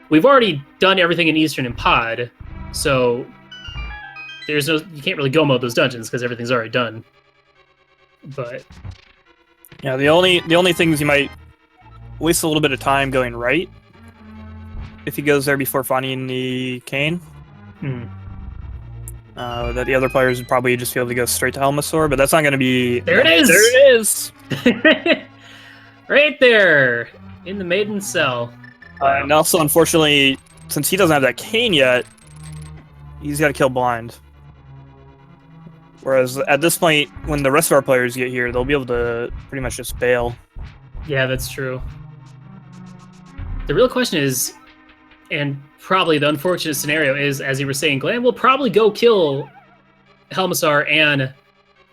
we've already done everything in Eastern and Pod, so you can't really go mode those dungeons because everything's already done. But yeah, the only things you might waste a little bit of time going right if he goes there before finding the cane. That the other players would probably just be able to go straight to Helmasaur, but that's not going to be. There it is. There it is. Right there in the maiden cell. And also, unfortunately, since he doesn't have that cane yet, he's got to kill blind. Whereas at this point, when the rest of our players get here, they'll be able to pretty much just bail. Yeah, that's true. The real question is, and probably the unfortunate scenario is, as you were saying, Glan will probably go kill Helmasaur and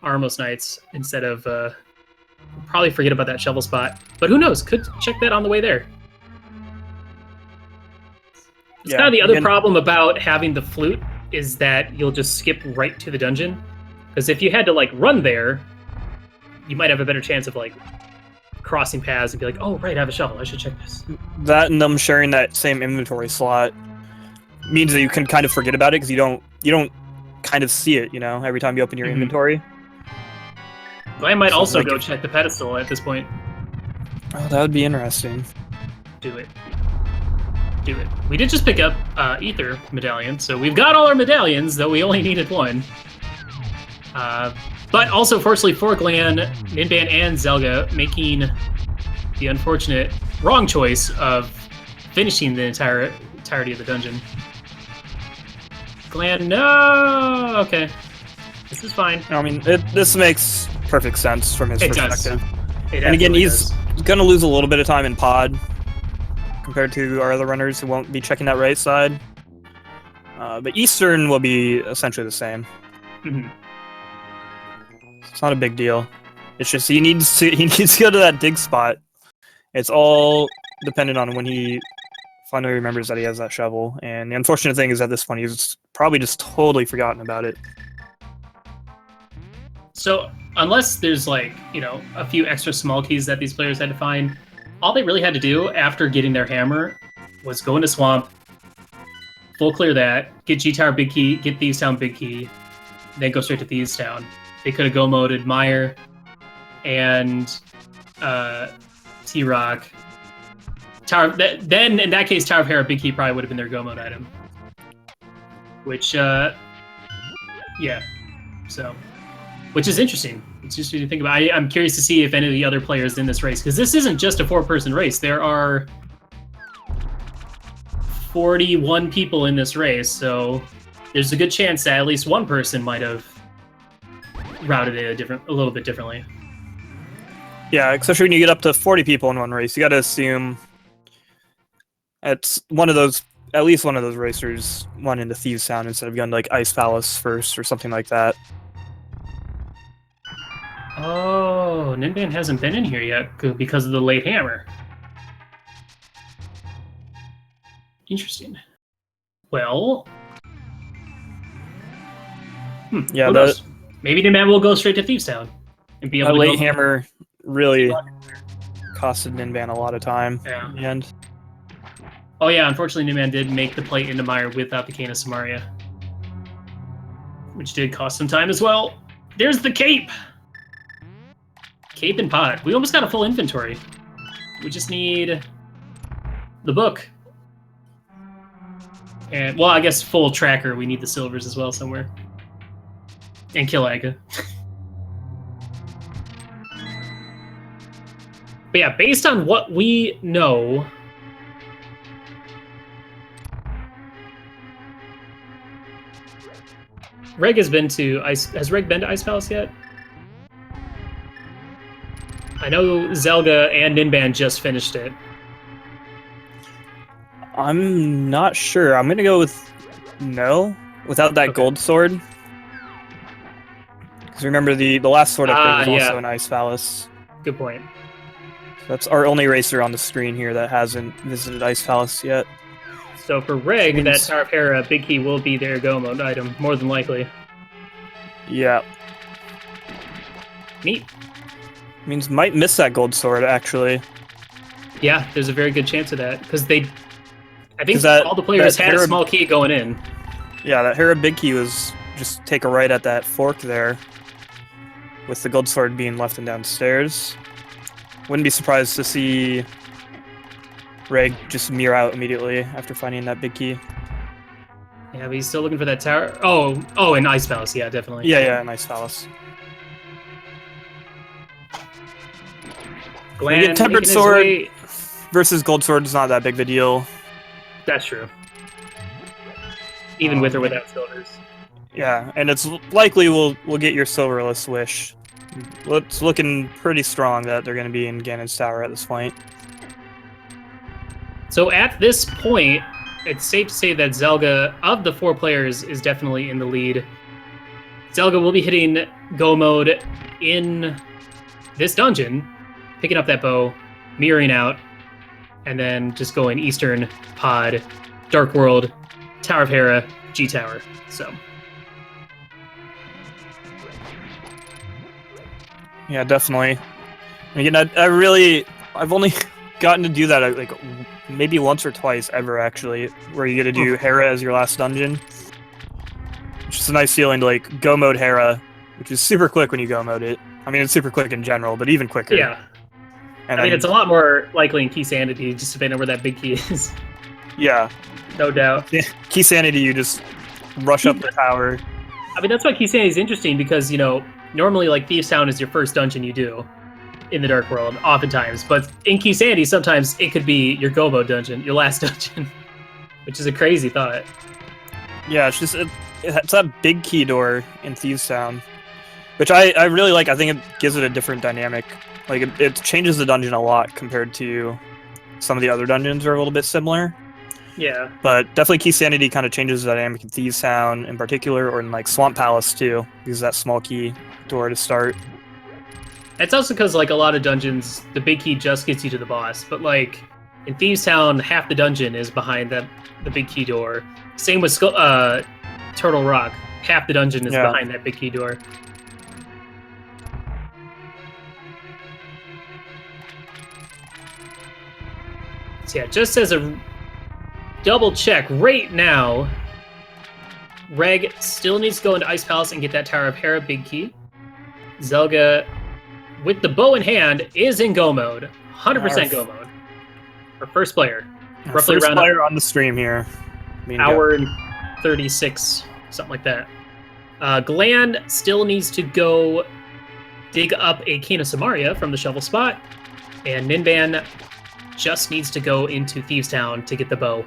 Armos Knights instead of probably forget about that shovel spot. But who knows? Could check that on the way there. It's kind of the other problem about having the flute is that you'll just skip right to the dungeon. Because if you had to run there, you might have a better chance of crossing paths and be like, oh right, I have a shovel, I should check this. That and them sharing that same inventory slot. means that you can kind of forget about it because you don't kind of see it, you know, every time you open your inventory. Glan might So, also like, go check the pedestal at this point. Oh, that would be interesting. Do it. Do it. We did just pick up Ether medallion, so we've got all our medallions, though we only needed one. But also, fortunately for Glan, Ninban and Zelga making the unfortunate wrong choice of finishing the entirety of the dungeon. Glan, no! Okay. This is fine. I mean, this makes perfect sense from his perspective. And again, he's going to lose a little bit of time in pod compared to our other runners who won't be checking that right side. But Eastern will be essentially the same. It's not a big deal. It's just he needs to go to that dig spot. It's all dependent on when he finally remembers that he has that shovel. And the unfortunate thing is at this point he's probably just totally forgotten about it. So unless there's like, you know, a few extra small keys that these players had to find, all they really had to do after getting their hammer was go into Swamp, full clear that, get G-Tower big key, get Thieves Town big key, then go straight to Thieves Town. They could have go-moded Mire and T-Rock. Then, in that case, Tower of Hera big key probably would have been their go-mode item. Which, yeah. So, which is interesting. It's interesting to think about. I'm curious to see if any of the other players in this race, because this isn't just a 4-person race. There are 41 people in this race, so there's a good chance that at least one person might have routed it a little bit differently. Yeah, especially when you get up to 40 people in one race, you got to assume it's at least one of those racers went into Thieves Town instead of going to like Ice Palace first or something like that. Oh, Ninban hasn't been in here yet because of the late hammer. Interesting. Well, yeah, who knows? Maybe Ninban will go straight to Thieves Town and be able to late hammer really costed Ninban a lot of time in the end. Oh yeah, unfortunately Ninban did make the play into Mire without the Cane of Samaria, which did cost some time as well. There's the cape! Cape and pod. We almost got a full inventory. We just need the book. And, well, I guess full tracker. We need the silvers as well somewhere. And Killaga. But yeah, based on what we know, Reg has been to Ice. Has Reg been to Ice Palace yet? I know Zelga and Ninban just finished it. I'm not sure. I'm gonna go with no, without that gold sword. Because remember, the last sword upgrade was also an Ice Palace. Good point. So that's our only racer on the screen here that hasn't visited Ice Palace yet. So for Reg, that Tower of Hera big key will be their go mode item, more than likely. Yeah. Neat. Means might miss that gold sword, actually. Yeah, there's a very good chance of that, because I think all the players had a small key going in. Yeah, that Hera big key was just take a right at that fork there, with the gold sword being left and downstairs. Wouldn't be surprised to see Reg just mirror out immediately after finding that big key. Yeah, but he's still looking for that tower. Oh, in Ice Palace, yeah, definitely. Yeah, in Ice Palace. Glan Tempered sword versus gold sword is not that big of a deal. That's true. Even with or without silvers. Yeah, and it's likely we'll get your silverless wish. It's looking pretty strong that they're going to be in Ganon's Tower at this point. So at this point, it's safe to say that Zelga, of the 4 players, is definitely in the lead. Zelga will be hitting go mode in this dungeon, picking up that bow, mirroring out, and then just going Eastern, Pod, Dark World, Tower of Hera, G-Tower. So. Yeah, definitely. And again, I've only gotten to do that like maybe once or twice ever, actually, where you get to do Hera as your last dungeon. Which is a nice feeling to, like, go mode Hera, which is super quick when you go mode it. I mean, it's super quick in general, but even quicker. Yeah. And I mean, it's a lot more likely in Keysanity, just depending on where that big key is. Yeah. No doubt. Keysanity, you just rush up the tower. I mean, that's why Keysanity is interesting, because, you know, normally, like, Thieves' Town is your first dungeon you do in the Dark World, oftentimes. But in Keysanity, sometimes it could be your go mode dungeon, your last dungeon, which is a crazy thought. Yeah, it's just it's that big key door in Thieves' Town, which I really like. I think it gives it a different dynamic. Like, it changes the dungeon a lot compared to some of the other dungeons are a little bit similar. Yeah. But definitely Keysanity kind of changes the dynamic in Thieves' Town in particular, or in, like, Swamp Palace too, because that small key door to start. It's also because, like, a lot of dungeons, the big key just gets you to the boss. But, like, in Thieves' Town, half the dungeon is behind the big key door. Same with Turtle Rock. Half the dungeon is behind that big key door. So yeah, just as a double check, right now, Reg still needs to go into Ice Palace and get that Tower of Hera big key. Zelga, with the bow in hand, is in go mode. 100% go mode. For first player. Roughly first around player on the stream here. Hour and 36, something like that. Glan still needs to go dig up a Cane of Samaria from the shovel spot. And Ninban just needs to go into Thieves' Town to get the bow.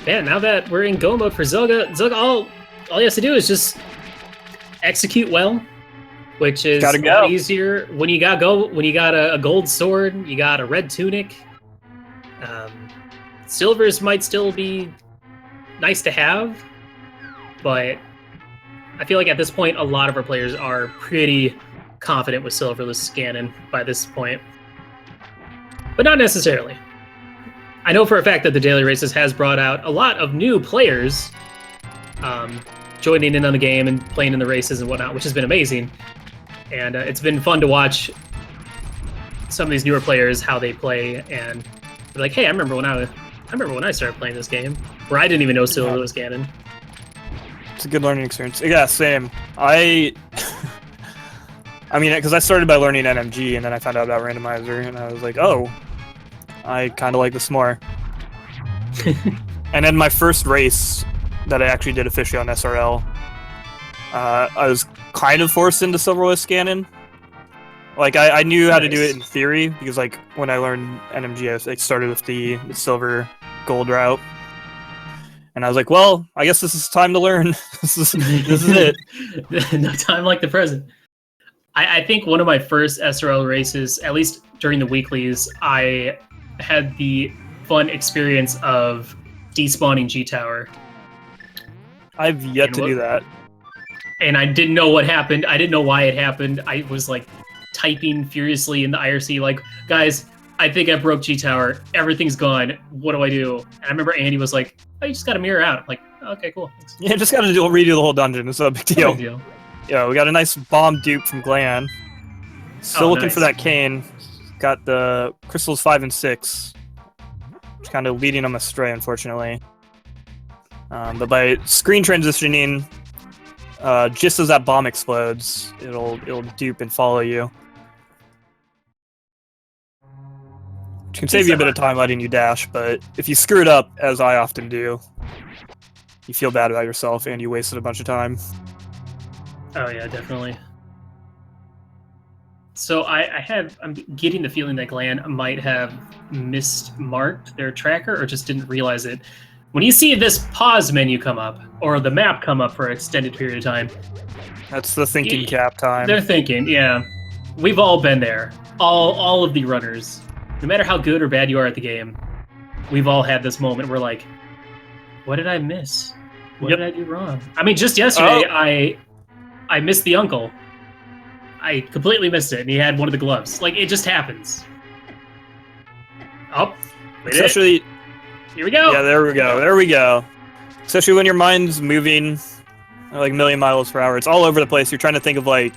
Man, now that we're in go mode for Zelga, all he has to do is just execute well, which is a lot easier when you got a gold sword, you got a red tunic. Silvers might still be nice to have, but I feel like at this point, a lot of our players are pretty confident with silverless Ganon by this point, but not necessarily. I know for a fact that the Daily Races has brought out a lot of new players joining in on the game and playing in the races and whatnot, which has been amazing. And it's been fun to watch some of these newer players, how they play, and they're like, hey, I remember when I started playing this game, where I didn't even know Silver was Ganon. It's a good learning experience. Yeah, same. I mean, because I started by learning NMG, and then I found out about Randomizer, and I was like, oh, I kind of like this more. And then my first race that I actually did officially on SRL, I was kind of forced into Silverless Ganon. Like, I knew how to do it in theory, because, like, when I learned NMG, I started with the silver gold route. And I was like, well, I guess this is time to learn. this is it. No time like the present. I think one of my first SRL races, at least during the weeklies, I had the fun experience of despawning G-Tower. I've yet to do that. And I didn't know what happened. I didn't know why it happened. I was, like, typing furiously in the IRC, like, guys, I think I broke G-Tower. Everything's gone. What do I do? And I remember Andy was like, oh, you just gotta mirror out. I'm like, okay, cool. Thanks. Yeah, just gotta redo the whole dungeon. It's no big deal. No big deal. Yeah, we got a nice bomb dupe from Glan. Still looking for that cane. Got the crystals 5 and 6. Which kind of leading them astray, unfortunately. But by screen transitioning, just as that bomb explodes, it'll dupe and follow you. Which can save you a bit of time letting you dash, but if you screw it up, as I often do, you feel bad about yourself and you wasted a bunch of time. Oh yeah, definitely. So I'm getting the feeling that Glan might have mismarked their tracker or just didn't realize it. When you see this pause menu come up, or the map come up for an extended period of time, that's the thinking cap time. They're thinking, yeah. We've all been there. All of the runners. No matter how good or bad you are at the game, we've all had this moment where, like, what did I miss? What did I do wrong? I mean, just yesterday, I missed the uncle. I completely missed it, and he had one of the gloves. Like, it just happens. Oh, especially. Here we go. Yeah, there we go. Especially when your mind's moving like a million miles per hour. It's all over the place. You're trying to think of like,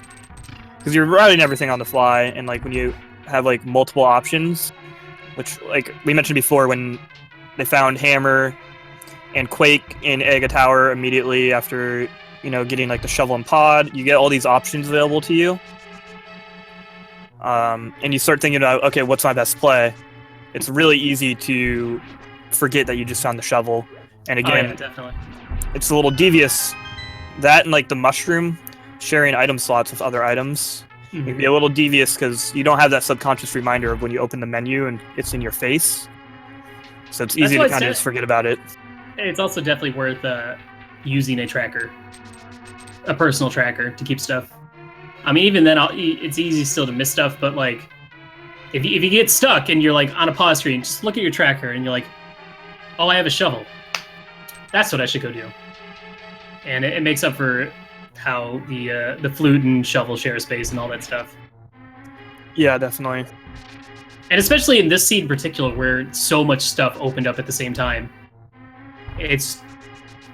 because you're writing everything on the fly, and like when you have like multiple options, which like we mentioned before, when they found Hammer and Quake in Ega Tower immediately after, you know, getting like the shovel and pod, you get all these options available to you. And you start thinking about, okay, what's my best play? It's really easy to forget that you just found the shovel. And again, definitely. It's a little devious. That and like the mushroom, sharing item slots with other items, can be a little devious because you don't have that subconscious reminder of when you open the menu and it's in your face. So it's easy to kind of just forget about it. It's also definitely worth using a tracker, a personal tracker, to keep stuff. I mean, even then, it's easy still to miss stuff, but like, if you get stuck and you're like on a pause screen, just look at your tracker and you're like, oh, I have a shovel. That's what I should go do. And it makes up for how the flute and shovel share space and all that stuff. Yeah, definitely. And especially in this seed in particular, where so much stuff opened up at the same time, it's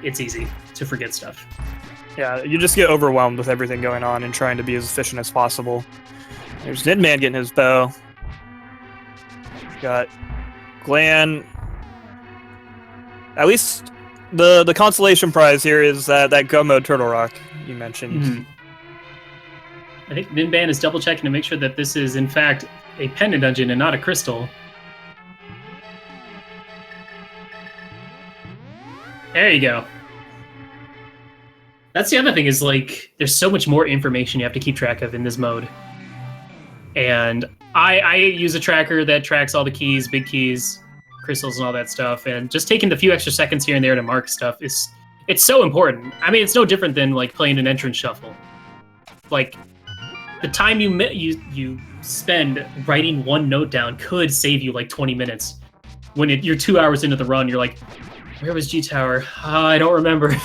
easy to forget stuff. Yeah, you just get overwhelmed with everything going on and trying to be as efficient as possible. There's Ninban getting his bow. Got Glan. At least the consolation prize here is that Go Mode Turtle Rock you mentioned. I think Ninban is double checking to make sure that this is in fact a pendant dungeon and not a crystal. There you go. That's the other thing, is like there's so much more information you have to keep track of in this mode. And I use a tracker that tracks all the keys, big keys, crystals and all that stuff, and just taking the few extra seconds here and there to mark stuff it's so important. I mean, it's no different than like playing an entrance shuffle. Like the time you spend writing one note down could save you like 20 minutes. When you're 2 hours into the run, you're like, where was G Tower? I don't remember.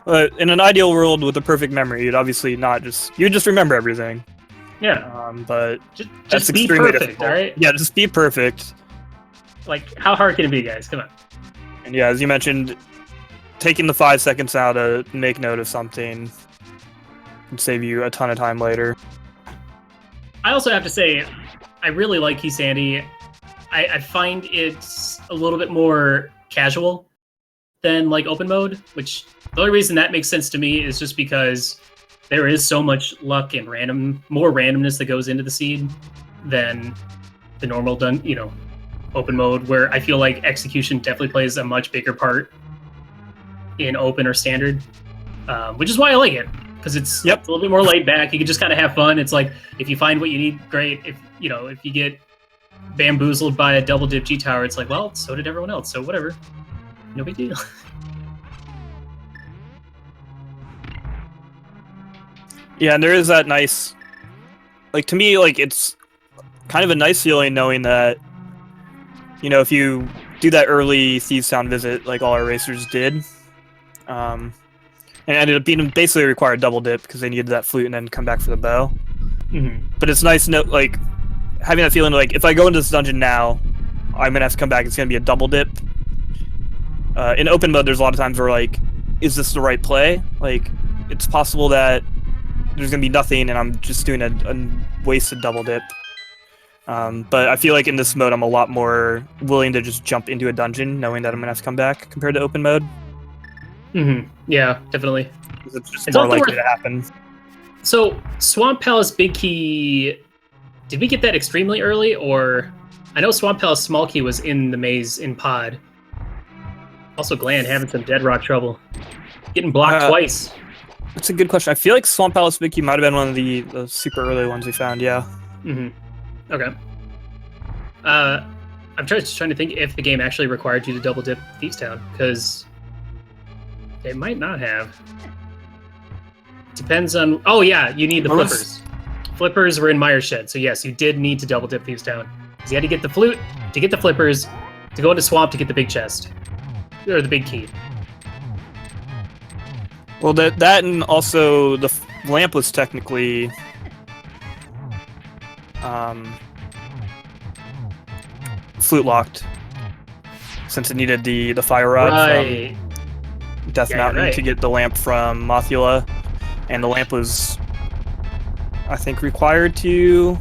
In an ideal world with a perfect memory, you'd obviously you'd just remember everything. Yeah. But just be perfect, difficult. All right? Yeah, just be perfect. Like, how hard can it be, guys? Come on. And yeah, as you mentioned, taking the 5 seconds out to make note of something can save you a ton of time later. I also have to say, I really like Keysanity. I find it's a little bit more casual than like open mode, which the only reason that makes sense to me is just because there is so much luck and more randomness that goes into the seed than the normal open mode, where I feel like execution definitely plays a much bigger part in open or standard, which is why I like it, because it's a little bit more laid back. You can just kind of have fun. It's like, if you find what you need, great. If you get bamboozled by a double dip G Tower, it's like, well, so did everyone else, so whatever. No big deal. Yeah, and there is that nice, like, to me, like, it's kind of a nice feeling knowing that, if you do that early Thieves Town visit, like all our racers did, and it ended up being basically required double dip because they needed that flute and then come back for the bow. But it's nice to know, like, having that feeling, like, if I go into this dungeon now, I'm gonna have to come back, it's gonna be a double dip. In open mode, there's a lot of times where, like, is this the right play? Like, it's possible that there's gonna be nothing and I'm just doing a wasted double dip. But I feel like in this mode, I'm a lot more willing to just jump into a dungeon knowing that I'm gonna have to come back compared to open mode. Yeah, definitely. It's just more likely to happen. So, Swamp Palace Big Key, did we get that extremely early, or... I know Swamp Palace Small Key was in the maze in Pod. Also, Glan having some dead rock trouble. Getting blocked twice. That's a good question. I feel like Swamp Palace Big Key might have been one of the super early ones we found, yeah. Okay. I'm just trying to think if the game actually required you to double dip Thieves Town, because it might not have. Depends on... Oh yeah, you need the flippers. Flippers were in Meyer's Shed, so yes, you did need to double dip Thieves Town. Because you had to get the flute, to get the flippers, to go into Swamp to get the big chest. Or the big key. Well, that and also the lamp was technically... flute locked, since it needed the fire rod from Death Yeah, you're Mountain right. to get the lamp from Mothula, and the lamp was, I think, required to.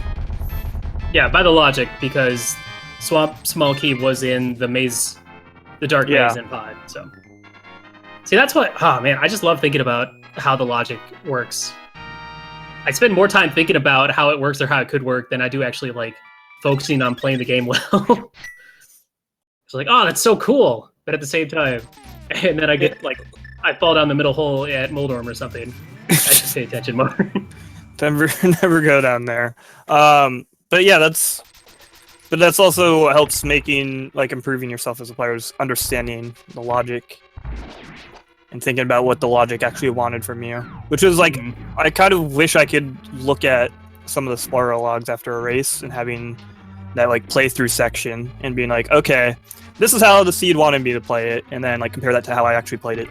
Yeah, by the logic, because Swamp Small Key was in the maze, the dark Yeah. maze in 5. So, see, that's what. Oh man, I just love thinking about how the logic works. I spend more time thinking about how it works or how it could work than I do actually like focusing on playing the game well. It's like, oh, that's so cool, but at the same time, and then I get like, I fall down the middle hole at Moldorm or something. I should pay attention more. Never go down there. But yeah, that's also what helps making, like, improving yourself as a player, is understanding the logic and thinking about what the logic actually wanted from you. Which is like, I kind of wish I could look at some of the spoiler logs after a race and having that like playthrough section and being like, okay, this is how the seed wanted me to play it, and then like compare that to how I actually played it.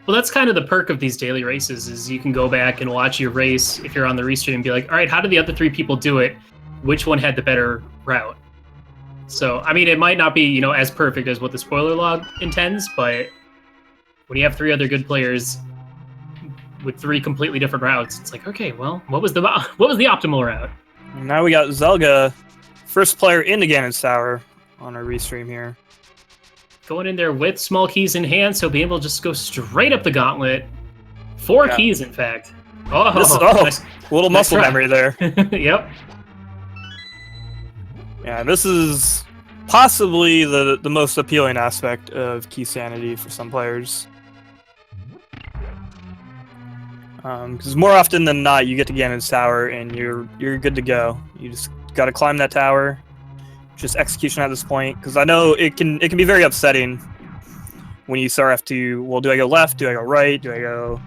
Well, that's kind of the perk of these daily races, is you can go back and watch your race if you're on the restream and be like, all right, how did the other 3 people do it? Which one had the better route? So, I mean, it might not be, you know, as perfect as what the spoiler log intends, but when you have 3 other good players with 3 completely different routes, it's like, okay, well, what was the optimal route? Now we got Zelga, first player into Ganon's Tower on our restream here. Going in there with small keys in hand, so being able to just go straight up the gauntlet. 4 keys, in fact. Oh, nice, little muscle memory there. Yep. Yeah, this is possibly the most appealing aspect of Keysanity for some players. Because more often than not, you get to Ganon's Tower and you're good to go. You just got to climb that tower. Just execution at this point, because I know it can be very upsetting when you start have to. Well, do I go left? Do I go right? Do I go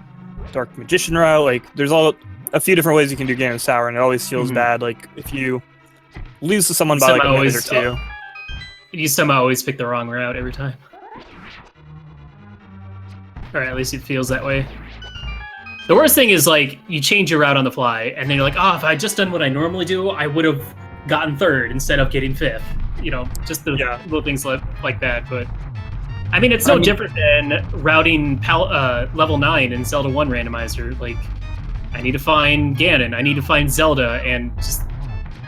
Dark Magician route? Like, there's a few different ways you can do Ganon's Tower, and it always feels bad. Like if you lose to someone by like a minute or 2. You somehow always pick the wrong route every time. Or at least it feels that way. The worst thing is, like, you change your route on the fly, and then you're like, oh, if I had just done what I normally do, I would have gotten 3rd instead of getting 5th. You know, just the little things like that. But, I mean, it's no different than routing level 9 in Zelda 1 Randomizer. Like, I need to find Ganon, I need to find Zelda, and just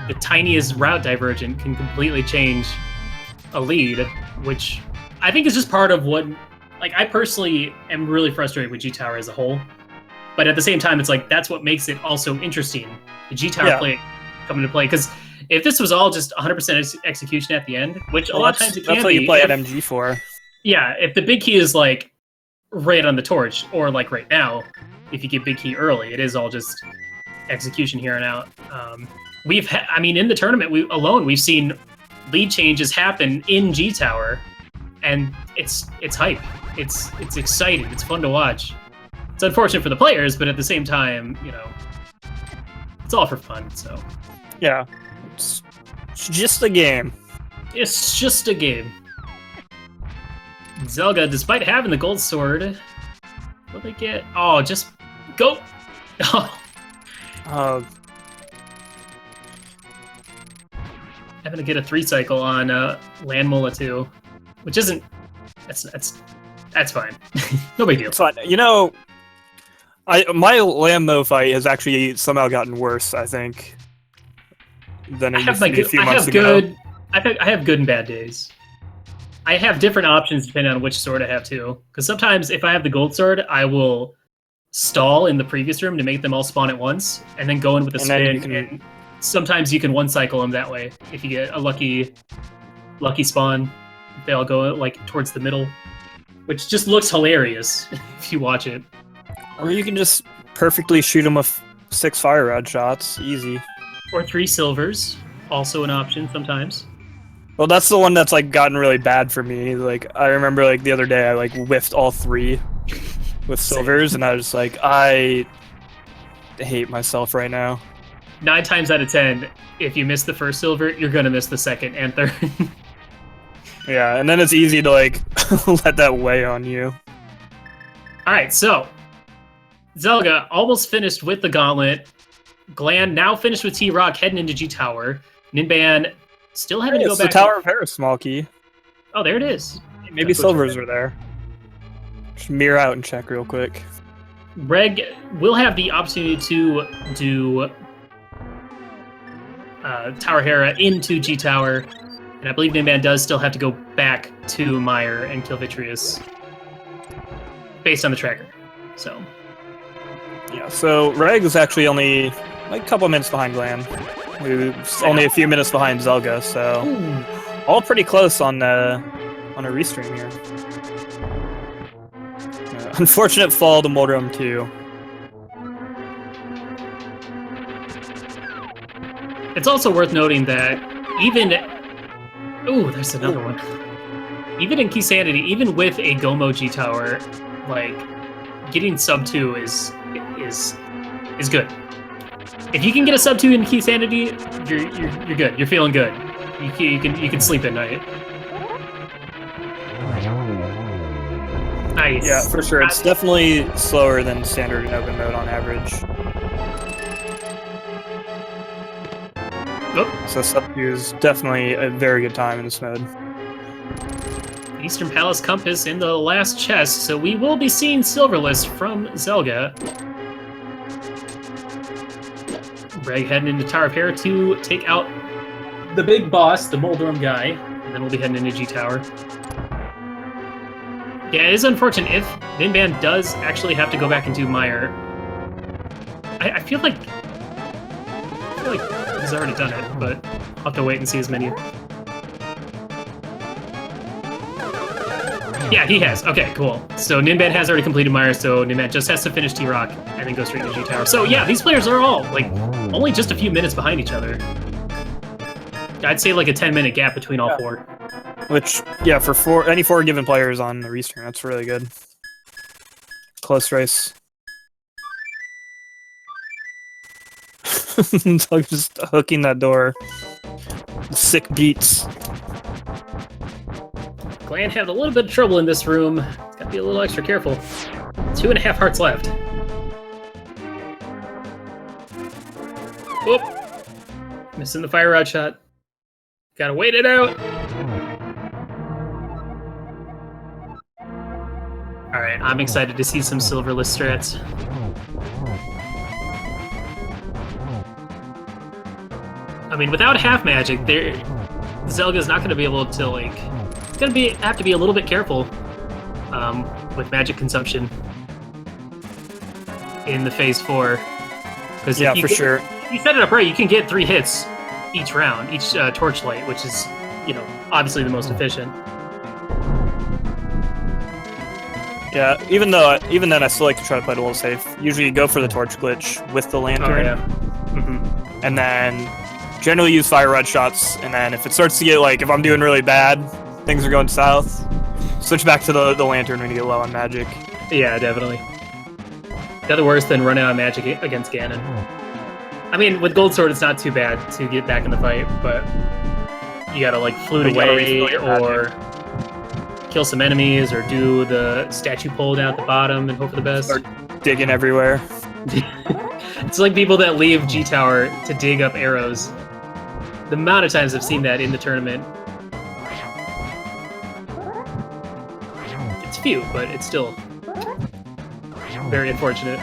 the tiniest route divergent can completely change a lead, which I think is just part of what, like, I personally am really frustrated with G-Tower as a whole. But at the same time, it's like, that's what makes it also interesting. The G-Tower play coming to play. Because if this was all just 100% execution at the end, which a lot of times it can be. That's what you play at MG for. Yeah, if the big key is, like, right on the torch, or, like, right now, if you get big key early, it is all just execution here and out. I mean, in the tournament we've seen lead changes happen in G-Tower, and it's hype. It's exciting. It's fun to watch. It's unfortunate for the players, but at the same time, you know, it's all for fun, so. Yeah, it's just a game. It's just a game. Zelga, despite having the gold sword, will they get? Oh, just go! Oh. I'm gonna get a 3 cycle on Land Mola 2, which isn't. That's fine. No big deal. It's fine. You know, my Lambo fight has actually somehow gotten worse, I think, than it used to be a few months ago. I have good and bad days. I have different options depending on which sword I have too. Because sometimes if I have the gold sword, I will stall in the previous room to make them all spawn at once, and then go in with a spin. And sometimes you can 1 cycle them that way if you get a lucky spawn. They all go like towards the middle, which just looks hilarious if you watch it. Or you can just perfectly shoot them with 6 fire rod shots, easy. Or 3 silvers, also an option sometimes. Well, that's the one that's like gotten really bad for me. Like, I remember like the other day I like whiffed all 3 with silvers, and I was like, I hate myself right now. 9 times out of 10, if you miss the first silver, you're gonna miss the second and third. Yeah, and then it's easy to like let that weigh on you. All right, so Zelga almost finished with the gauntlet. Glan now finished with T-Rock, heading into G-Tower. Ninban still having to go back. It's the Tower of Paris, small key. Oh, there it is. Maybe silvers are there. Just mirror out and check real quick. Reg will have the opportunity to do Tower Hera into G Tower, and I believe Ninban does still have to go back to Meyer and kill Vitreous, based on the tracker. So yeah, so Reg is actually only like a couple minutes behind Glan. We're only a few minutes behind Zelga, so all pretty close on a restream here. Unfortunate fall to Moldrum 2. It's also worth noting that even... Ooh, there's another one. Even in Keysanity, even with a Gomo G Tower, like, getting sub 2 is good. If you can get a sub 2 in Keysanity, you're good. You're feeling good. You can sleep at night. Nice. Yeah, for sure. It's definitely slower than standard in open mode on average. Oh. So sub 2 is definitely a very good time in this mode. Eastern Palace Compass in the last chest, so we will be seeing Silverless from Zelga. Reg heading into Tower of Hera to take out the big boss, the Moldrum guy, and then we'll be heading into G Tower. Yeah, it is unfortunate if Ninban does actually have to go back into Meyer. I feel like he's already done it, but I'll have to wait and see his menu. Yeah, he has. Okay, cool. So Ninban has already completed Meyer, so Ninban just has to finish T-Rock and then go straight to G Tower. So yeah, these players are all, like, only just a few minutes behind each other. I'd say like a 10-minute gap between all four. Which, yeah, for any 4 given players on the restream, that's really good. Close race. Doug just hooking that door. Sick beats. Glan had a little bit of trouble in this room. It's got to be a little extra careful. 2.5 hearts left. Whoop! Missing the fire rod shot. Gotta wait it out. Alright, I'm excited to see some Silverless strats. I mean, without half magic, Zelga's not going to be able to, like... It's going to have to be a little bit careful with magic consumption in the Phase 4. Yeah, for sure. If you set it up right, you can get 3 hits each round, each torchlight, which is, you know, obviously the most efficient. Yeah, even then, I still like to try to play it a little safe. Usually, you go for the torch glitch with the lantern, oh, yeah. And then generally use fire rod shots. And then if it starts to get like, if I'm doing really bad, things are going south, switch back to the lantern when you get low on magic. Yeah, definitely. Nothing worse than running out of magic against Ganon. I mean, with Gold Sword, it's not too bad to get back in the fight, but you gotta like flute away or kill some enemies, or do the statue pull down at the bottom and hope for the best. Start digging everywhere. It's like people that leave G Tower to dig up arrows. The amount of times I've seen that in the tournament. It's few, but it's still very unfortunate.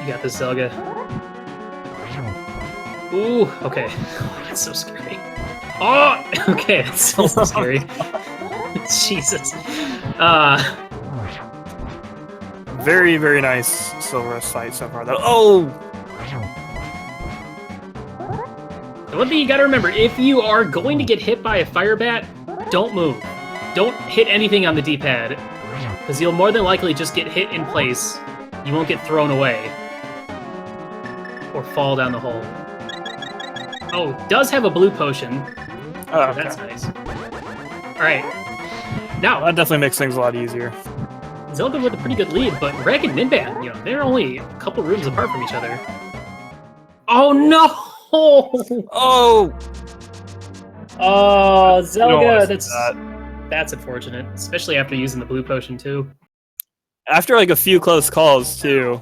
You got this, Zelga. Ooh, okay. That's so scary. Oh, okay, that's so scary. Jesus. Very, very nice Silverless fight so far, though. Oh! The one thing you gotta remember, if you are going to get hit by a fire bat, don't move. Don't hit anything on the D-pad, because you'll more than likely just get hit in place. You won't get thrown away. Or fall down the hole. Oh, does have a blue potion. Oh, okay. That's nice. Alright. Now, that definitely makes things a lot easier. Zelda with a pretty good lead, but Reg and Ninban, you know, they're only a couple rooms apart from each other. Oh no! Oh! Oh, Zelda, that. That's unfortunate, especially after using the blue potion too. After like a few close calls too.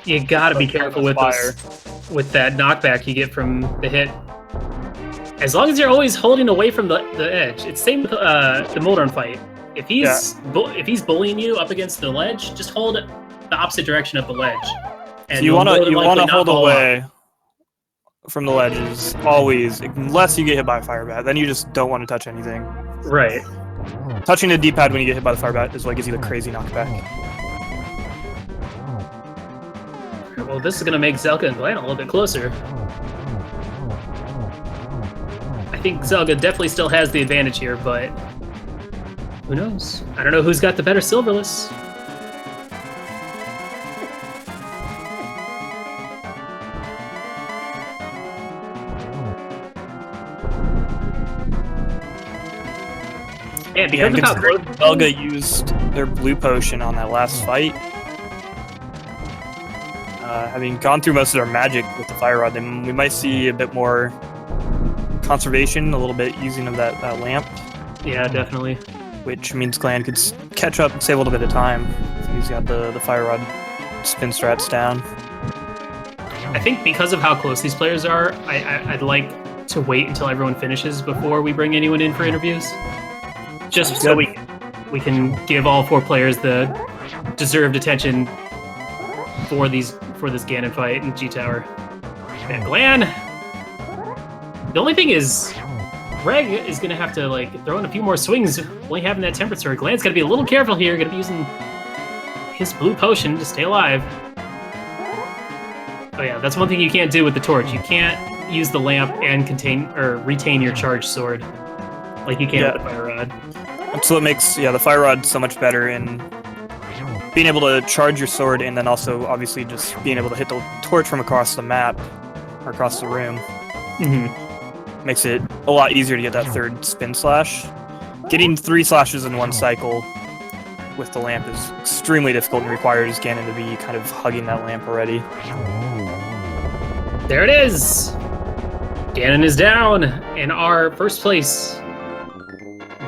You gotta be careful with fire. with that knockback you get from the hit. As long as you're always holding away from the edge. It's same with the Moldorm fight. If he's if he's bullying you up against the ledge, just hold the opposite direction of the ledge. And so you want to hold away from the ledges always, unless you get hit by a fire bat. Then you just don't want to touch anything. Right. Touching the D-pad when you get hit by the fire bat is what gives you the crazy knockback. Well, this is going to make Zelga and Glan a little bit closer. I think Zelga definitely still has the advantage here, but who knows? I don't know who's got the better Silverless. And because of how Zelga used their blue potion on that last fight, having gone through most of their magic with the fire rod, then we might see a bit more conservation, a little bit using of that lamp. Yeah, definitely. Which means Glan could catch up and save a little bit of time if he's got the fire rod spin strats down. I think because of how close these players are, I'd like to wait until everyone finishes before we bring anyone in for interviews. Just so we can give all 4 players the deserved attention for this Ganon fight in G Tower. Yeah, Glan. The only thing is, Greg is gonna have to throw in a few more swings. Only having that temperate sword. Glan's gotta be a little careful here. Gonna be using his blue potion to stay alive. Oh yeah, that's one thing you can't do with the torch. You can't use the lamp and retain your charged sword like you can with the fire rod. That's what makes the fire rod so much better in being able to charge your sword, and then also obviously just being able to hit the torch from across the map or across the room. Mm-hmm. Makes it a lot easier to get that third spin slash. Getting 3 slashes in one cycle with the lamp is extremely difficult and requires Ganon to be kind of hugging that lamp already. There it is! Ganon is down, and our first place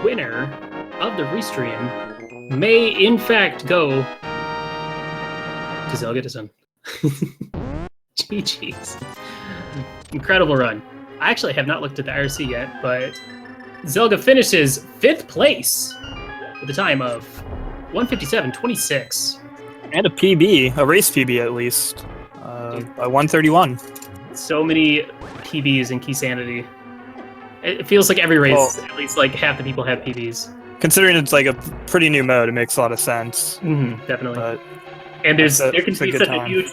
winner of the restream may in fact go to zelgadissan. GG's. Incredible run. I actually have not looked at the IRC yet, but Zelga finishes 5th place with a time of 1:57.26. And a PB, a race PB at least, by 1:31. So many PBs in Keysanity. It feels like every race, at least half the people have PBs. Considering it's a pretty new mode, it makes a lot of sense. Mm-hmm, definitely. But and there can be such time. a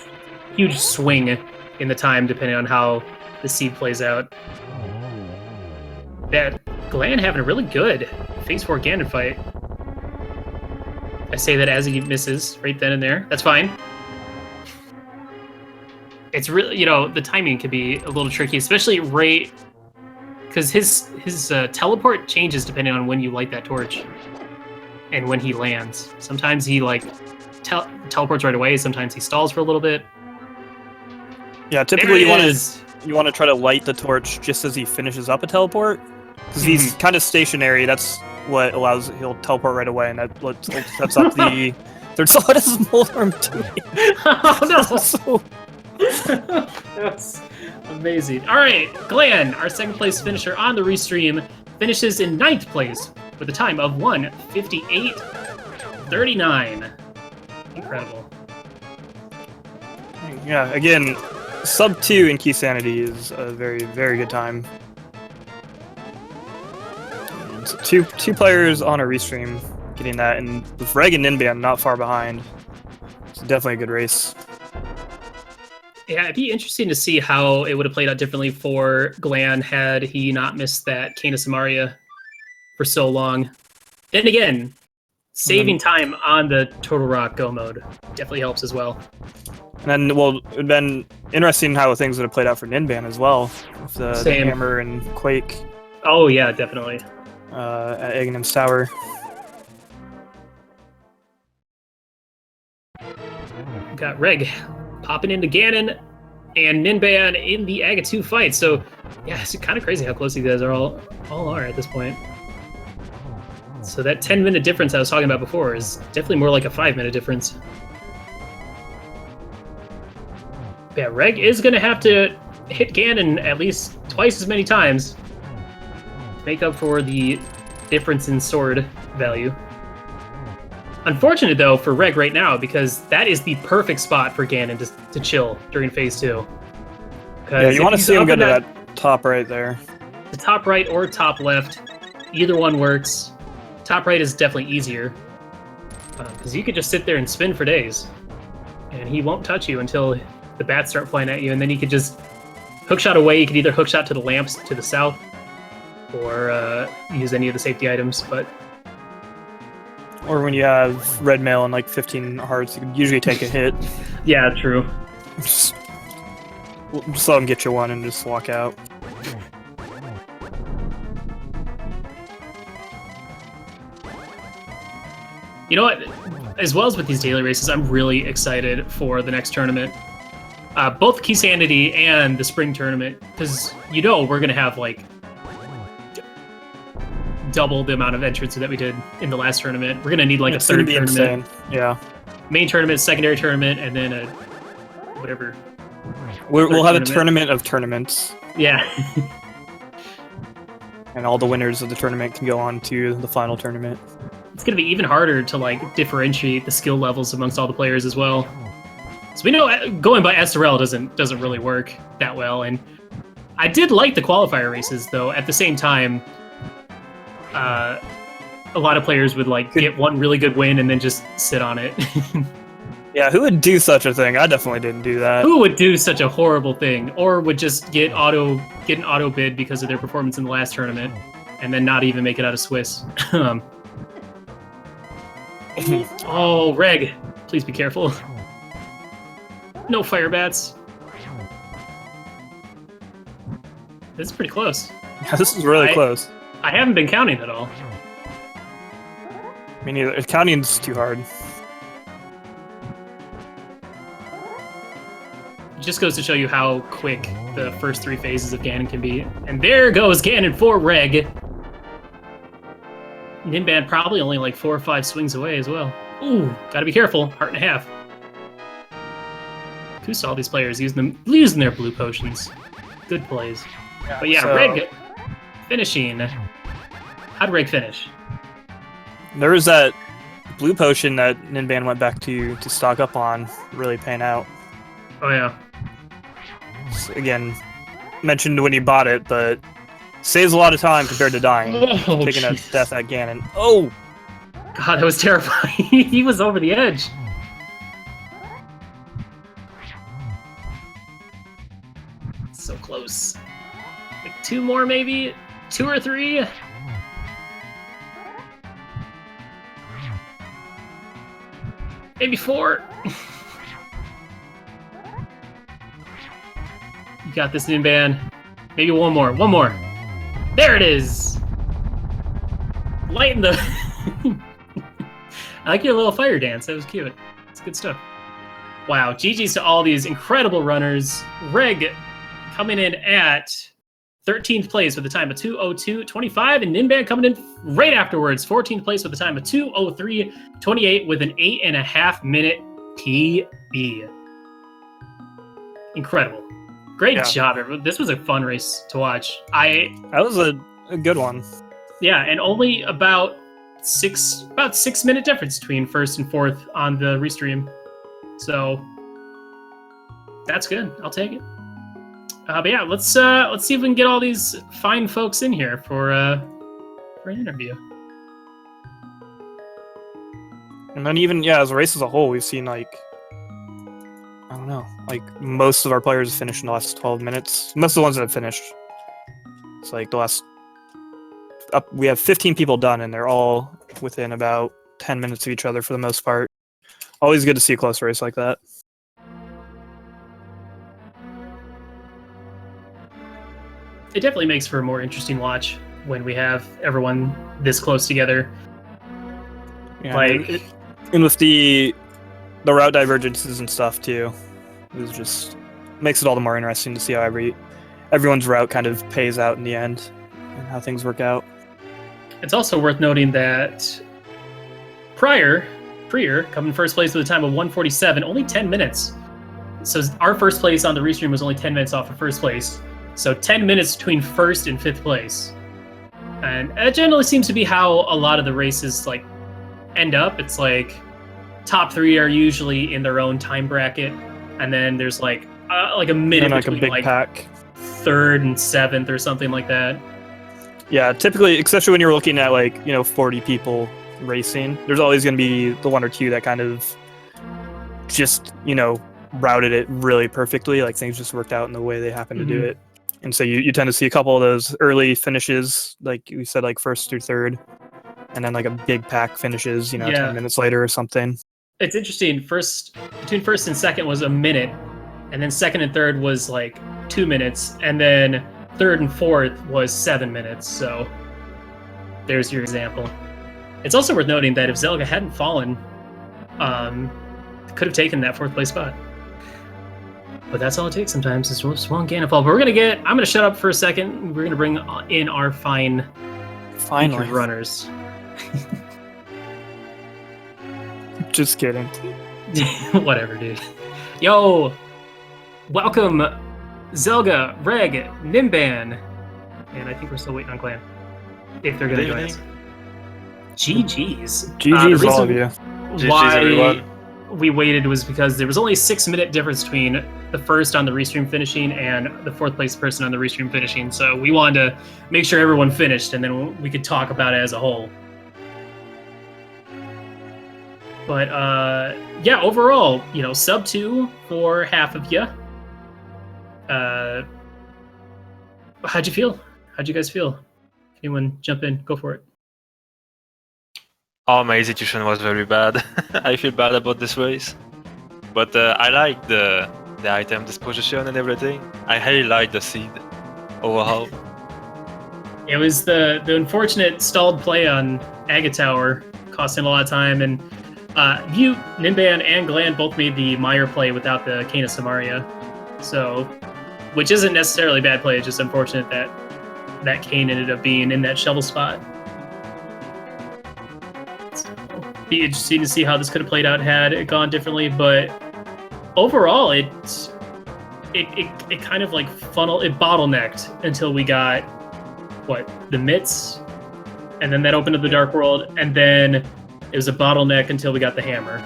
huge swing in the time depending on how the seed plays out. That Glan having a really good Phase 4 Ganon fight. I say that as he misses right then and there. That's fine. It's really, the timing can be a little tricky, especially right because his teleport changes depending on when you light that torch and when he lands. Sometimes he teleports right away. Sometimes he stalls for a little bit. Yeah, typically you want to try to light the torch just as he finishes up a teleport, because he's kind of stationary. That's what he'll teleport right away, and that sets up the third slot. What is Moldorm doing? Oh no! That's amazing. All right, Glan, our 2nd place finisher on the restream, finishes in 9th place with a time of 1:58.39. Incredible. Yeah, again, sub 2 in Keysanity is a very, very good time. And so two players on a restream getting that, and with Reg and Ninban not far behind. It's definitely a good race. Yeah, it'd be interesting to see how it would have played out differently for Glan had he not missed that Cane of Samaria for so long. Then again, saving time on the Total Rock Go mode definitely helps as well. And then, it would have been interesting how things would have played out for Ninban as well, with the Hammer and Quake. Oh yeah, definitely. At Aghanim's Tower. Got Reg popping into Ganon and Ninban in the Aga 2 fight. So yeah, it's kind of crazy how close these guys are all are at this point. So that 10-minute difference I was talking about before is definitely more like a 5-minute difference. Yeah, Reg is going to have to hit Ganon at least twice as many times make up for the difference in sword value. Unfortunate, though, for Reg right now, because that is the perfect spot for Ganon to chill during Phase 2. Yeah, you want to see him go to that top right there. The top right or top left, either one works. Top right is definitely easier, because you could just sit there and spin for days, and he won't touch you until the bats start flying at you, and then you could just hookshot away. You could either hookshot to the lamps to the south, or use any of the safety items, but... Or when you have red mail and like 15 hearts, you can usually take a hit. Yeah, true. Just let him get you one and just walk out. You know what? As well as with these daily races, I'm really excited for the next tournament. Both Keysanity and the spring tournament, because we're going to have like double the amount of entrants that we did in the last tournament. We're going to need like a third tournament. Insane. Yeah. Main tournament, secondary tournament, and then a whatever. We'll have a tournament of tournaments. Yeah. And all the winners of the tournament can go on to the final tournament. It's going to be even harder to like differentiate the skill levels amongst all the players as well. So we know going by SRL doesn't really work that well, and I did like the qualifier races though. At the same time, a lot of players would like get one really good win and then just sit on it. Yeah, who would do such a thing? I definitely didn't do that. Who would do such a horrible thing, or would just get an auto bid because of their performance in the last tournament, and then not even make it out of Swiss? Oh, Reg, please be careful. No fire bats. This is pretty close. Yeah, this is really close. I haven't been counting at all. Me neither. Counting's too hard. It just goes to show you how quick the first three phases of Ganon can be. And there goes Ganon for Reg. Ninban probably only like 4 or 5 swings away as well. Ooh, gotta be careful. Heart and a half. Who saw these players using their blue potions? Good plays. Yeah, but yeah, so... Reg finishing. How'd Reg finish? There was that blue potion that Ninban went back to stock up on, really paying out. Oh yeah. Again, mentioned when he bought it, but saves a lot of time compared to dying. Oh, taking a death at Ganon. Oh! God, that was terrifying. He was over the edge. So close. Like 2 more, maybe? 2 or 3? Maybe 4? You got this, Ninban. Maybe one more. One more. There it is! Light in the... I like your little fire dance. That was cute. It's good stuff. Wow. GG's to all these incredible runners. Reg coming in at 13th place with a time of 2:02.25, and Ninban coming in right afterwards, 14th place with a time of 2:03.28 with an 8.5 minute PB. Incredible. Great job, everyone. This was a fun race to watch. That was a good one. Yeah, and only about 6 minute difference between first and fourth on the restream. So that's good. I'll take it. But yeah, let's see if we can get all these fine folks in here for an interview. And then even as a race as a whole, we've seen like I don't know, like most of our players finished in the last 12 minutes. Most of the ones that have finished. It's like the last we have 15 people done, and they're all within about 10 minutes of each other for the most part. Always good to see a close race like that. It definitely makes for a more interesting watch when we have everyone this close together. Yeah, and with the route divergences and stuff too, it just makes it all the more interesting to see how everyone's route kind of pays out in the end and how things work out. It's also worth noting that Prior coming first place with a time of 1:47, only 10 minutes. So our first place on the restream was only 10 minutes off of first place. So 10 minutes between first and fifth place. And it generally seems to be how a lot of the races like end up. It's like top 3 are usually in their own time bracket, and then there's like a minute like between a big like pack. 3rd and 7th or something like that. Yeah, typically, especially when you're looking at like 40 people racing, there's always going to be the 1 or 2 that kind of just routed it really perfectly. Like things just worked out in the way they happened to do it. And so you tend to see a couple of those early finishes, like we said, like 1st through 3rd, and then like a big pack finishes, 10 minutes later or something. It's interesting. Between 1st and 2nd was a minute, and then 2nd and 3rd was like 2 minutes, and then 3rd and 4th was 7 minutes. So there's your example. It's also worth noting that if Zelga hadn't fallen, could have taken that 4th place spot. But that's all it takes sometimes is just one Ganon fall. But I'm gonna shut up for a second. We're gonna bring in our finally runners. Just kidding. Whatever, dude. Yo, welcome, Zelga, Reg, Ninban, and I think we're still waiting on Glan. If they're gonna join us. GG's. GG's all of you. GG's everyone. We waited was because there was only a 6-minute difference between the first on the restream finishing and the 4th place person on the restream finishing. So we wanted to make sure everyone finished, and then we could talk about it as a whole. But yeah, overall, sub 2 for half of you. How'd you feel? How'd you guys feel? Anyone jump in? Go for it. Oh, my execution was very bad. I feel bad about this race. But I like the item disposition and everything. I really like the seed overall. It was the unfortunate stalled play on Aga Tower, costing a lot of time. And you, Ninban, and Glan both made the Meyer play without the Kana Samaria. So, which isn't necessarily a bad play, it's just unfortunate that Kane ended up being in that shovel spot. Be interesting to see how this could have played out had it gone differently, but overall it kind of like bottlenecked until we got the mitts, and then that opened up the Dark World, and then it was a bottleneck until we got the hammer,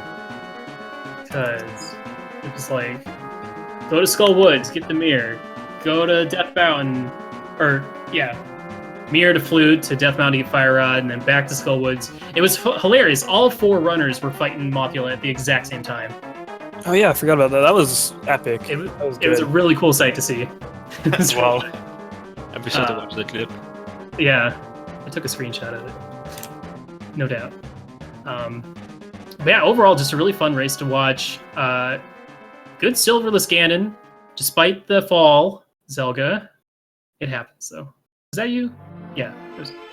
because it was like, go to Skull Woods, get the mirror, go to Death Mountain, mirror to Flute to Death Mountain, get Fire Rod, and then back to Skull Woods. It was hilarious. All 4 runners were fighting Mothula at the exact same time. Oh yeah, I forgot about that. That was epic. It was a really cool sight to see. Wow. I'd be sure to watch that clip. Yeah, I took a screenshot of it. No doubt. But yeah, overall, just a really fun race to watch. Good silverless Ganon, despite the fall, Zelga. It happens, though. Is that you? Yeah.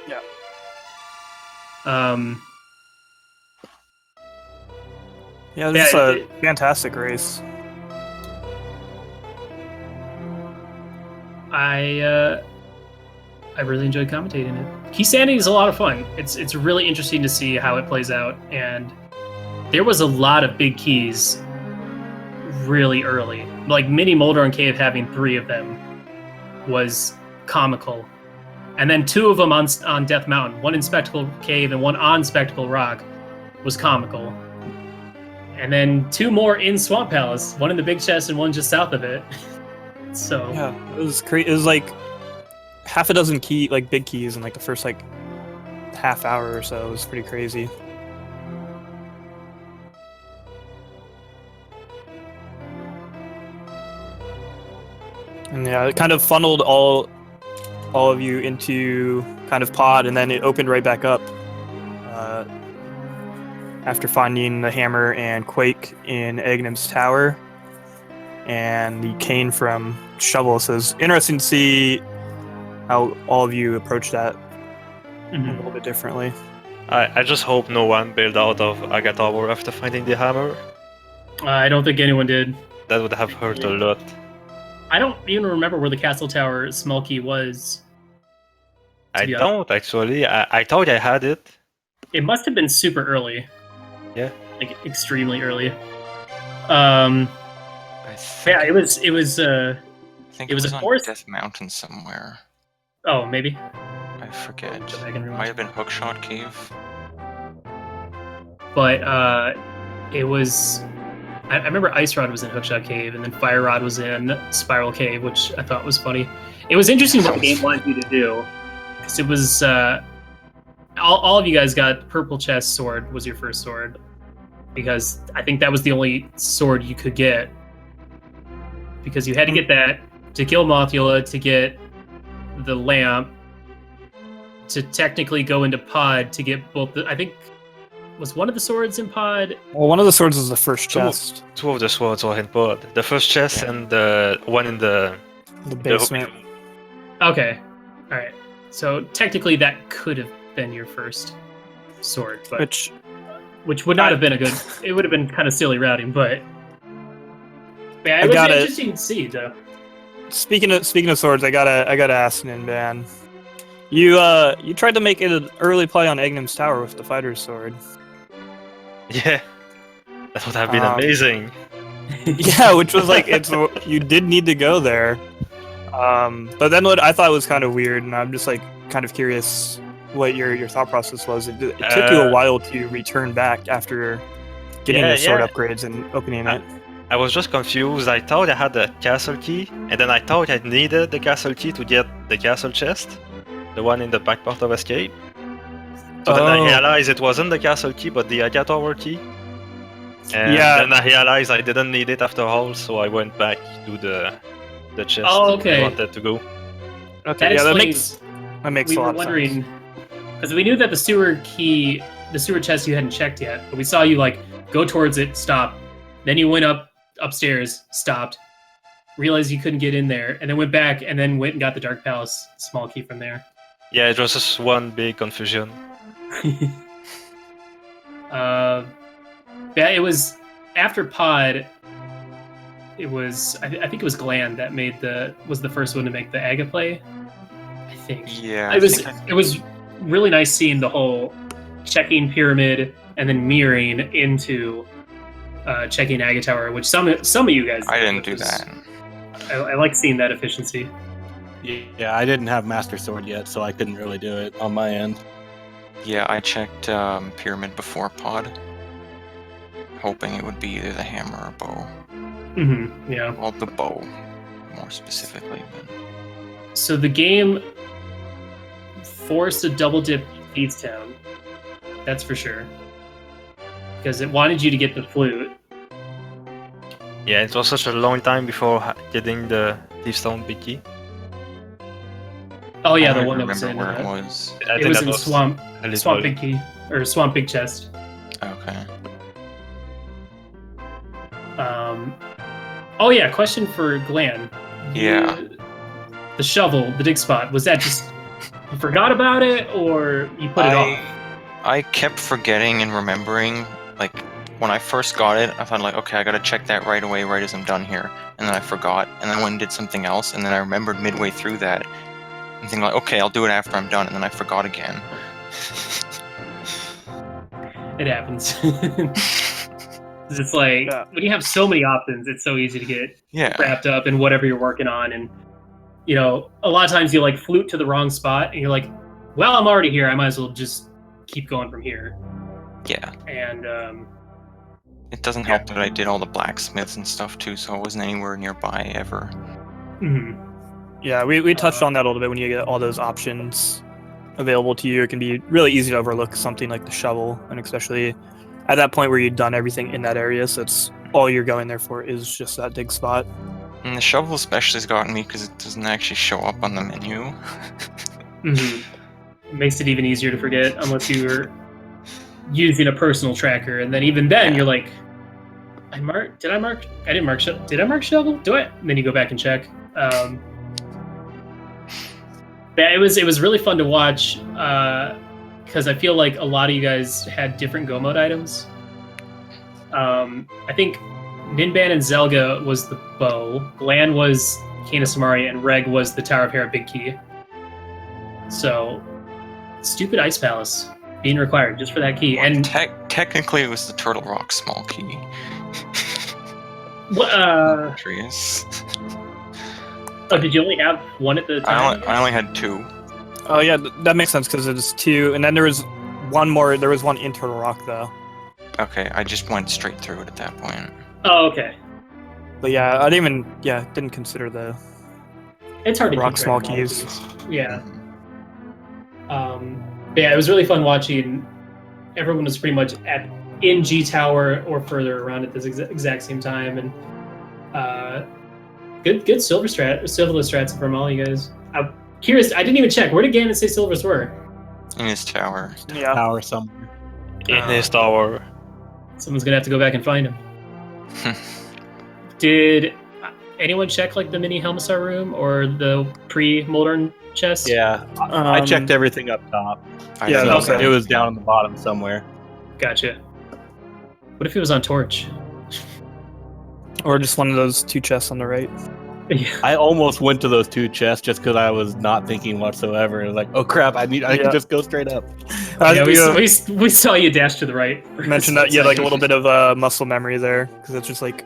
Yeah. Yeah, this is a fantastic race. I really enjoyed commentating it. Keysanity is a lot of fun. It's really interesting to see how it plays out, and there was a lot of big keys really early. Like Mini Moldorn Cave having 3 of them was comical. And then 2 of them on Death Mountain, 1 in Spectacle Cave and 1 on Spectacle Rock, was comical. And then 2 more in Swamp Palace, 1 in the big chest and 1 just south of it. So yeah, it was crazy. It was like half a dozen big keys in like the first half hour or so. It was pretty crazy. And yeah, it kind of funneled all of you into kind of pod, and then it opened right back up after finding the hammer and Quake in Agnim's Tower and the cane from Shovel. So it's interesting to see how all of you approach that a little bit differently. I just hope no one bailed out of Aga Tower after finding the hammer. I don't think anyone did. That would have hurt a lot. I don't even remember where the Castle Tower small key was. I don't actually. I thought I had it. It must have been super early. Yeah. Like extremely early. Yeah, it was. I think it was a on forest. Death Mountain somewhere. Oh, maybe. I forget. Go back and rewatch Might have been Hookshot Cave. But it was. I remember Ice Rod was in Hookshot Cave, and then Fire Rod was in Spiral Cave, which I thought was funny. It was interesting what the game wanted you to do, because it was all of you guys got Purple Chest Sword was your first sword, because I think that was the only sword you could get, because you had to get that to kill Mothula, to get the lamp, to technically go into Pod to get both. I think. Was one of the swords in Pod? Well, one of the swords was the first chest. Two of the swords were in Pod. The first chest and the one in the basement. Okay. Alright. So technically that could have been your first sword, but which would not have been a good. It would have been kind of silly routing, but yeah, it was interesting to see though. Speaking of swords, I gotta ask Ninban. You tried to make it an early play on Egnum's Tower with the fighter's sword. Yeah, that would have been amazing. Yeah, which was like you did need to go there. But then what I thought was kind of weird, and I'm just like kind of curious what your thought process was. It took you a while to return back after getting the sword upgrades and opening it. I was just confused. I thought I had the castle key, and then I thought I needed the castle key to get the castle chest, the one in the back part of escape. So then I realized it wasn't the castle key, but the Aga Tower key. And then I realized I didn't need it after all, so I went back to the chest I wanted to go. Okay, that makes a lot of sense. We were wondering, because we knew that the sewer chest you hadn't checked yet, but we saw you like go towards it, stop, then you went upstairs, stopped, realized you couldn't get in there, and then went back, and then went and got the Dark Palace small key from there. Yeah, it was just one big confusion. Yeah, it was after Pod. It was I think it was Glan that was the first one to make the Aga play. I think. Yeah. It was really nice seeing the whole checking pyramid and then mirroring into checking Aga Tower, which some of you guys. I didn't do that. I like seeing that efficiency. Yeah, I didn't have Master Sword yet, so I couldn't really do it on my end. Yeah, I checked Pyramid before Pod, hoping it would be either the hammer or bow. Mm-hmm, yeah. Well, the bow, more specifically. So the game forced a double dip Thieves Town. That's for sure. Because it wanted you to get the flute. Yeah, it was such a long time before getting the Thieves Town big key. Oh yeah, I the don't one that was in. remember where it was. It was in Swamp Big Key or Swamp Big Chest. Okay. Oh yeah, question for Glan. Yeah. The shovel, the dig spot, was that just you forgot about it or you put it off? I kept forgetting and remembering. Like when I first got it, I thought like, okay, I gotta check that right away, right as I'm done here, and then I forgot, and then I went and did something else, and then I remembered midway through that. And think like, okay, I'll do it after I'm done, and then I forgot again. It happens. It's just like when you have so many options, it's so easy to get wrapped up in whatever you're working on, and you know, a lot of times you like flute to the wrong spot, and you're like, well, I'm already here. I might as well just keep going from here. Yeah. And it doesn't help that I did all the blacksmiths and stuff too, so I wasn't anywhere nearby ever. Mm-hmm. Yeah, we touched on that a little bit. When you get all those options available to you, it can be really easy to overlook something like the shovel, and especially at that point where you've done everything in that area, so it's all you're going there for is just that dig spot. And the shovel especially has gotten me because it doesn't actually show up on the menu. Mm-hmm. It makes it even easier to forget unless you're using a personal tracker, and then even then you're like, did I mark shovel? Do it? And then you go back and check. Yeah, it was really fun to watch because I feel like a lot of you guys had different go mode items. I think Ninban and Zelga was the bow, Glan was Kena Samari, and Reg was the Tower of Hera Big Key. So, stupid Ice Palace being required just for that key. Well, and technically, it was the Turtle Rock small key. Oh, did you only have one at the time? I only had two. Oh yeah, that makes sense because it's 2, and then there was one more. There was one internal rock though. Okay, I just went straight through it at that point. Oh, okay. But yeah, I didn't consider the It's hard to rock keep track small of all keys. these. Yeah. Yeah, it was really fun watching. Everyone was pretty much in G Tower or further around at this exact same time, and good silver strats from all you guys. I'm curious. I didn't even check. Where did Ganon say silvers were? In his tower. Yeah. Power somewhere. In his tower. Someone's gonna have to go back and find him. Did anyone check like the mini Helmstar room or the pre-modern chest? Yeah, I checked everything up top. I Yeah, think okay. It was down on the bottom somewhere. Gotcha. What if it was on Torch? Or just one of those 2 chests on the right. Yeah. I almost went to those 2 chests just because I was not thinking whatsoever. It was like, oh crap, I can just go straight up. Yeah, we saw you dash to the right. mentioned that you had like a little bit of muscle memory there because it's just like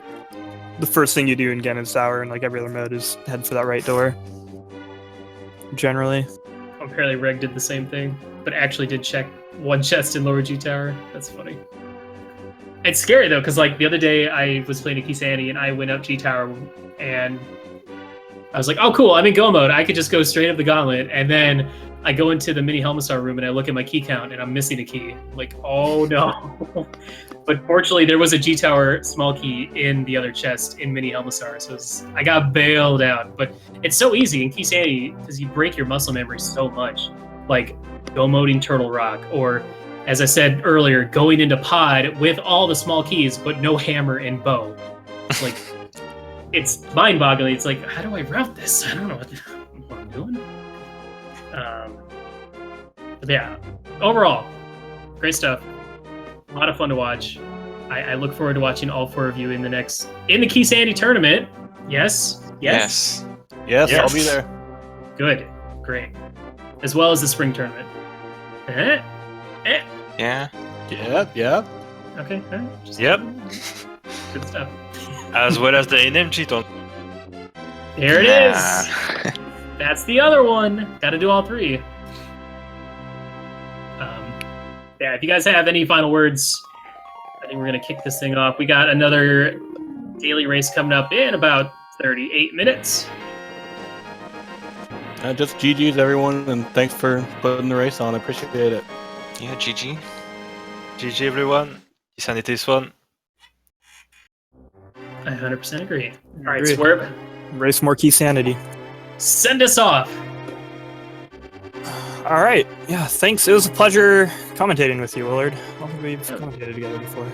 the first thing you do in Ganon's Tower and like every other mode is head for that right door. Generally. Apparently Reg did the same thing, but actually did check one chest in Lower G Tower. That's funny. It's scary though, because like the other day I was playing a Keysanity and I went up G Tower and I was like, oh cool, I'm in go mode. I could just go straight up the gauntlet, and then I go into the mini Helmstar room and I look at my key count and I'm missing a key. I'm like, oh no. But fortunately there was a G Tower small key in the other chest in mini Helmstar, so I got bailed out. But it's so easy in Keysanity because you break your muscle memory so much. Like go moding Turtle Rock, or as I said earlier, going into pod with all the small keys but no hammer and bow. It's like it's mind-boggling. It's like, how do I route this? I don't know what I'm doing. But yeah, overall, great stuff. A lot of fun to watch. I look forward to watching all 4 of you in the Keysanity tournament. Yes. Yes. Yes, I'll be there. Good. Great. As well as the spring tournament. Yeah. Yeah. Okay. All right. Just Yep. good stuff. As well as the NMG tournament. There it Nah. is. That's the other one. Got to do all 3. Yeah, if you guys have any final words, I think we're going to kick this thing off. We got another daily race coming up in about 38 minutes. Just GG's everyone, and thanks for putting the race on. I appreciate it. Yeah, GG. GG everyone. Keysanity is fun. I 100% agree. All right, Agree. Swerve, Race more Keysanity. send us off. All right. Yeah, thanks. It was a pleasure commentating with you, Willard. I don't think we've commentated together before.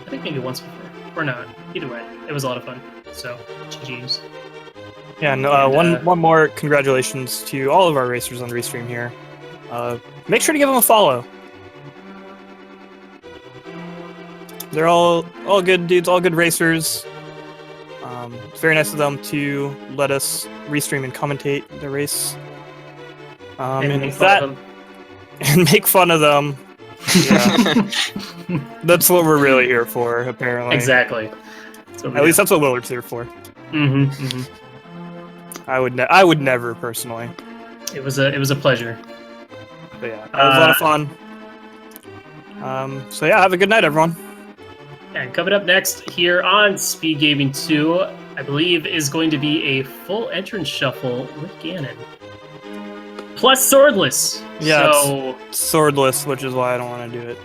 I think maybe once before. Or not. Either way, it was a lot of fun. So, GG's. Yeah, and And, one more congratulations to all of our racers on Restream here. Make sure to give them a follow. They're all good dudes, all good racers. It's very nice of them to let us restream and commentate the race. And make with fun that, of and make fun of them. Yeah, that's what we're really here for, apparently. Exactly. At least that's what Willard's here for. Mm-hmm. I would never personally. It was a pleasure. But yeah, that was a lot of fun. So yeah, have a good night, everyone. And coming up next here on Speed Gaming 2, I believe is going to be a full entrance shuffle with Ganon. Plus swordless. Yeah, So, Swordless, which is why I don't want to do it.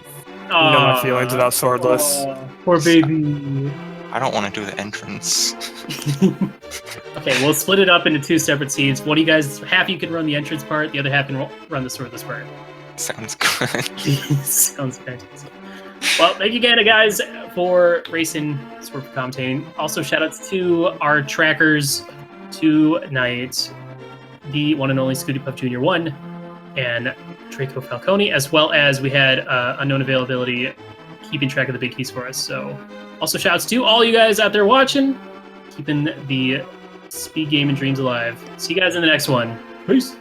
You know my feelings about swordless. Poor baby. I don't want to do the entrance. Okay, we'll split it up into 2 separate scenes. One of you guys, half you can run the entrance part, the other half can run the swordless part. Sounds good. Sounds fantastic. Well, thank you again, guys, for racing, for commentating. Also, shoutouts to our trackers tonight, the one and only Scooty Puff Jr. 1 and Draco Falcone, as well as we had unknown availability keeping track of the big keys for us. So, also shoutouts to all you guys out there watching, keeping the speed game and dreams alive. See you guys in the next one. Peace.